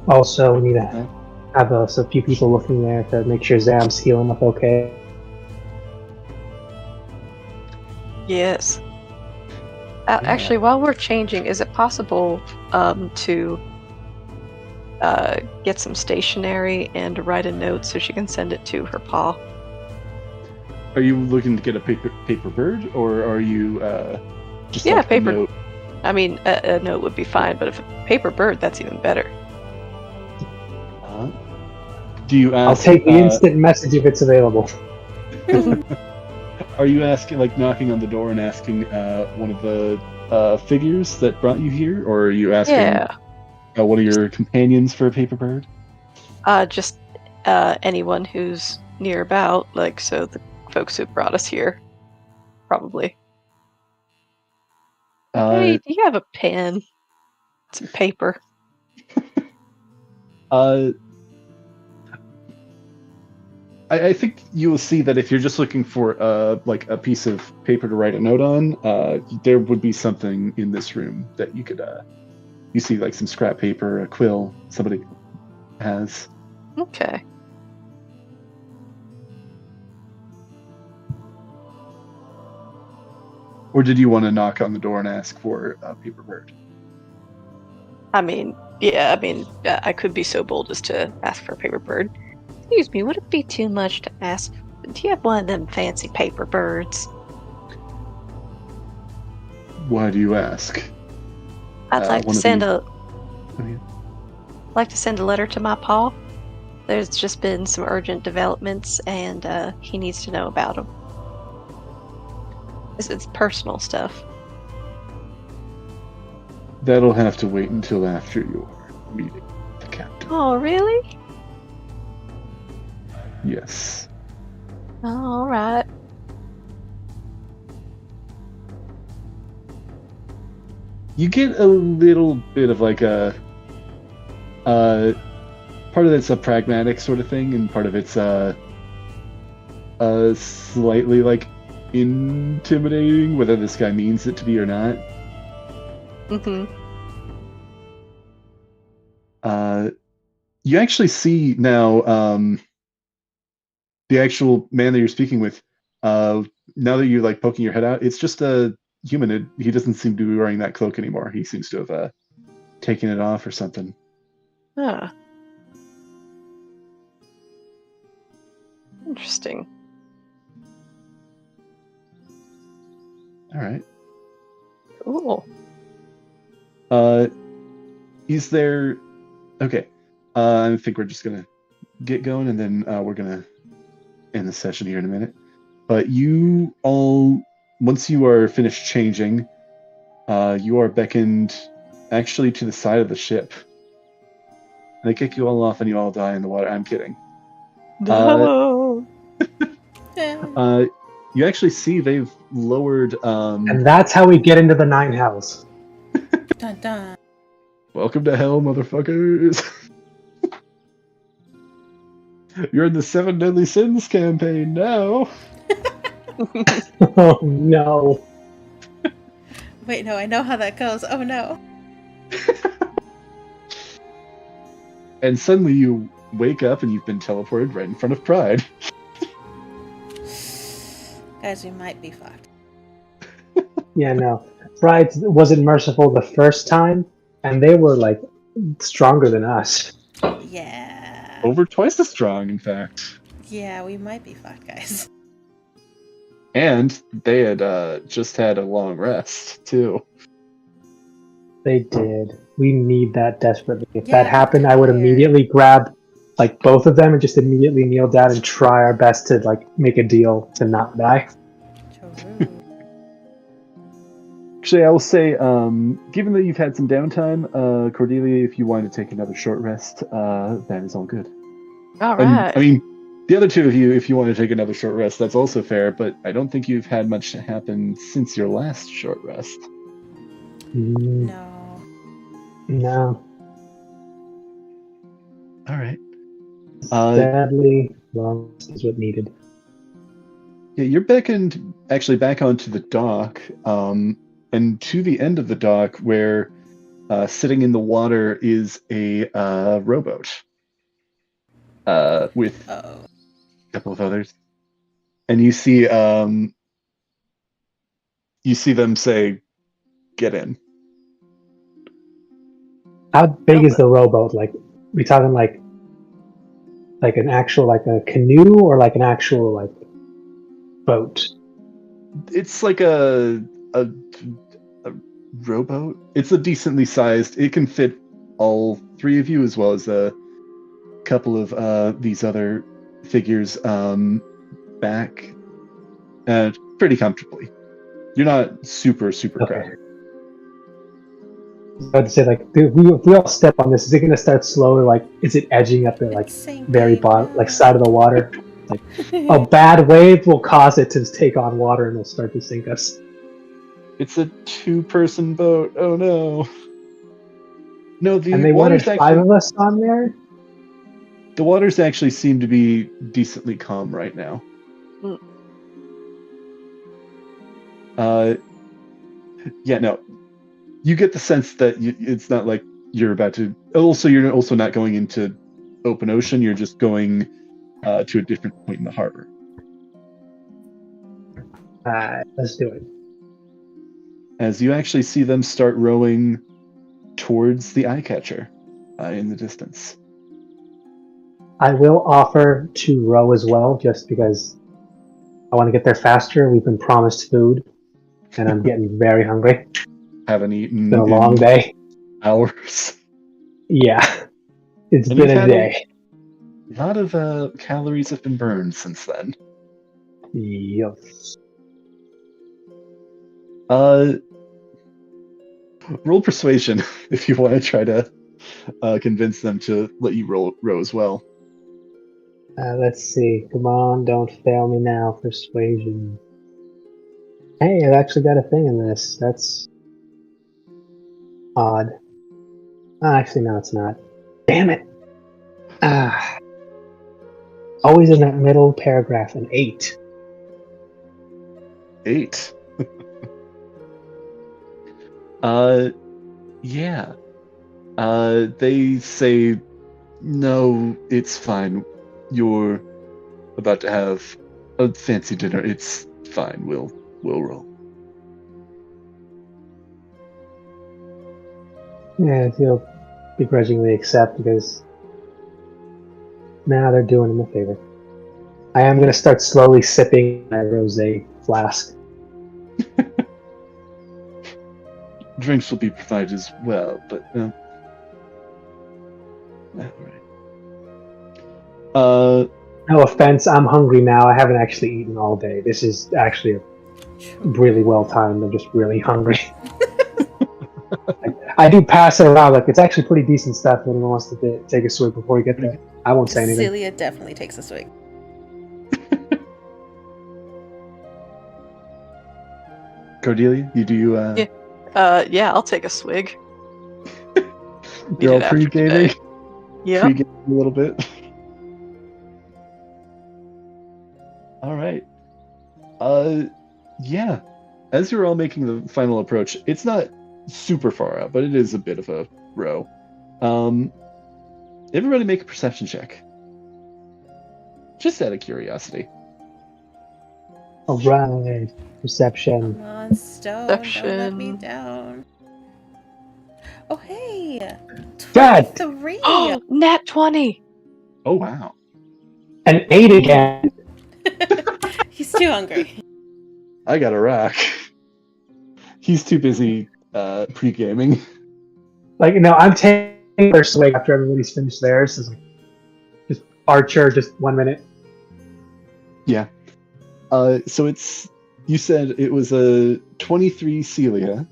D: Also, we need to have a few people looking there to make sure Zam's healing up okay.
C: Yes. Actually, while we're changing, is it possible to get some stationery and write a note so she can send it to her pa?
A: Are you looking to get a paper bird, or are you just
C: Yeah,
A: like
C: paper.
A: a note?
C: I mean, a note would be fine, but if a paper bird, that's even better.
A: Do you ask?
D: I'll take the instant message if it's available.
A: Are you asking, like, knocking on the door and asking one of the figures that brought you here, or are you asking one of your companions for a paper bird?
C: Just anyone who's near about, so the folks who brought us here, probably. Hey, do you have a pen? Some paper.
A: I think you will see that if you're just looking for like a piece of paper to write a note on, there would be something in this room that you could you see, like some scrap paper, a quill somebody has.
C: Okay.
A: Or did you want to knock on the door and ask for a paper bird?
C: I mean, I could be so bold as to ask for a paper bird.
B: Excuse me, would it be too much to ask? Do you have one of them fancy paper birds?
A: Why do you ask?
B: I'd like to
A: one of
B: send
A: the-
B: like to send a letter to my pa. There's just been some urgent developments, and he needs to know about them. It's personal stuff.
A: That'll have to wait until after your meeting with the captain.
B: Oh, really?
A: Yes.
B: All right.
A: You get a little bit of like a part of it's a pragmatic sort of thing, and part of it's slightly like intimidating, whether this guy means it to be or not.
C: Mm-hmm.
A: You actually see now the actual man that you're speaking with. Now that you're like poking your head out, it's just a human. He doesn't seem to be wearing that cloak anymore. He seems to have taken it off or something.
C: Ah. Interesting.
A: All right.
C: Cool.
A: Is there? Okay. I think we're just gonna get going, and then we're gonna end the session here in a minute. But you all, once you are finished changing, you are beckoned actually to the side of the ship. And they kick you all off, and you all die in the water. I'm kidding.
C: No.
A: You actually see they've lowered.
D: And that's how we get into the Nine Hells.
E: Dun dun.
A: Welcome to hell, motherfuckers. You're in the 7 Deadly Sins campaign now.
D: Oh no.
E: Wait, no, I know how that goes. Oh no.
A: And suddenly you wake up and you've been teleported right in front of Pride.
E: Guys, we might be fucked.
D: Yeah, no. Pride wasn't merciful the first time, and they were like stronger than us.
E: Yeah.
A: Over twice as strong, in fact.
E: Yeah, we might be fucked, guys.
A: And they had just had a long rest, too.
D: They did. We need that desperately. If
E: Yeah,
D: that happened, I would
E: tired.
D: immediately grab like both of them and just immediately kneel down and try our best to like make a deal to not die.
E: True.
A: Actually, I will say, given that you've had some downtime, Cordelia, if you want to take another short rest, that is all good.
C: All
A: And,
C: right.
A: I mean, the other two of you, if you want to take another short rest, that's also fair, but I don't think you've had much happen since your last short rest.
E: No.
D: No.
A: All right.
D: Sadly, long rest is what needed.
A: Yeah, you're actually back onto the dock, and to the end of the dock where sitting in the water is a rowboat with
E: Oh.
A: a couple of others. And you see them say, "Get in."
D: How big is the rowboat? Like, we talking like an actual like a canoe or like an actual like boat?
A: It's like a rowboat. It's a decently sized. It can fit all three of you as well as a couple of these other figures back pretty comfortably. You're not super crowded.
D: I was about to say, like, dude, if we all step on this, is it going to start slowly? Like, is it edging up the like
E: It's sinking.
D: very bottom, like side of the water? Like, a bad wave will cause it to take on water and it'll start to sink us.
A: It's a 2-person boat. Oh no. No,
D: And
A: the
D: they wanted
A: waters
D: 5 of us on there.
A: the waters actually seem to be decently calm right now. Yeah, no. You get the sense that it's not like you're about to. Also, you're also not going into open ocean. You're just going to a different point in the harbor.
D: Let's do it.
A: As you actually see them start rowing towards the eye catcher in the distance.
D: I will offer to row as well, just because I want to get there faster. We've been promised food, and I'm getting very hungry.
A: Haven't eaten.
D: It's been a long day.
A: Hours.
D: Yeah, it's
A: And
D: been
A: you've
D: a
A: had
D: day.
A: A lot of calories have been burned since then.
D: Yes.
A: Roll persuasion if you want to try to convince them to let you row as well.
D: Let's see. Come on, don't fail me now. Persuasion. Hey, I've actually got a thing in this. That's odd. Actually, no, it's not. Damn it. Always in that middle paragraph, an 8.
A: 8. Yeah. They say, no, it's fine. You're about to have a fancy dinner. It's fine. We'll roll.
D: Yeah, he'll begrudgingly accept because now they're doing him a favor. I am going to start slowly sipping my rosé flask.
A: Drinks will be provided as well, but all right.
D: No offense, I'm hungry now. I haven't actually eaten all day. This is actually really well timed. I'm just really hungry. I do pass it around. Like, it's actually pretty decent stuff. If anyone wants to take a swig before we get there, I won't say anything.
E: Celia definitely takes a swig.
A: Cordelia, you do.
C: Yeah, I'll take a swig.
A: You're all
C: Needed after
A: pre-gaming.
C: today. Yeah.
A: Pre-gaming a little bit. All right. Yeah. as you're all making the final approach, it's not super far out, but it is a bit of a row. Everybody make a perception check. Just out of curiosity.
D: All right. Perception.
E: Come on, Stone.
C: Perception.
E: Don't let me down. Oh, hey.
D: God.
E: 23.
C: Oh, nat 20.
A: Oh, wow.
D: An 8 again.
E: He's too hungry.
A: I got a rock. He's too busy pre-gaming.
D: Like, no, I'm taking first swing after everybody's finished theirs. So just Archer, just 1 minute.
A: Yeah. So it's, you said it was a 23 Celia.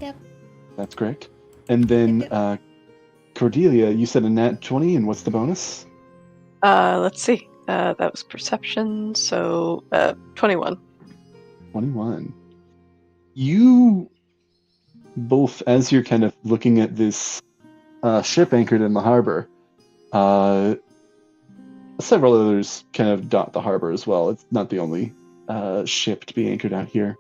E: Yep.
A: That's correct. And then Cordelia, you said a nat 20, and what's the bonus?
C: Let's see. That was perception, so 21.
A: 21. You both, as you're kind of looking at this ship anchored in the harbor, several others kind of dot the harbor as well. It's not the only ship to be anchored out here.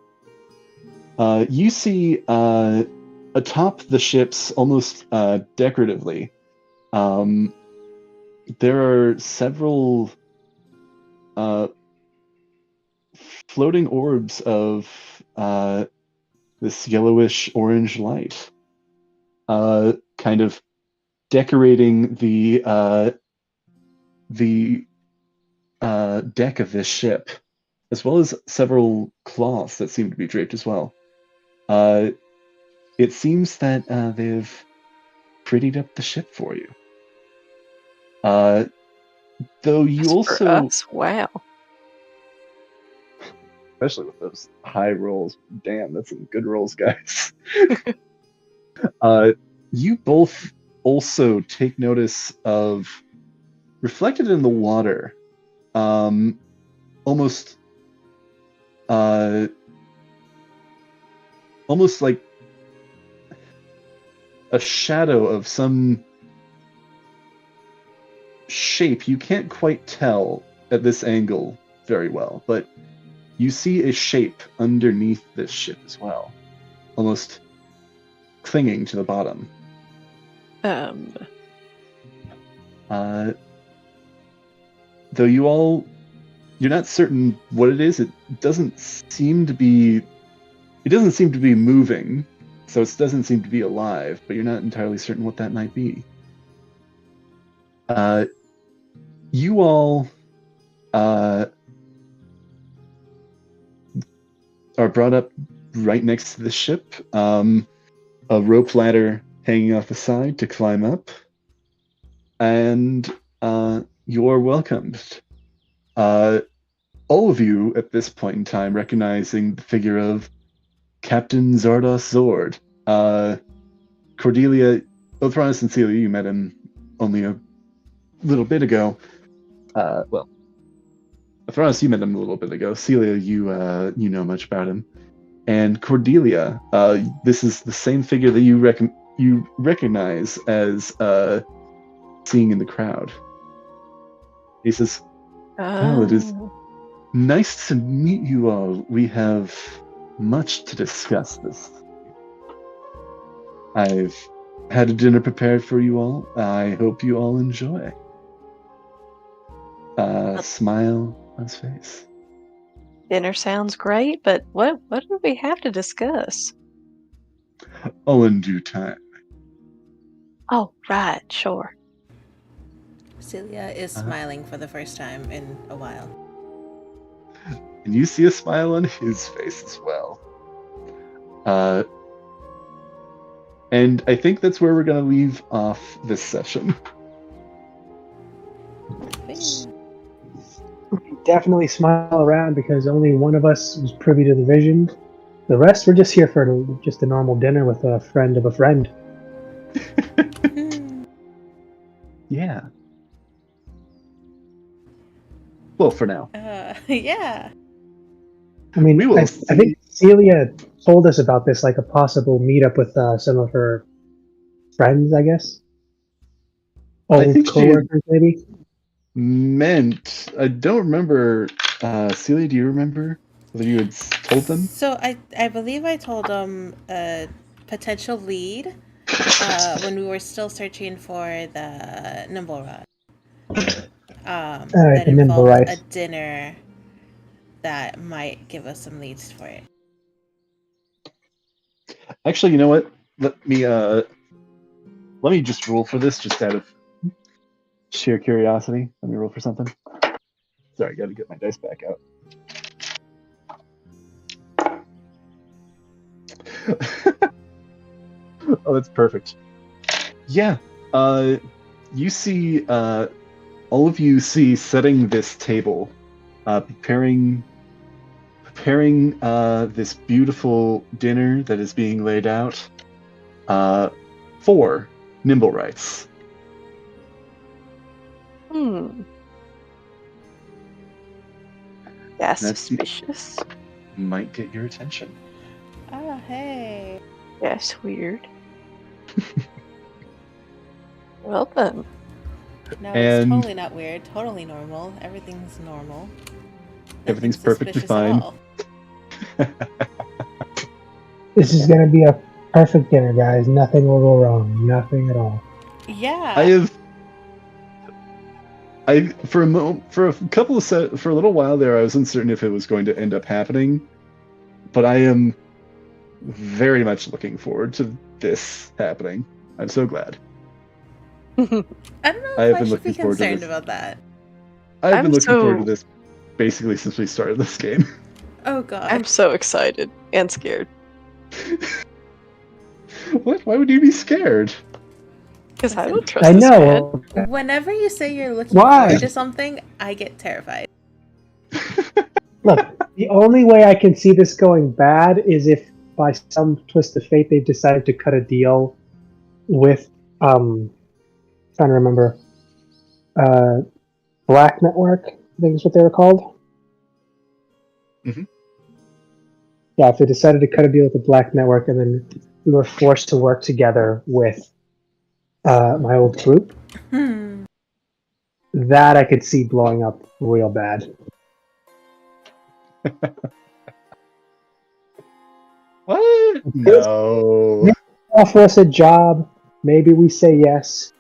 A: You see atop the ships, almost decoratively, there are several floating orbs of this yellowish orange light, kind of decorating the deck of this ship, as well as several cloths that seem to be draped as well. It seems that they've prettied up the ship for you. Though you
C: That's
A: also,
C: for us. Wow.
A: especially with those high rolls, damn, that's some good rolls, guys. You both also take notice of, reflected in the water, almost like a shadow of some shape. You can't quite tell at this angle very well, but you see a shape underneath this ship as well, almost clinging to the bottom. Though you're not certain what it is. It doesn't seem to be moving, so it doesn't seem to be alive, but you're not entirely certain what that might be. You all are brought up right next to the ship. A rope ladder hanging off the side to climb up, and you're welcomed. All of you at this point in time recognizing the figure of Captain Zardos Zord. Cordelia, Othronus and Celia, you met him only a little bit ago. Well, Othronus, you met him a little bit ago. Celia, you know much about him. And Cordelia, this is the same figure that you recognize as seeing in the crowd. He says, "Well, it is nice to meet you all. We have much to discuss this. I've had a dinner prepared for you all. I hope you all enjoy." Smile on his face.
C: Dinner sounds great, but what do we have to discuss?
A: All in due time.
C: Oh, right, sure.
E: Celia is smiling for the first time in a while.
A: And you see a smile on his face as well. And I think that's where we're going to leave off this session.
D: Definitely smile around because only one of us was privy to the vision. The rest were just here for just a normal dinner with a friend of a friend.
A: Yeah. Well, for now.
E: Yeah.
D: I mean,
A: We will
D: I think Celia told us about this, like a possible meetup with some of her friends, I guess.
A: I
D: Old
A: think she
D: coworkers, maybe.
A: meant, I don't remember. Celia, do you remember? That you had told them?
E: So I believe I told them a potential lead when we were still searching for the nimble rod.
D: Alright,
E: That
D: the nimble
E: involved
D: rice.
E: a dinner that might give us some leads for it.
A: Actually, you know what? Let me just roll for this, just out of sheer curiosity. Let me roll for something. Sorry, gotta get my dice back out. Oh, that's perfect. Yeah. You see, all of you see setting this table, preparing this beautiful dinner that is being laid out for nimble rights.
C: That's
A: That's-
C: suspicious.
A: Might get your attention.
E: Oh, hey.
C: That's weird. Well then.
E: No,
A: And-
E: it's totally not weird. Totally normal. Everything's normal.
A: Everything's
E: Nothing
A: perfectly
E: suspicious at
A: fine.
E: all.
D: This is gonna be a perfect dinner, guys. Nothing will go wrong. Nothing at all.
E: Yeah.
A: For a little while there, I was uncertain if it was going to end up happening, but I am very much looking forward to this happening. I'm so glad.
E: I don't know
A: I
E: if
A: have
E: I
A: been
E: should be
A: looking forward to
E: concerned
A: this.
E: about that.
A: I've been looking forward to
C: so-
A: this basically since we started this game.
E: Oh god.
C: I'm so excited and scared.
A: What? Why would you be scared?
C: Because I don't trust
D: I
C: this man.
D: know.
E: Whenever you say you're looking
D: Why?
E: forward to something, I get terrified.
D: Look, the only way I can see this going bad is if, by some twist of fate, they've decided to cut a deal with, trying to remember, Black Network, I think is what they were called.
A: Mhm.
D: Yeah, if they decided to cut a deal with the Black Network and then we were forced to work together with my old group, that I could see blowing up real bad.
A: What? No.
D: Offer us a job, maybe we say yes.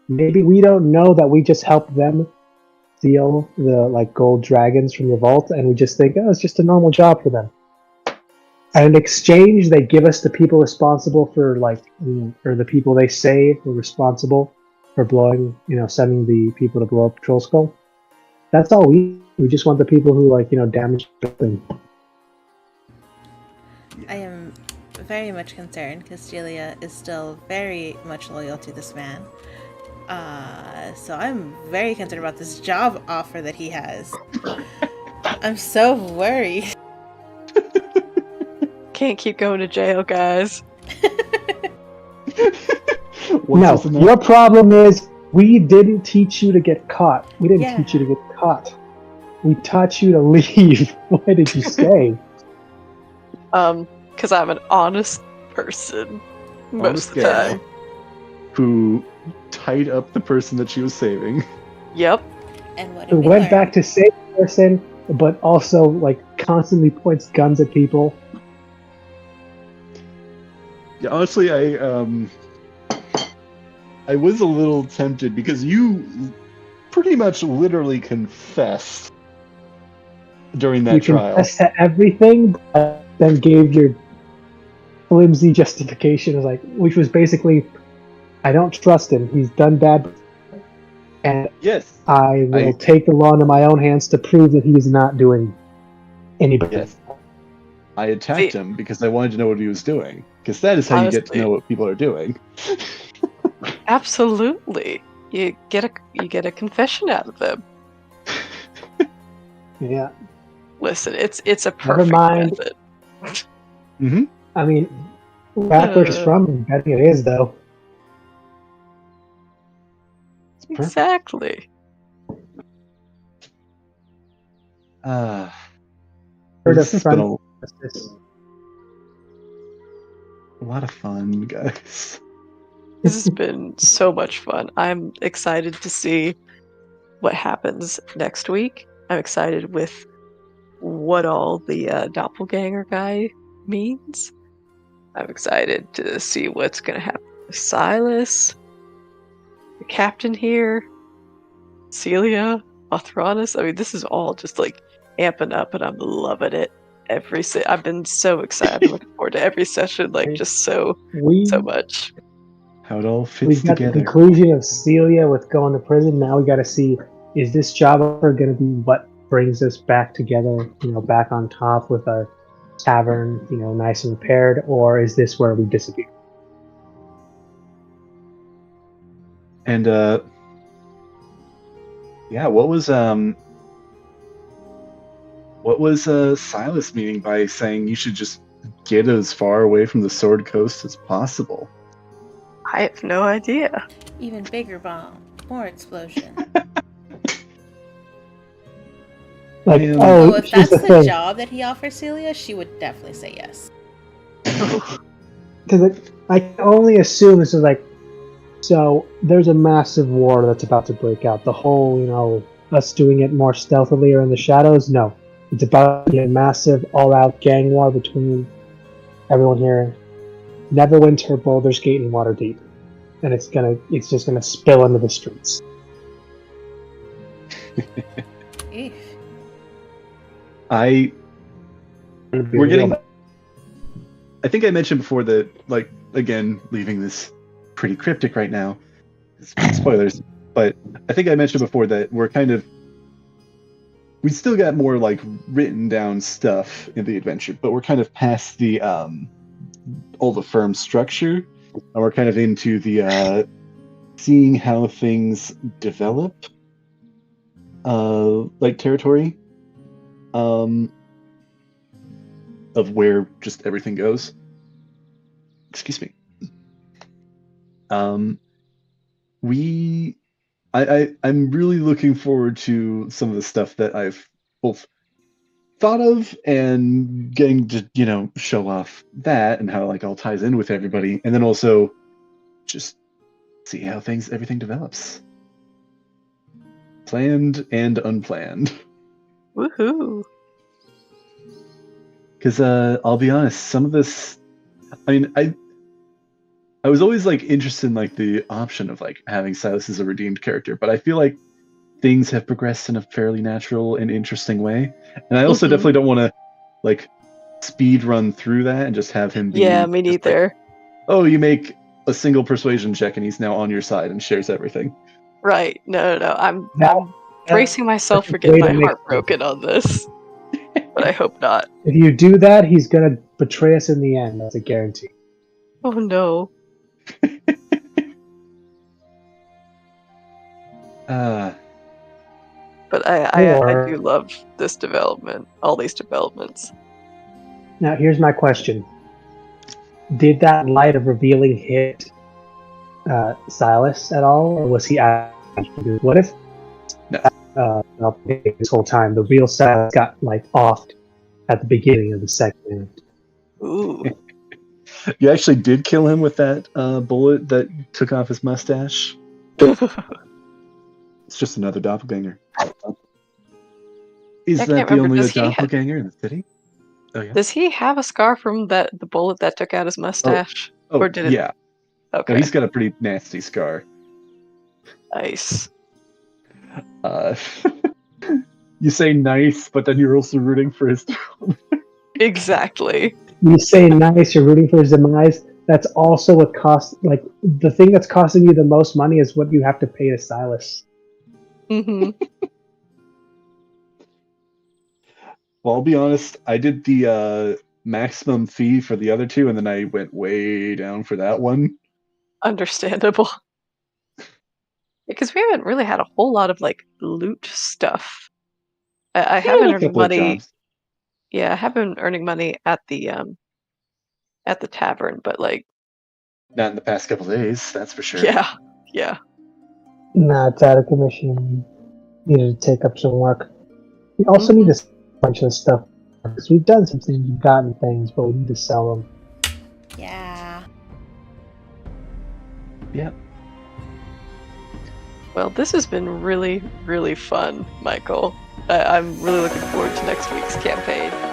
D: Maybe we don't know that we just helped them steal the gold dragons from the vault, and we just think, oh, it's just a normal job for them. And in exchange, they give us the people responsible for or the people they say were responsible for sending the people to blow up Troll Skull. That's all we just want the people who damaged the building.
E: I am very much concerned because Delia is still very much loyal to this man. So I'm very concerned about this job offer that he has. I'm so worried.
C: Can't keep going to jail, guys.
A: Once was
D: No,
A: enough.
D: your problem is we didn't teach you to get caught. We didn't
E: Yeah.
D: teach you to get caught. We taught you to leave. Why did you stay?
C: Because I'm an honest person most
A: Honest
C: of the
A: guy.
C: time.
A: Who tied up the person that she was saving.
C: Yep.
E: And what did
D: Who
E: we
D: went
E: learn?
D: back to save the person, but also constantly points guns at people.
A: Yeah, honestly, I was a little tempted because you pretty much literally confessed during that
D: You
A: trial.
D: confessed to everything, but then gave your flimsy justification, which was basically, I don't trust him. He's done bad, and
A: Yes.
D: I will take the law into my own hands to prove that he is not doing any bad.
A: Yes. I attacked him because I wanted to know what he was doing. Because that is how you get to
C: Honestly.
A: know what people are doing.
C: Absolutely. You get a confession out of them.
D: Yeah.
C: Listen, it's a
D: Never
C: perfect
D: mind.
C: method.
A: Mm-hmm.
D: I mean, back where it's from, I'm betting it is, though.
A: It's perfect.
C: Exactly.
D: Heard
A: This
D: a
A: has been
D: friend.
A: a lot of fun, guys.
C: This has been so much fun. I'm excited to see what happens next week. I'm excited with what all the doppelganger guy means. I'm excited to see what's going to happen with Silas, the captain here, Celia, Othronus. I mean, this is all just like amping up, and I'm loving it. I've been so excited. I'm looking forward to every session, like just so much.
A: How it all fits
D: We've got
A: together.
D: the conclusion of Celia with going to prison. Now we got to see, is this job offer going to be what brings us back together, back on top with our tavern, nice and repaired, or is this where we disappear?
A: And what was Silas meaning by saying you should just get as far away from the Sword Coast as possible?
C: I have no idea.
E: Even bigger bomb, more explosion. If that's the job that he offers Celia, she would definitely say yes.
D: Because I can only assume this is like, so there's a massive war that's about to break out. The whole, us doing it more stealthily or in the shadows, no. It's about to be a massive all-out gang war between everyone here. Neverwinter, Baldur's Gate, and Waterdeep. And it's just gonna spill into the streets.
A: I think I mentioned before that, like, again, leaving this pretty cryptic right now, spoilers, but I think I mentioned before that we still got more like written down stuff in the adventure, but we're kind of past the all the firm structure, and we're kind of into the seeing how things develop, like territory, of where just everything goes. Excuse me. I'm really looking forward to some of the stuff that I've both thought of and getting to, show off that and how it all ties in with everybody, and then also just see how everything develops. Planned and unplanned.
C: Woohoo!
A: Because I'll be honest, some of this, I was always interested in the option of having Silas as a redeemed character, but I feel like things have progressed in a fairly natural and interesting way, and I also definitely don't want to speed run through that and just have him be.
C: Yeah, me neither.
A: Oh, you make a single persuasion check and he's now on your side and shares everything.
C: Right? No. I'm bracing myself for getting my heart broken on this, but I hope not.
D: If you do that, he's gonna betray us in the end. That's a guarantee.
C: Oh no. But I do love this development, all these developments.
D: Now, here's my question. Did that light of revealing hit Silas at all, or was he what if this whole time the real Silas got offed at the beginning of the second act?
C: Ooh.
A: You actually did kill him with that bullet that took off his mustache? It's just another doppelganger. Is that the only doppelganger in the city? Oh, yeah.
C: Does he have a scar from the bullet that took out his mustache?
A: Or did it? Yeah.
C: Okay.
A: No, he's got a pretty nasty scar.
C: Nice.
A: You say nice, but then you're also rooting for his
C: Exactly.
D: You say nice, you're rooting for his demise. That's also what costs. The thing that's costing you the most money is what you have to pay to Silas.
C: Mm-hmm.
A: Well, I'll be honest. I did the maximum fee for the other two, and then I went way down for that one.
C: Understandable. Because we haven't really had a whole lot of loot stuff. I haven't earned money. Yeah, I have been earning money at the tavern, but
A: not in the past couple days, that's for sure.
C: Yeah.
D: Nah, it's out of commission. Needed to take up some work. We also need to sell a bunch of stuff because we've done some things, we've gotten things, but we need to sell them.
E: Yeah.
A: Yep.
C: Well, this has been really, really fun, Michael. I'm really looking forward to next week's campaign.